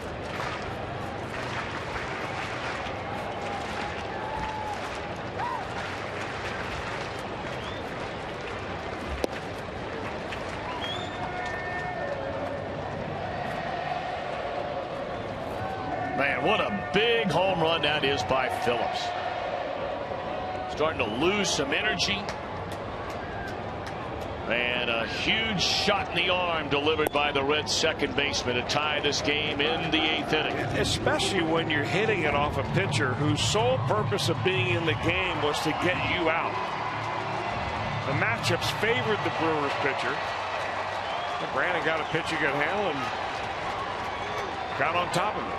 Speaker 3: Man, what a big home run that is by Phillips. Starting to lose some energy. And a huge shot in the arm delivered by the Reds second baseman to tie this game in the 8th inning.
Speaker 4: Especially when you're hitting it off a pitcher whose sole purpose of being in the game was to get you out. The matchups favored the Brewers pitcher. And Brandon got a pitch he could handle and got on top of it.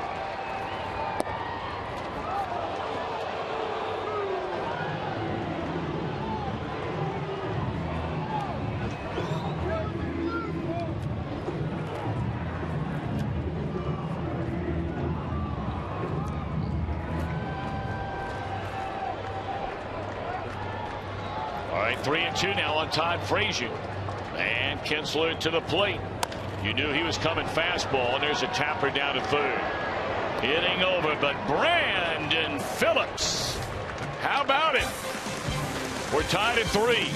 Speaker 3: All right, 3-2 now on Todd Frazier. And Kinsler to the plate. You knew he was coming fastball, and there's a tapper down to third. Hitting over, but Brandon Phillips. How about it? We're tied at 3.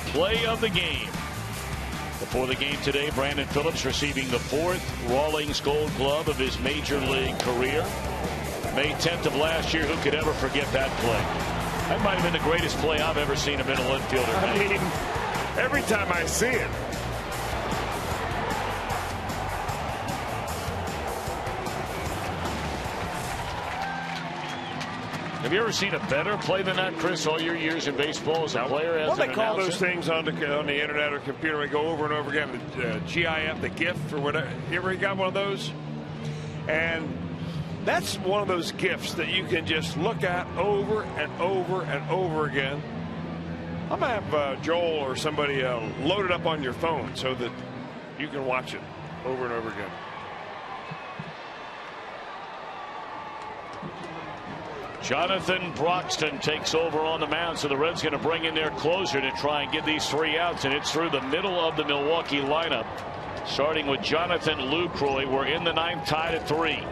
Speaker 3: Play of the game. Before the game today, Brandon Phillips receiving the 4th Rawlings Gold Glove of his major league career. May 10th of last year, who could ever forget that play? That might have been the greatest play I've ever seen a middle infielder make.
Speaker 4: I mean, every time I see it.
Speaker 3: Have you ever seen a better play than that, Chris, all your years in baseball as a player? As
Speaker 4: what
Speaker 3: an
Speaker 4: they call
Speaker 3: announcer?
Speaker 4: those things on the internet or computer, we go over and over again, the GIF, the GIF or whatever. You ever got one of those? And that's one of those gifts that you can just look at over and over and over again. I'm going to have Joel or somebody load it up on your phone so that you can watch it over and over again.
Speaker 3: Jonathan Broxton takes over on the mound, so the Reds going to bring in their closer to try and get these 3 outs, and it's through the middle of the Milwaukee lineup, starting with Jonathan Lucroy. We're in the 9th, tied at 3.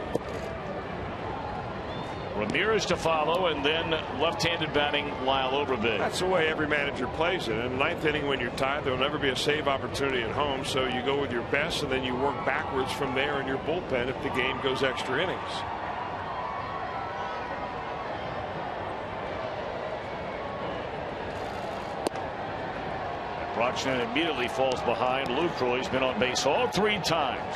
Speaker 3: Ramirez to follow, and then left-handed batting Lyle Overbay.
Speaker 4: That's the way every manager plays it. In the 9th inning, when you're tied, there'll never be a save opportunity at home, so you go with your best, and then you work backwards from there in your bullpen if the game goes extra innings.
Speaker 3: Broxton immediately falls behind. Lucroy's been on base all 3 times.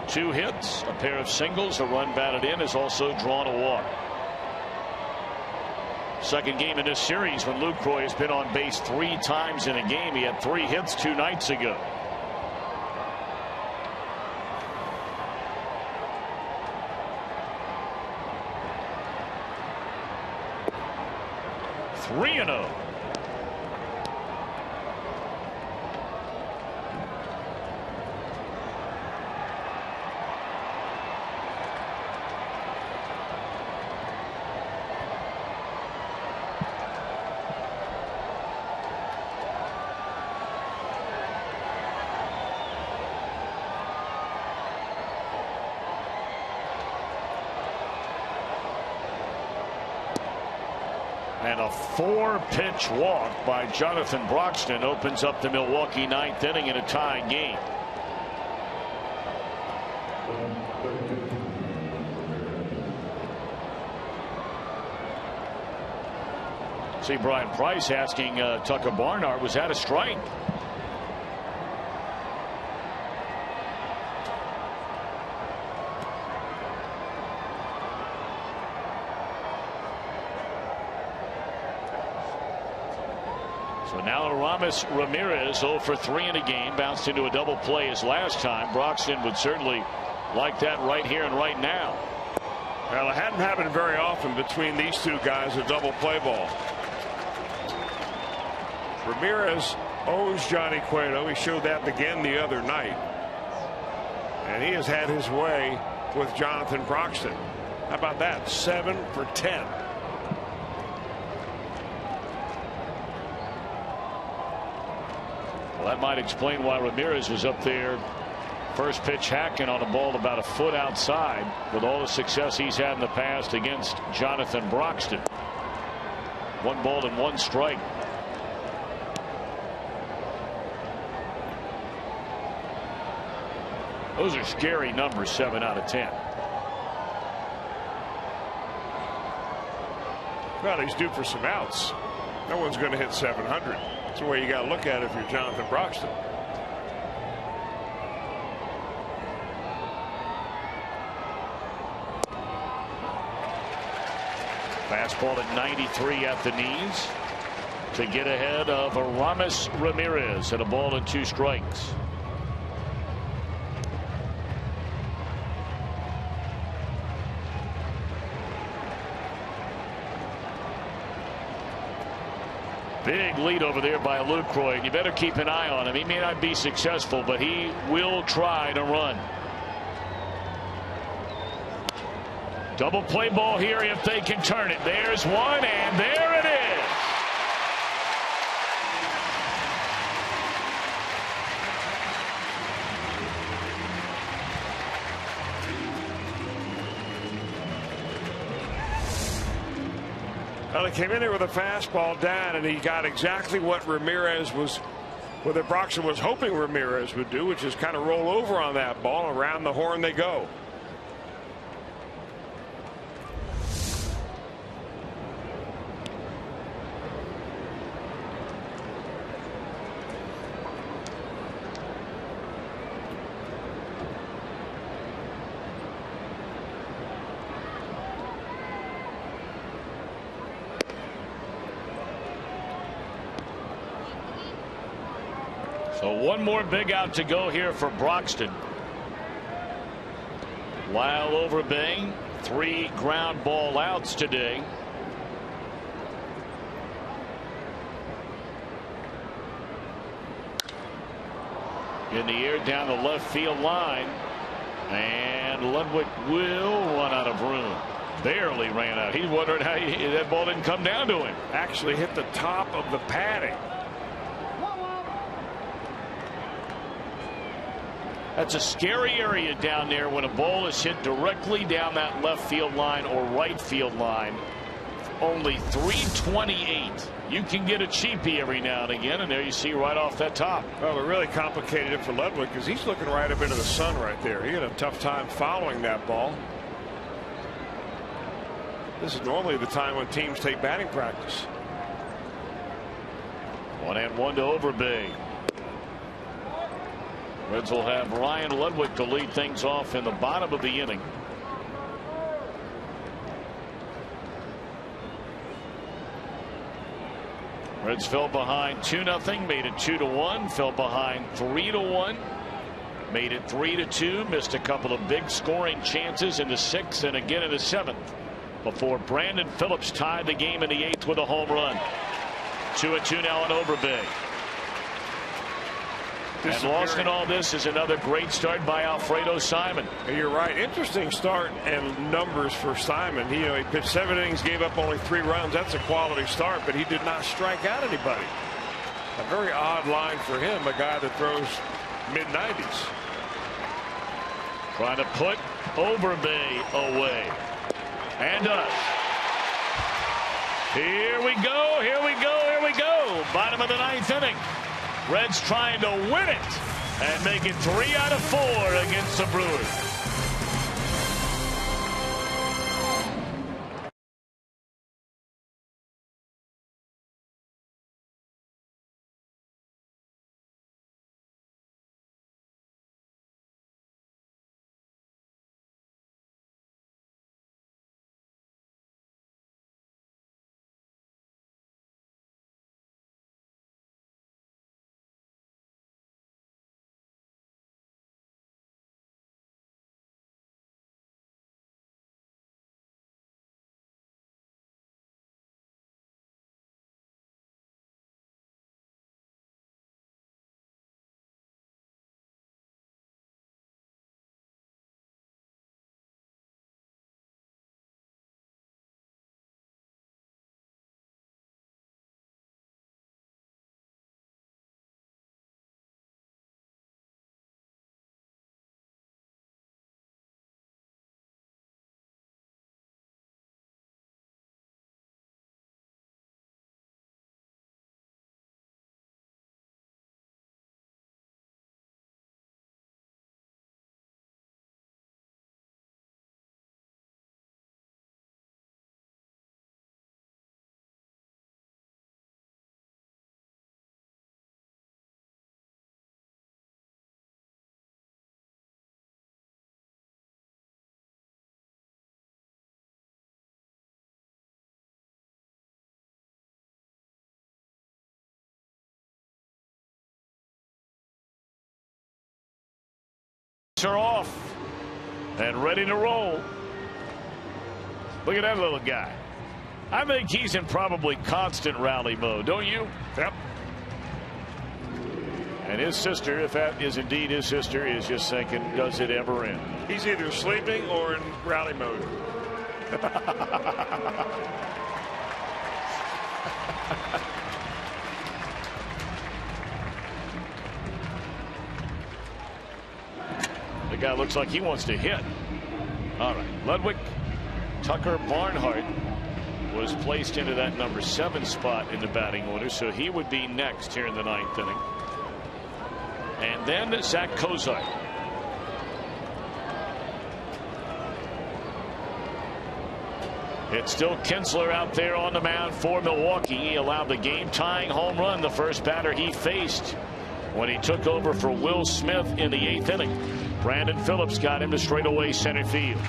Speaker 3: 2 hits, a pair of singles, a run batted in, has also drawn a walk. Second game in this series when Lucroy has been on base 3 times in a game. He had 3 hits 2 nights ago. Three and 0. And a 4-pitch walk by Jonathan Broxton opens up the Milwaukee 9th inning in a tie game. See Brian Price asking Tucker Barnhart, was that a strike? So now Aramis Ramirez 0 for 3 in a game, bounced into a double play his last time. Broxton would certainly like that right here and right now.
Speaker 4: Well, it hadn't happened very often between these 2 guys, a double play ball. Ramirez owns Johnny Cueto. He showed that again the other night. And he has had his way with Jonathan Broxton. How about that? 7 for 10.
Speaker 3: Well, that might explain why Ramirez was up there first pitch hacking on a ball about a foot outside with all the success he's had in the past against Jonathan Broxton. 1 ball and 1 strike. Those are scary numbers, 7 out of 10.
Speaker 4: Well, he's due for some outs. No one's going to hit 700. That's the way you got to look at it if you're Jonathan Broxton.
Speaker 3: Fastball at 93 at the knees to get ahead of Aramis Ramirez at a ball and 2 strikes. Big lead over there by Lucroy, and you better keep an eye on him. He may not be successful, but he will try to run. Double play ball here if they can turn it. There's one, and there it is.
Speaker 4: Well, he came in there with a fastball down, and he got exactly what Ramirez was, what Broxton was hoping Ramirez would do, which is kind of roll over on that ball. Around the horn they go.
Speaker 3: So 1 more big out to go here for Broxton. While Overbay, 3 ground ball outs today. In the air down the left field line. And Ludwig will run out of room. Barely ran out. He wondered how that ball didn't come down to him.
Speaker 4: Actually hit the top of the padding.
Speaker 3: That's a scary area down there when a ball is hit directly down that left field line or right field line. Only 328. You can get a cheapie every now and again, and there you see right off that top.
Speaker 4: Well, it really complicated it for Ludwig because he's looking right up into the sun right there. He had a tough time following that ball. This is normally the time when teams take batting practice.
Speaker 3: 1-1 to Overbay. Reds will have Ryan Ludwig to lead things off in the bottom of the inning. Reds fell behind 2-0, made it 2-1, fell behind 3-1, made it 3-2, missed a couple of big scoring chances in the 6th and again in the 7th before Brandon Phillips tied the game in the 8th with a home run. 2-2 now on Overbay. And lost in all this is another great start by Alfredo Simon.
Speaker 4: You're right. Interesting start and numbers for Simon. He pitched 7 innings, gave up only 3 runs. That's a quality start, but he did not strike out anybody. A very odd line for him, a guy that throws mid-90s.
Speaker 3: Trying to put Overbay away. And does. Here we go, here we go, here we go. Bottom of the 9th inning. Reds trying to win it and make it 3 out of 4 against the Brewers. Are off and ready to roll. Look at that little guy. I think he's in probably constant rally mode, don't you?
Speaker 4: Yep.
Speaker 3: And his sister, if that is indeed his sister, is just thinking, does it ever end?
Speaker 4: He's either sleeping or in rally mode.
Speaker 3: The guy looks like he wants to hit. All right, Ludwig. Tucker Barnhart was placed into that number 7 spot in the batting order, so he would be next here in the 9th inning. And then Zach Kozart. It's still Kinsler out there on the mound for Milwaukee. He allowed the game-tying home run, the first batter he faced when he took over for Will Smith in the 8th inning. Brandon Phillips got him to straightaway center field.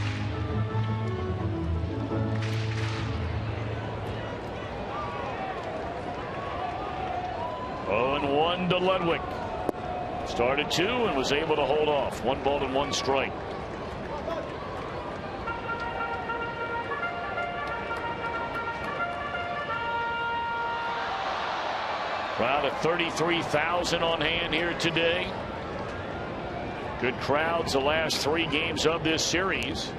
Speaker 3: Oh, and 1 to Ludwig. Started 2 and was able to hold off. 1 ball and 1 strike. Crowd at 33,000 on hand here today. Good crowds the last 3 games of this series.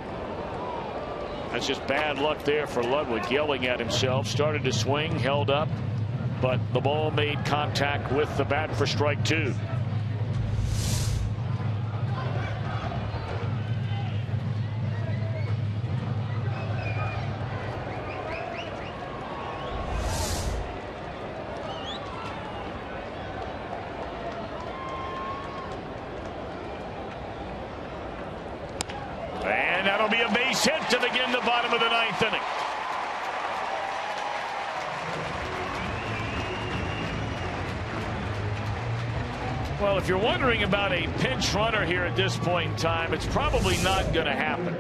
Speaker 3: That's just bad luck there for Ludwig, yelling at himself. Started to swing, held up, but the ball made contact with the bat for strike 2. And that'll be a base hit to begin the bottom of the 9th inning. Well, if you're wondering about a pinch runner here at this point in time, it's probably not going to happen.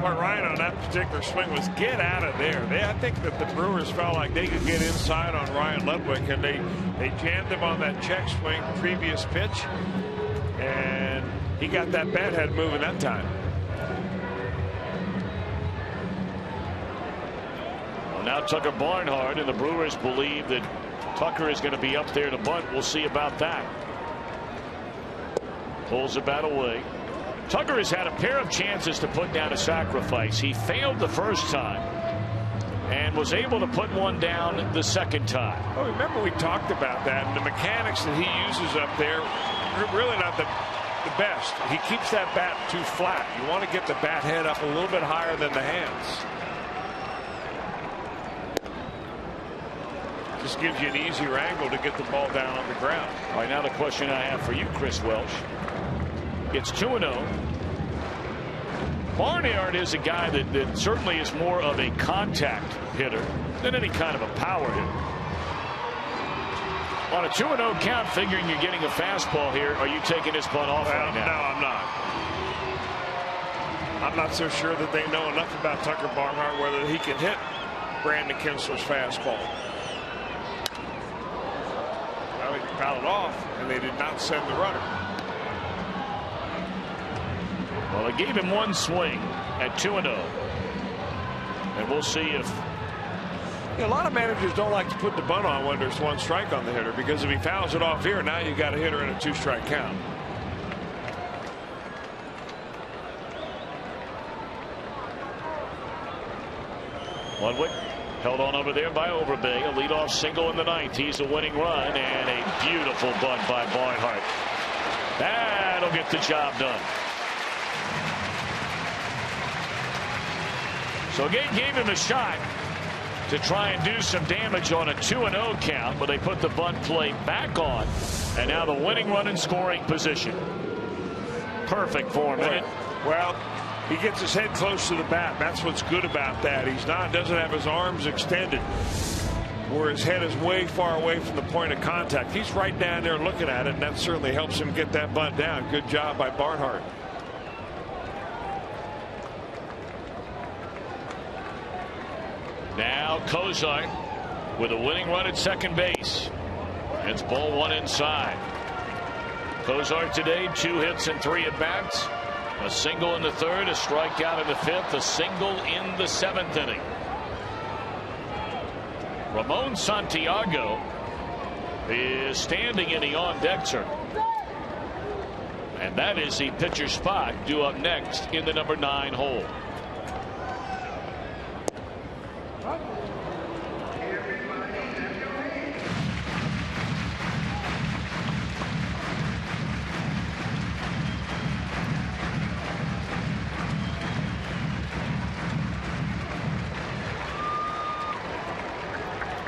Speaker 4: What Ryan on that particular swing was get out of there. I think that the Brewers felt like they could get inside on Ryan Ludwig, and they jammed him on that check swing previous pitch, and he got that bat head moving that time.
Speaker 3: Well, now Tucker Barnhart, and the Brewers believe that Tucker is going to be up there to bunt. We'll see about that. Pulls the bat away. Tucker has had a pair of chances to put down a sacrifice. He failed the first time and was able to put one down the second time.
Speaker 4: Oh, remember we talked about that, and the mechanics that he uses up there are really not the best. He keeps that bat too flat. You want to get the bat head up a little bit higher than the hands. Just gives you an easier angle to get the ball down on the ground.
Speaker 3: All right, now the question I have for you, Chris Welsh. It's 2-0. Barnhart is a guy that certainly is more of a contact hitter than any kind of a power hitter. On a 2-0 count, figuring you're getting a fastball here, are you taking this bunt off right now?
Speaker 4: No, I'm not. I'm not so sure that they know enough about Tucker Barnhart whether he can hit Brandon Kinsler's fastball. Well, he fouled off, and they did not send the runner.
Speaker 3: Well, they gave him one swing at 2-0. And we'll see if...
Speaker 4: A lot of managers don't like to put the bunt on when there's one strike on the hitter, because if he fouls it off here, now you got a hitter in a 2-strike count.
Speaker 3: Ludwig held on over there by Overbay. A leadoff single in the 9th. He's a winning run, and a beautiful bunt by Barnhart. That'll get the job done. So again, gave him a shot to try and do some damage on a 2-0 count, but they put the bunt play back on, and now the winning run in scoring position. Perfect for him.
Speaker 4: Well, he gets his head close to the bat. That's what's good about that. Doesn't have his arms extended where his head is way far away from the point of contact. He's right down there looking at it, and that certainly helps him get that bunt down. Good job by Barnhart.
Speaker 3: Now Cozart with a winning run at second base. It's ball 1 inside. Cozart today 2 hits and 3 at bats. A single in the 3rd, a strikeout in the 5th, a single in the 7th inning. Ramon Santiago is standing in the on-deck circle. And that is the pitcher spot due up next in the number 9 hole.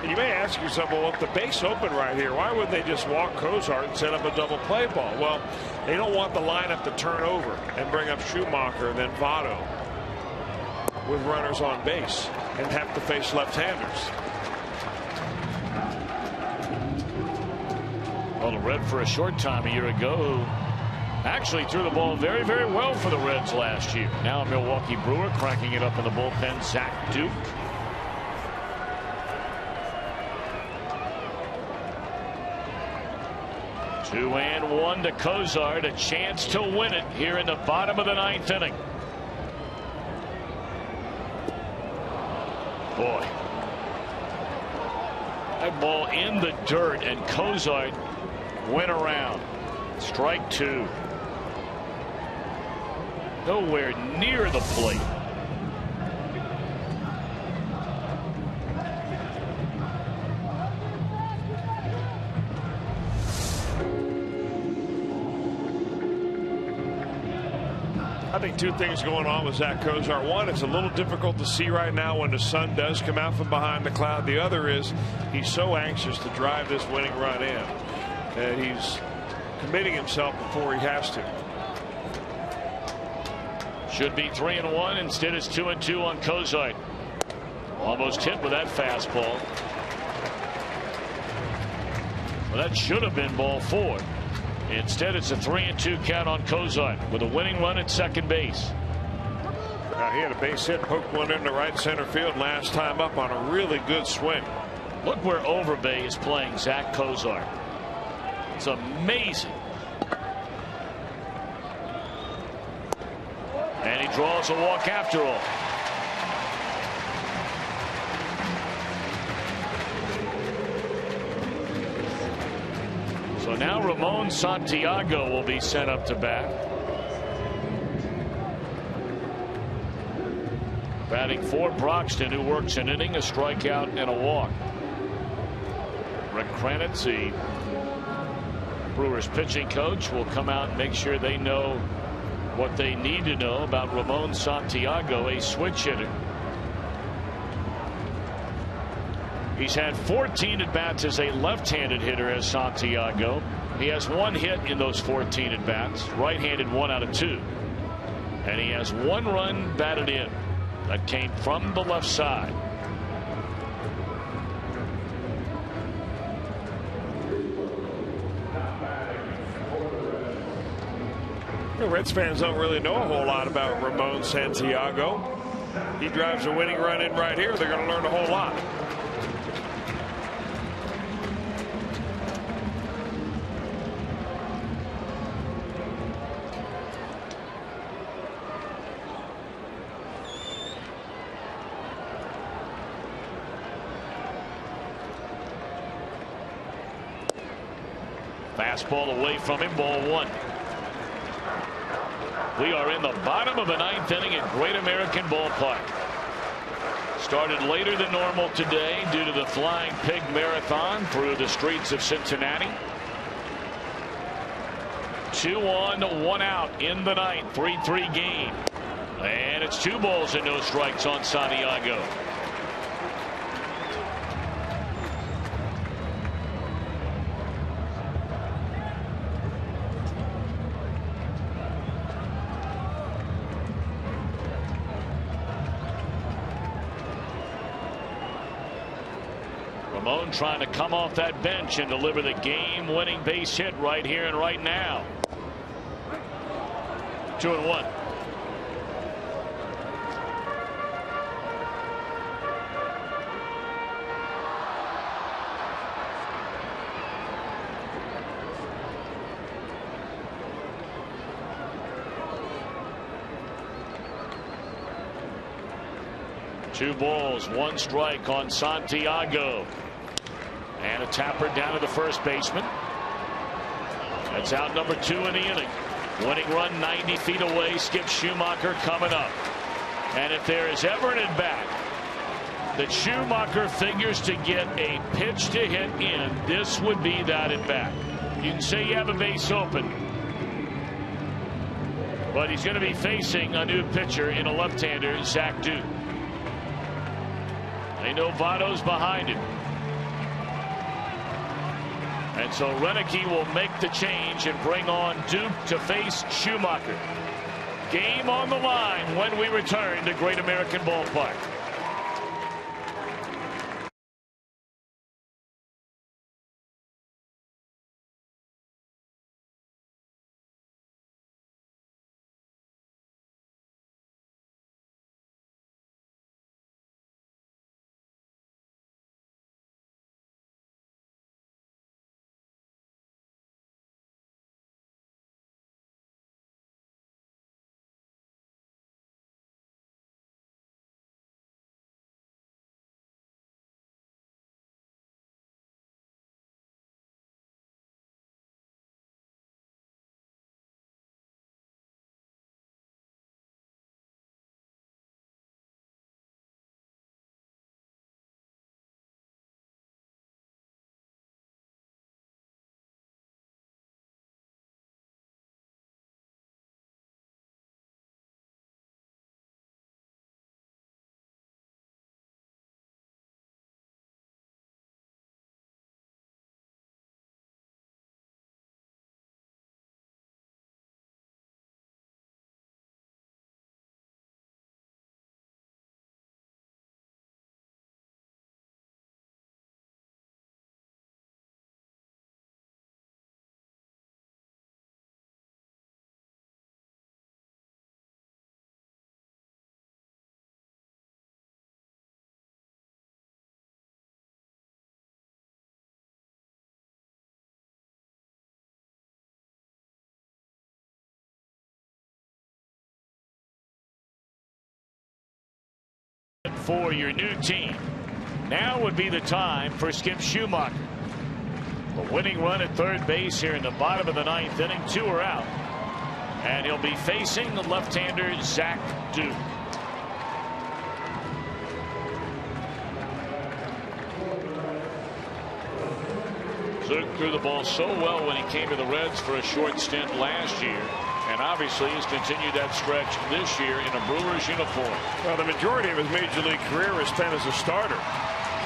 Speaker 4: You may ask yourself, well, if the base open right here, why would they just walk Cozart and set up a double play ball? Well, they don't want the lineup to turn over and bring up Schumacher and then Votto with runners on base and have to face left-handers.
Speaker 3: Well, the Red for a short time a year ago who actually threw the ball very, very well for the Reds last year. Now a Milwaukee Brewer cranking it up in the bullpen, Zach Duke. 2-1 to Cozart, a chance to win it here in the bottom of the 9th inning. Boy, That ball in the dirt, and Cozart went around. Strike two. Nowhere near the plate.
Speaker 4: I think two things going on with Zach Cozart. One, it's a little difficult to see right now when the sun does come out from behind the cloud. The other is he's so anxious to drive this winning run in that he's committing himself before he has to.
Speaker 3: Should be 3-1. Instead, it's 2-2 on Cozart. Almost hit with that fastball. Well, that should have been ball four. Instead, it's a 3-2 count on Cozart with a winning run at second base.
Speaker 4: Now, he had a base hit, poked one into right center field last time up on a really good swing.
Speaker 3: Look where Overbay is playing Zach Cozart. It's amazing. And he draws a walk after all. So now Ramon Santiago will be sent up to bat. Batting for Broxton, who works an inning, a strikeout, and a walk. Rick Kranitz, the Brewers pitching coach, will come out and make sure they know what they need to know about Ramon Santiago, a switch hitter. He's had 14 at-bats as a left-handed hitter as Santiago. He has one hit in those 14 at-bats, right-handed 1 out of 2. And he has 1 run batted in. That came from the left side.
Speaker 4: Reds fans don't really know a whole lot about Ramon Santiago. He drives a winning run in right here. They're going to learn a whole lot.
Speaker 3: Fastball away from him, ball 1. We are in the bottom of the 9th inning at Great American Ballpark. Started later than normal today due to the Flying Pig Marathon through the streets of Cincinnati. 2 on, 1 out in the 9th, 3-3 game. And it's 2 balls and no strikes on Santiago. Ramon trying to come off that bench and deliver the game-winning base hit right here and right now. 2-1. Two balls, 1 strike on Santiago. And a tapper down to the first baseman. That's out number 2 in the inning. Winning run 90 feet away. Skip Schumacher coming up. And if there is ever an at-bat that Schumacher figures to get a pitch to hit in, this would be that at-bat. You can say you have a base open, but he's going to be facing a new pitcher in a left-hander, Zach Duke. They know Votto's behind him. And so Renicky will make the change and bring on Duke to face Schumacher. Game on the line when we return to Great American Ballpark. for your new team. Now would be the time for Skip Schumacher. The winning run at third base here in the bottom of the ninth inning. 2 are out. And he'll be facing the left-hander Zach Duke. Duke threw the ball so well when he came to the Reds for a short stint last year. And obviously has continued that stretch this year in a Brewers uniform.
Speaker 4: Well, the majority of his major league career was spent as a starter.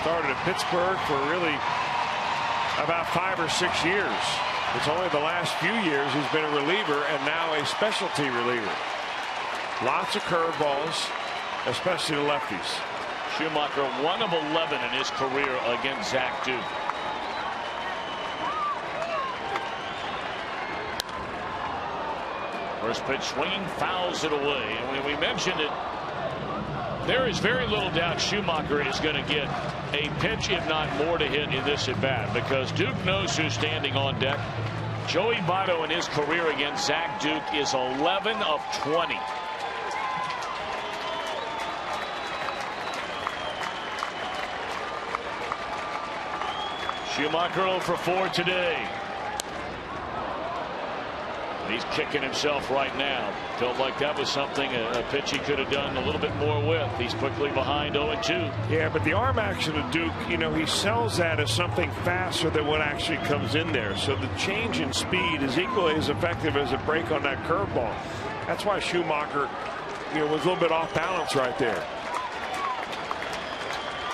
Speaker 4: Started at Pittsburgh for really about 5 or 6 years. It's only the last few years he's been a reliever and now a specialty reliever. Lots of curveballs, especially the lefties.
Speaker 3: Schumacher 1 of 11 in his career against Zach Duke. First pitch swinging, fouls it away. And when we mentioned it, there is very little doubt Schumacher is going to get a pitch, if not more, to hit in this at bat, because Duke knows who's standing on deck. Joey Votto in his career against Zach Duke is 11 of 20. Schumacher 0 for 4 today. He's kicking himself right now. Felt like that was something, a pitch he could have done a little bit more with. He's quickly behind 0-2.
Speaker 4: Yeah, but the arm action of Duke, you know, he sells that as something faster than what actually comes in there. So the change in speed is equally as effective as a break on that curveball. That's why Schumacher, you know, was a little bit off balance right there.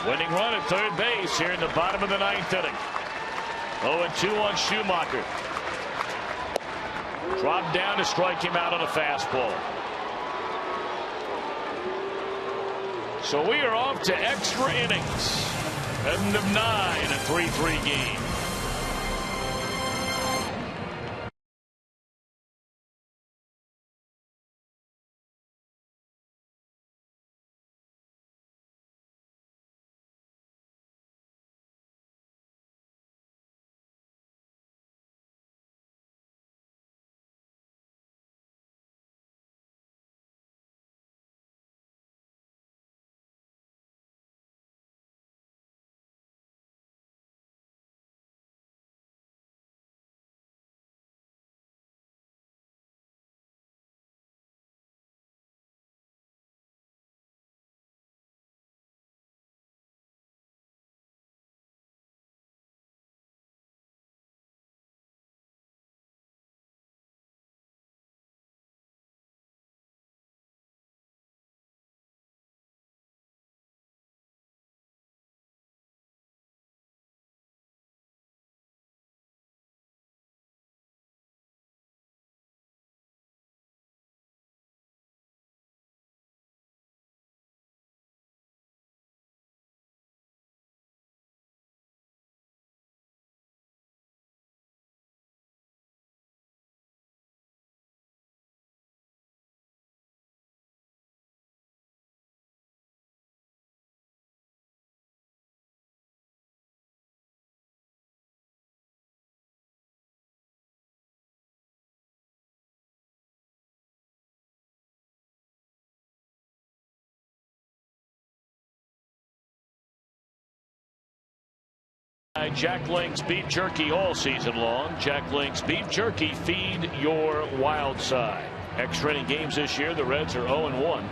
Speaker 3: Winning run at third base here in the bottom of the ninth inning. 0-2 on Schumacher. Dropped down to strike him out on a fastball. So we are off to extra innings. End of 9, a 3-3 game. Jack Link's beef jerky all season long. Jack Link's beef jerky, feed your wild side. Extra inning games this year, the Reds are 0-1.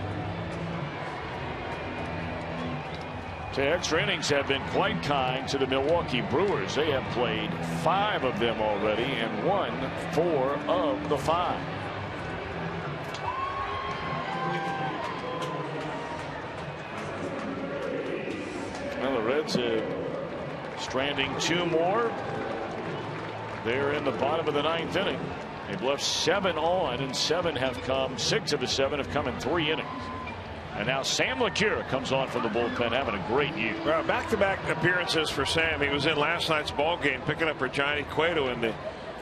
Speaker 3: So extra innings have been quite kind to the Milwaukee Brewers. They have played 5 of them already and won 4 of the 5. Well, the Reds stranding 2 more. They're in the bottom of the ninth inning. They've left 7 on, and 7 have come. 6 of the 7 have come in 3 innings. And now Sam LaCure comes on from the bullpen, having a great year.
Speaker 4: Well, back-to-back appearances for Sam. He was in last night's ball game, picking up for Johnny Cueto in the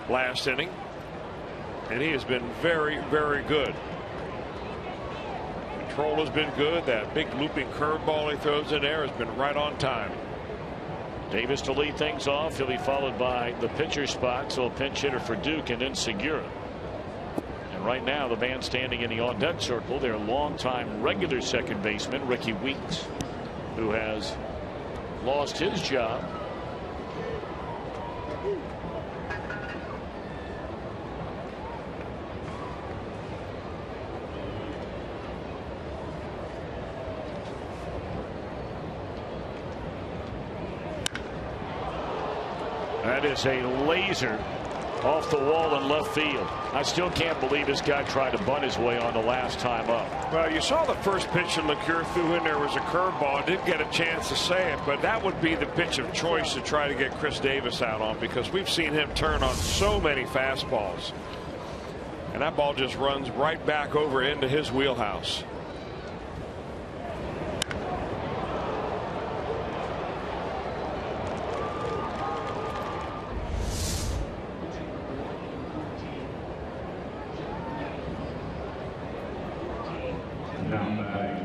Speaker 4: last inning, and he has been very, very good. Control has been good. That big looping curveball he throws in there has been right on time.
Speaker 3: Davis to lead things off. He'll be followed by the pitcher spot, so a pinch hitter for Duke, and then Segura. And right now the man standing in the on-deck circle, their longtime regular second baseman, Ricky Weeks. who has lost his job. That is a laser off the wall in left field. I still can't believe this guy tried to bunt his way on the last time up.
Speaker 4: Well, you saw the first pitch that LeCure threw in there was a curveball. Didn't get a chance to say it, but that would be the pitch of choice to try to get Chris Davis out on, because we've seen him turn on so many fastballs. And that ball just runs right back over into his wheelhouse.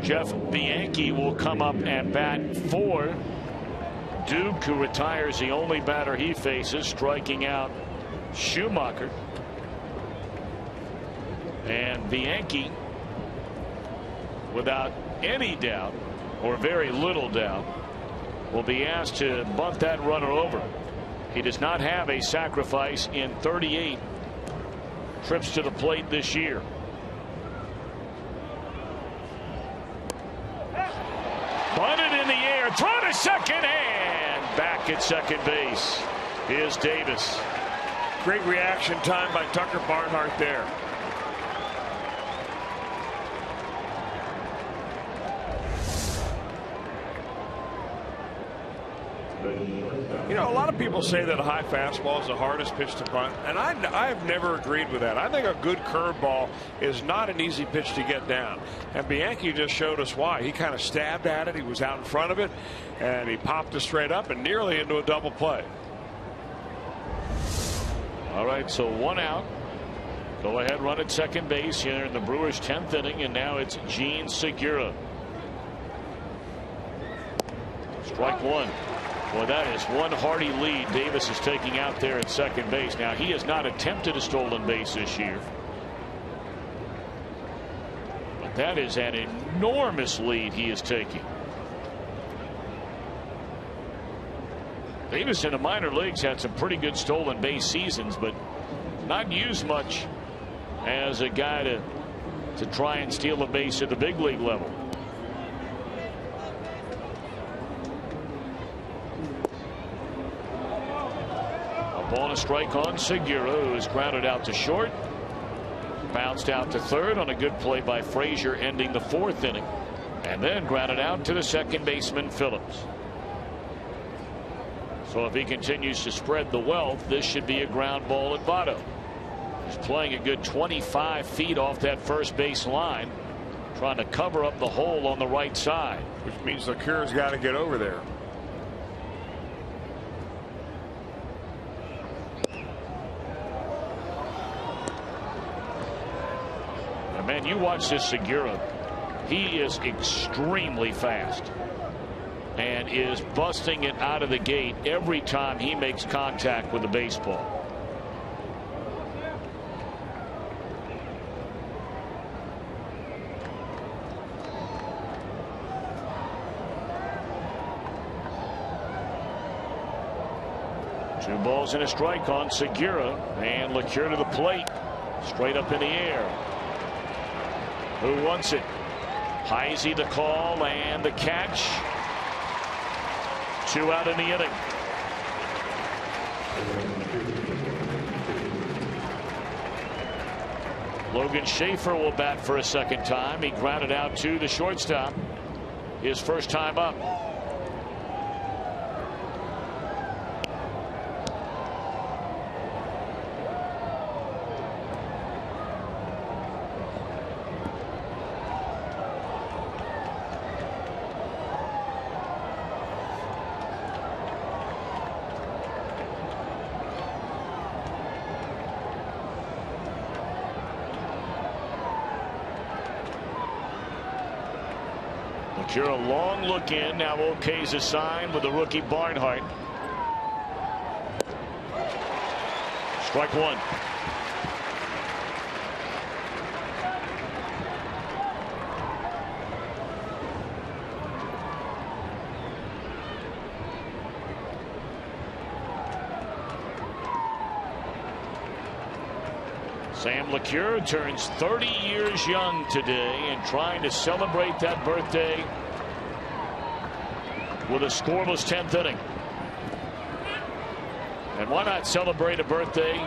Speaker 3: Jeff Bianchi will come up at bat for Duke, who retires the only batter he faces, striking out Schumacher. And Bianchi, without any doubt, or very little doubt, will be asked to bunt that runner over. He does not have a sacrifice in 38 trips to the plate this year. Bunted in the air, throw to second, and back at second base is Davis.
Speaker 4: Great reaction time by Tucker Barnhart there. You know, a lot of people say that a high fastball is the hardest pitch to bunt, and I've never agreed with that. I think a good curveball is not an easy pitch to get down, and Bianchi just showed us why. He kind of stabbed at it, he was out in front of it, and he popped it straight up and nearly into a double play.
Speaker 3: All right, so one out. Go ahead run at second base here in the Brewers' 10th inning, and now it's Gene Segura. Strike one. Well, that is one hearty lead Davis is taking out there at second base. Now, he has not attempted a stolen base this year, but that is an enormous lead he is taking. Davis in the minor leagues had some pretty good stolen base seasons, but not used much as a guy to try and steal a base at the big league level. Ball and a strike on Segura, who is grounded out to short. Bounced out to third on a good play by Frazier, ending the 4th inning, and then grounded out to the second baseman Phillips. So if he continues to spread the wealth, this should be a ground ball at Votto. He's playing a good 25 feet off that first base line, trying to cover up the hole on the right side.
Speaker 4: Which means LeCure's got to get over there.
Speaker 3: Man, you watch this Segura. He is extremely fast and is busting it out of the gate every time he makes contact with the baseball. Two balls and a strike on Segura, and LeCure to the plate, straight up in the air. Who wants it? Heisey the call and the catch. 2 out in the inning. Logan Schaefer will bat for a second time. He grounded out to the shortstop his first time up. You're a long look in. Now okay's a sign with the rookie Barnhart. Strike one. Sam LeCure turns 30 years young today and trying to celebrate that birthday with a scoreless 10th inning. And why not celebrate a birthday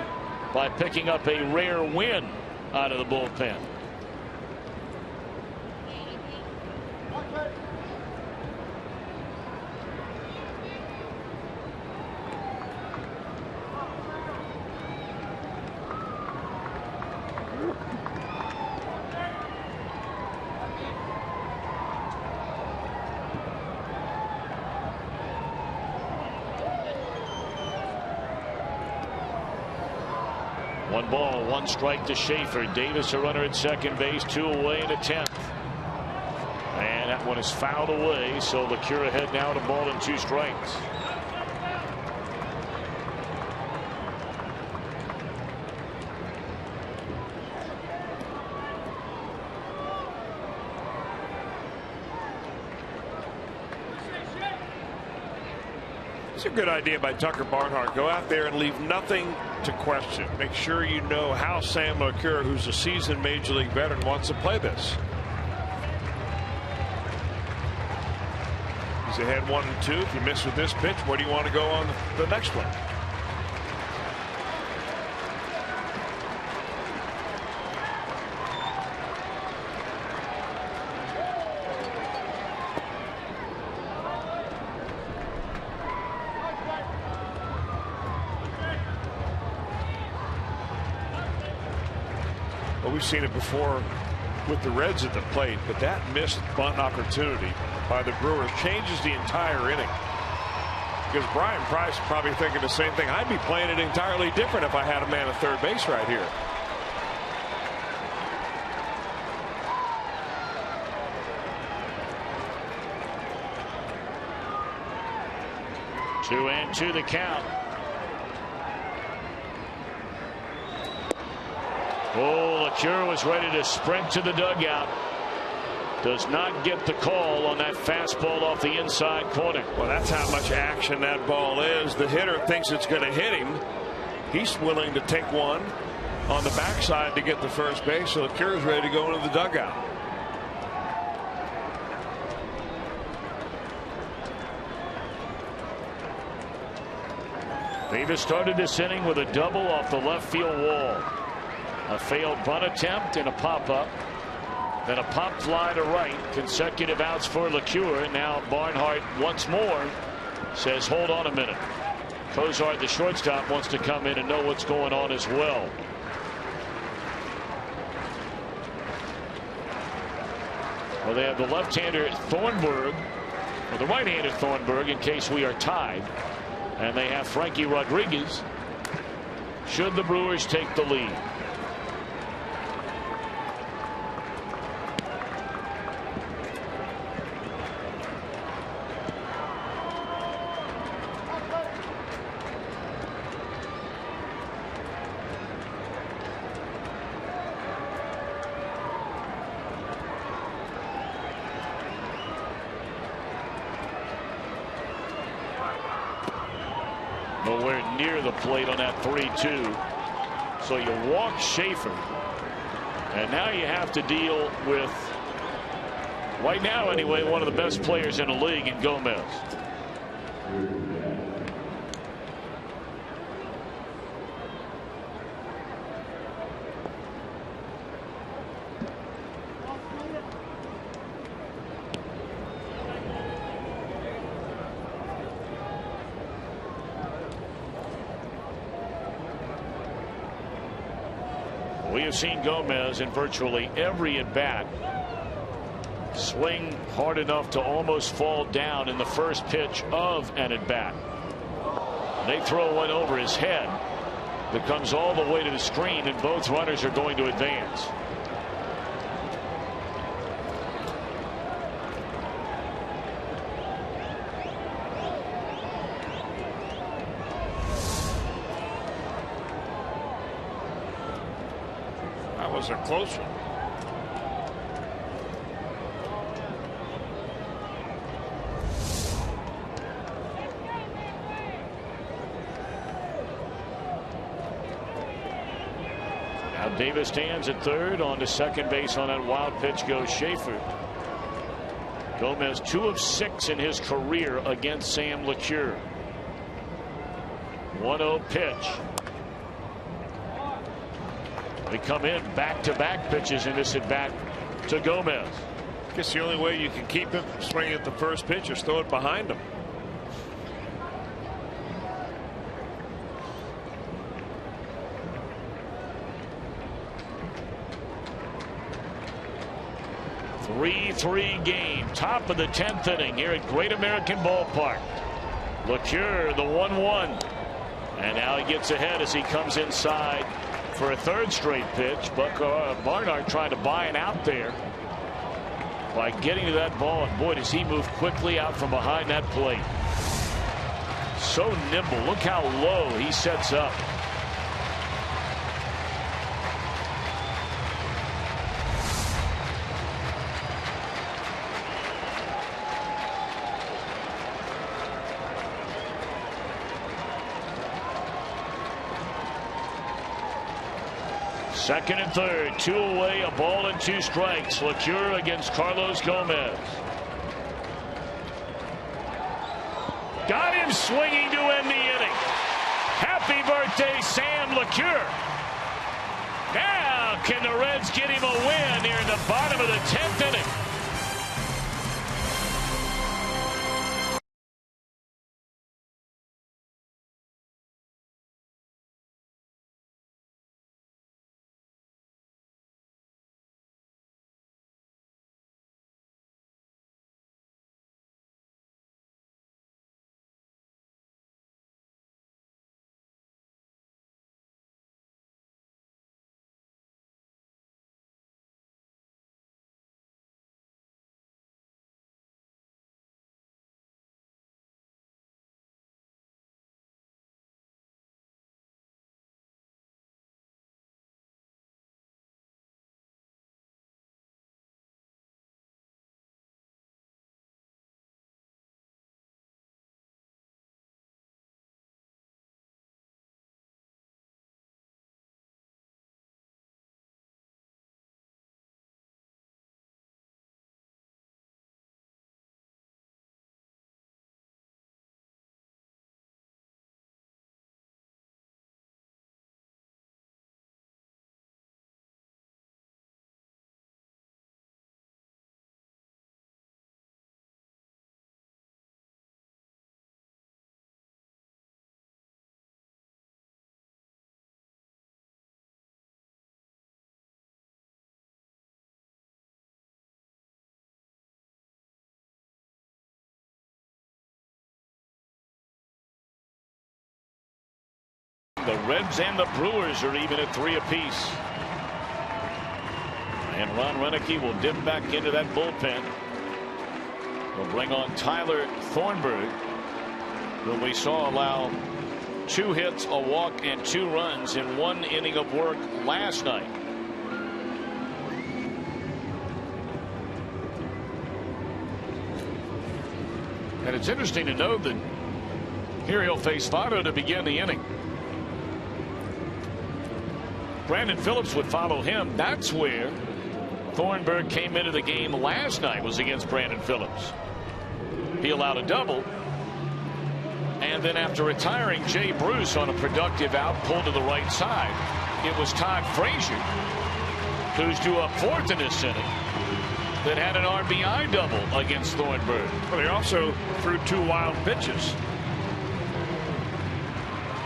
Speaker 3: by picking up a rare win out of the bullpen? One ball, one strike to Schaefer. Davis a runner at second base, 2 away in the 10th. And that one is fouled away, so LeCure ahead now to 1 and 2 strikes.
Speaker 4: It's a good idea by Tucker Barnhart. Go out there and leave nothing to question. Make sure you know how Sam LeCure, who's a seasoned Major League veteran, wants to play this. He's ahead 1 and 2. If you miss with this pitch, where do you want to go on the next one? We've seen it before with the Reds at the plate, but that missed bunt opportunity by the Brewers changes the entire inning. Because Brian Price is probably thinking the same thing. I'd be playing it entirely different if I had a man at third base right here.
Speaker 3: Two and two the count. Oh, LeCure was ready to sprint to the dugout. Does not get the call on that fastball off the inside corner.
Speaker 4: Well, that's how much action that ball is. The hitter thinks it's going to hit him. He's willing to take one on the backside to get the first base. So LeCure is ready to go into the dugout.
Speaker 3: Davis started this inning with a double off the left field wall. A failed bunt attempt and a pop-up. Then a pop fly to right. Consecutive outs for LeCure. Now Barnhart once more says, hold on a minute. Cozart, the shortstop, wants to come in and know what's going on as well. Well, they have the left-hander Thornburg, or the right-hander Thornburg, in case we are tied. And they have Frankie Rodriguez should the Brewers take the lead. Nowhere near the plate on that 3-2. So you walk Schaefer. And now you have to deal with, right now anyway, one of the best players in the league in Gomez. We have seen Gomez in virtually every at bat swing hard enough to almost fall down in the first pitch of an at bat. They throw one over his head that comes all the way to the screen, and both runners are going to advance.
Speaker 4: A close one.
Speaker 3: Now Now Davis stands at third. On to second base on that wild pitch goes Schaefer. Gomez 2 of 6 in his career against Sam LeCure. 1-0 pitch. They come in back-to-back pitches in this at bat to Gomez.
Speaker 4: I guess the only way you can keep him from swinging at the first pitch is throw it behind him.
Speaker 3: Three game, top of the 10th inning here at Great American Ballpark. LeCure, the 1-1. And now he gets ahead as he comes inside for a third straight pitch. Barnard trying to buy an out there by getting to that ball. And boy, does he move quickly out from behind that plate. So nimble. Look how low he sets up. Second and third, 2 away, a ball and 2 strikes. LeCure against Carlos Gomez. Got him swinging to end the inning. Happy birthday, Sam LeCure. Now, can the Reds get him a win here in the bottom of the 10th inning? The Reds and the Brewers are even at 3 apiece. And Ron Renneke will dip back into that bullpen. We'll bring on Tyler Thornburg, whom we saw allow 2 hits, a walk, and 2 runs in 1 inning of work last night. And it's interesting to note that here he'll face Votto to begin the inning. Brandon Phillips would follow him. That's where Thornburg came into the game last night, was against Brandon Phillips. He allowed a double. And then after retiring Jay Bruce on a productive out, pulled to the right side, it was Todd Frazier, who's due up 4th in this inning, that had an RBI double against Thornburg.
Speaker 4: Well, he also threw 2 wild pitches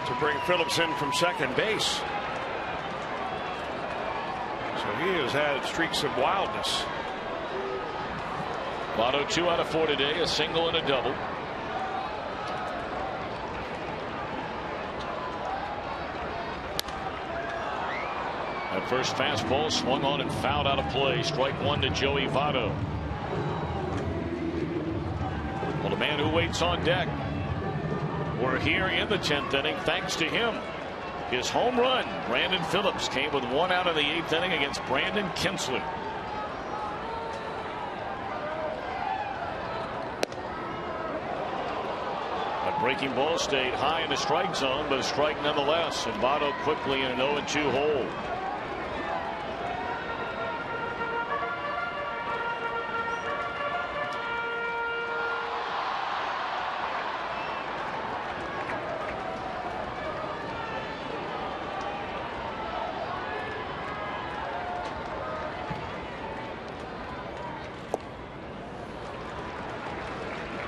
Speaker 4: to bring Phillips in from second base. So he has had streaks of wildness.
Speaker 3: Votto 2 out of 4 today, a single and a double. That first fastball swung on and fouled out of play. Strike 1 to Joey Votto. Well, the man who waits on deck. We're here in the 10th inning thanks to him. His home run, Brandon Phillips, came with 1 out of the 8th inning against Brandon Kinsley. A breaking ball stayed high in the strike zone, but a strike nonetheless. And Votto quickly in an 0-2 hole.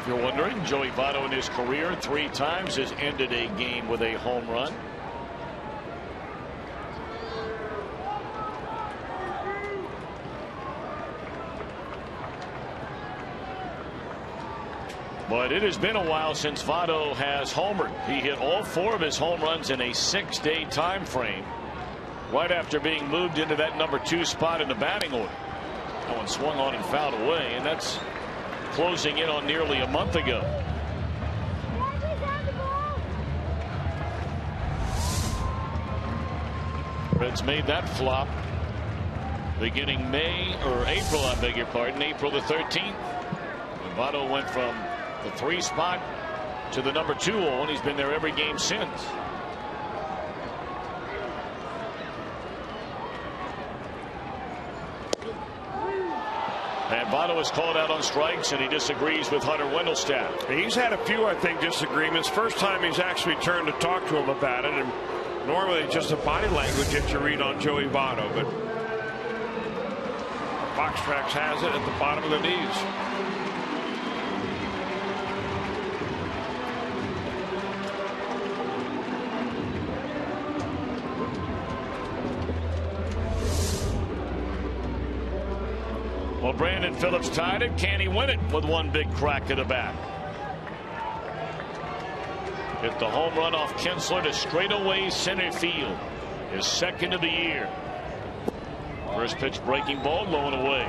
Speaker 3: If you're wondering, Joey Votto in his career 3 times has ended a game with a home run. But it has been a while since Votto has homered. He hit all 4 of his home runs in a 6-day time frame, right after being moved into that number 2 spot in the batting order. That one swung on and fouled away, and that's closing in on nearly a month ago. Reds made that flop beginning April, I beg your pardon, April the 13th. And Votto went from the 3 spot to the number 2 hole, and he's been there every game since. And Votto is called out on strikes, and he disagrees with Hunter Wendelstadt.
Speaker 4: He's had a few, I think, disagreements. First time he's actually turned to talk to him about it, and normally it's just a body language that you read on Joey Votto, but Box Tracks has it at the bottom of the knees.
Speaker 3: Well, Brandon Phillips tied it. Can he win it with one big crack to the bat? Hit the home run off Kinsler to straightaway center field. His 2nd of the year. First pitch breaking ball, low and away.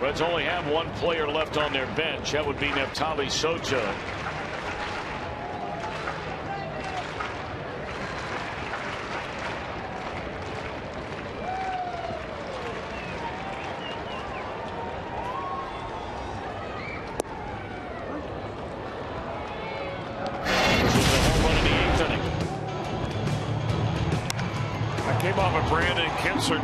Speaker 3: Reds only have 1 player left on their bench. That would be Neftali Soto.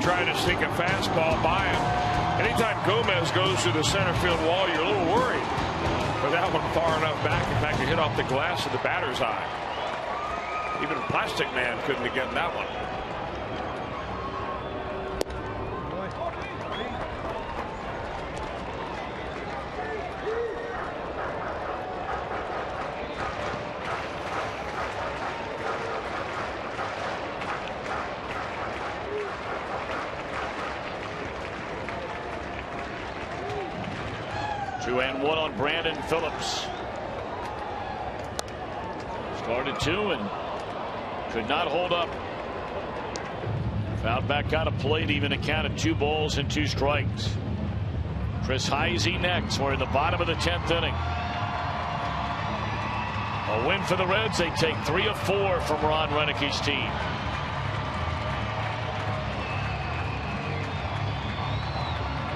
Speaker 4: Trying to sneak a fastball by him. Anytime Gomez goes through the center field wall, you're a little worried. But that one far enough back, in fact, it hit off the glass of the batter's eye. Even Plastic Man couldn't have gotten that one.
Speaker 3: And 1 on Brandon Phillips. Started 2 and could not hold up. Fouled back out of plate, even a count of 2 balls and 2 strikes. Chris Heisey next. We're in the bottom of the 10th inning. A win for the Reds. They take 3 of 4 from Ron Renicke's team.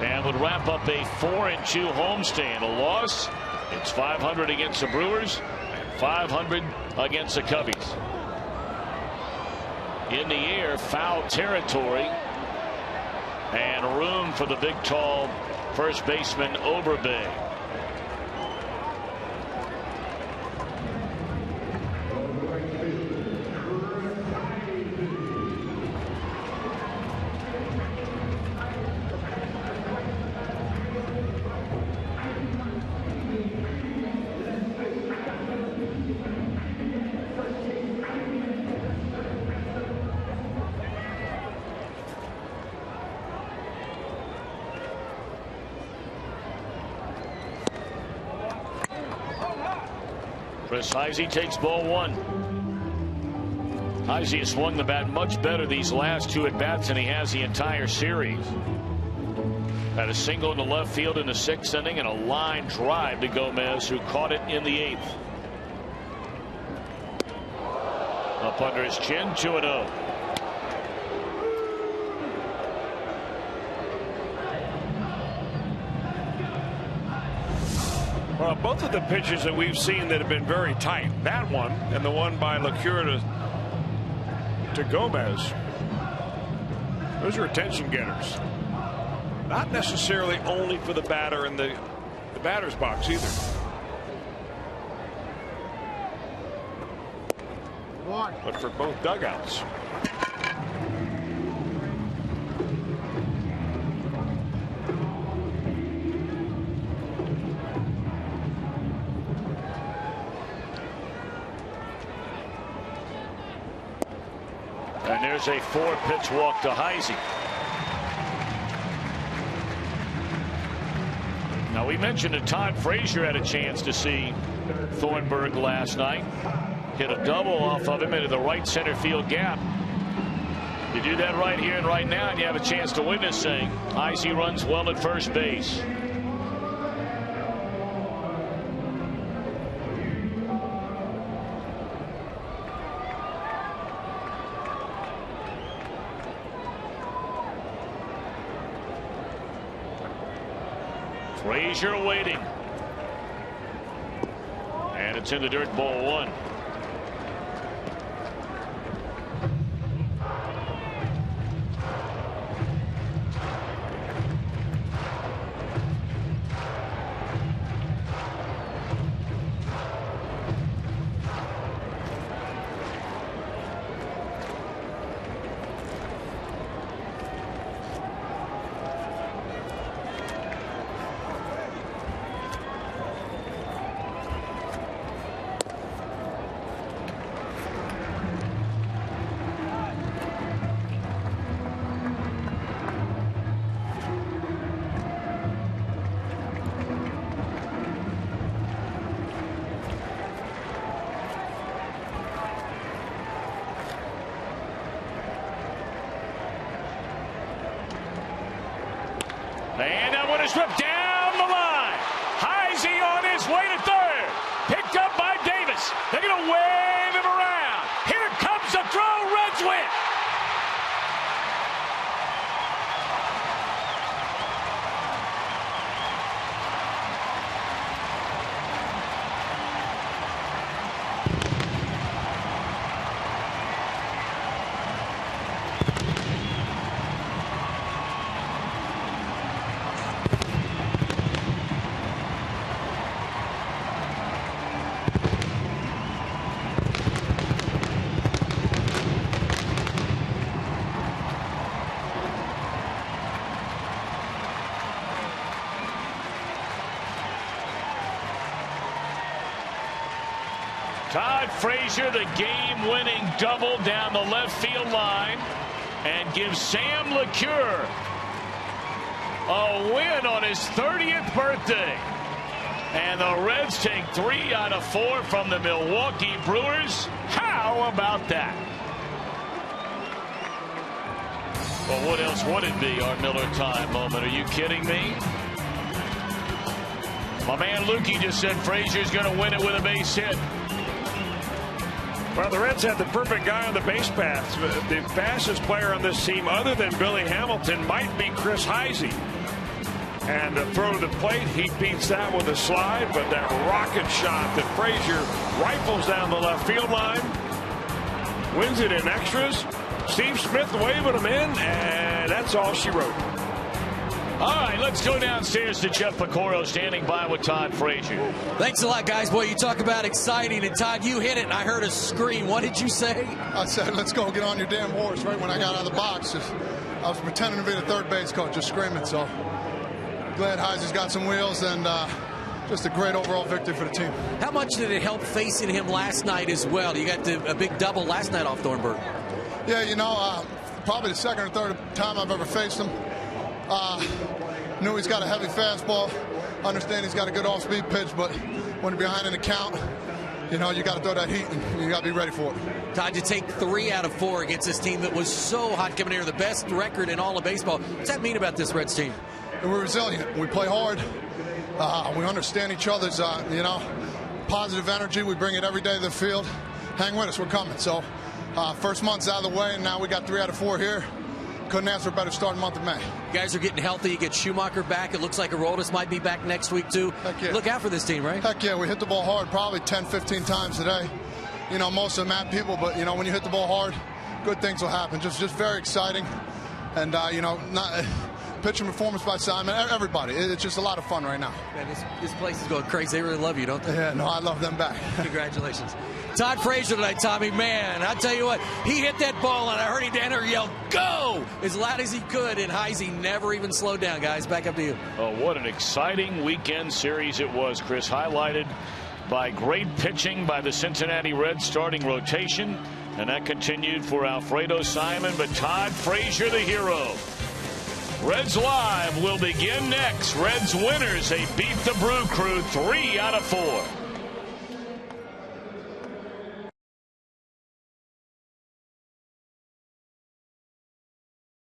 Speaker 3: And would wrap up a 4-2 homestand. A loss, it's 500 against the Brewers and 500 against the Cubbies. In the air, foul territory, and room for the big, tall first baseman Oberbay. Chris Heisey takes ball 1. Heisey has swung the bat much better these last 2 at bats than he has the entire series. Had a single in the left field in the 6th inning and a line drive to Gomez, who caught it in the 8th. Up under his chin, 2-0.
Speaker 4: Well, both of the pitches that we've seen that have been very tight, that one and the one by LeCure to Gomez, those are attention getters. Not necessarily only for the batter in the batter's box either. But for both dugouts.
Speaker 3: And there's a 4-pitch walk to Heisey. Now, we mentioned that Todd Frazier had a chance to see Thornburg last night. Hit a double off of him into the right center field gap. You do that right here and right now, and you have a chance to win this thing. Heisey runs well at first base. Frazier waiting. And it's in the dirt, ball 1. And that one is ripped down the line. Heisey on his way to third. Picked up by Davis. They're going to wave him around. Here comes the throw. Reds win. Todd Frazier, the game-winning double down the left field line, and gives Sam LeCure a win on his 30th birthday. And the Reds take 3 out of 4 from the Milwaukee Brewers. How about that? Well, what else would it be, our Miller time moment? Are you kidding me? My man Lukey just said Frazier's going to win it with a base hit.
Speaker 4: Well, the Reds had the perfect guy on the base paths. The fastest player on this team, other than Billy Hamilton, might be Chris Heisey. And the throw to the plate, he beats that with a slide, but that rocket shot that Frazier rifles down the left field line, wins it in extras. Steve Smith waving him in, and that's all she wrote.
Speaker 3: All right, let's go downstairs to Jeff Piccoro standing by with Todd Frazier.
Speaker 11: Thanks a lot, guys. Boy, you talk about exciting. And, Todd, you hit it, and I heard a scream. What did you say?
Speaker 12: I said, let's go get on your damn horse right when I got out of the box. I was pretending to be the third base coach, just screaming. So glad Heisey's got some wheels, and just a great overall victory for the team.
Speaker 11: How much did it help facing him last night as well? You got a big double last night off Thornburg.
Speaker 12: Yeah, you know, probably the second or third time I've ever faced him. Knew he's got a heavy fastball. Understand he's got a good off-speed pitch, but when you're behind in the count, you know, you got to throw that heat, and you got to be ready for it.
Speaker 11: Todd, you take 3 out of 4 against this team that was so hot coming here, the best record in all of baseball. What's that mean about this Reds team?
Speaker 12: And we're resilient. We play hard. We understand each other's, you know, positive energy. We bring it every day to the field. Hang with us. We're coming. So first month's out of the way, and now we got 3 out of 4 here. Couldn't ask for a better starting month of May. You
Speaker 11: guys are getting healthy. You get Schumacher back. It looks like Aroldis might be back next week, too.
Speaker 12: Heck yeah.
Speaker 11: Look out for this team, right?
Speaker 12: Heck yeah. We hit the ball hard probably 10, 15 times today. You know, most of them at people, but, you know, when you hit the ball hard, good things will happen. Just very exciting. And, you know, pitching performance by Simon, everybody. It's just a lot of fun right now.
Speaker 11: Man, this place is going crazy. They really love you, don't they?
Speaker 12: Yeah, no, I love them back.
Speaker 11: Congratulations. Todd Frazier tonight, Tommy. Man, I tell you what, he hit that ball, and I heard him down there yell, "Go!" as loud as he could, and Heisey never even slowed down, guys. Back up to you.
Speaker 3: Oh, what an exciting weekend series it was, Chris. Highlighted by great pitching by the Cincinnati Reds starting rotation. And that continued for Alfredo Simon, but Todd Frazier, the hero. Reds Live will begin next. Reds winners, they beat the Brew Crew 3 out of 4.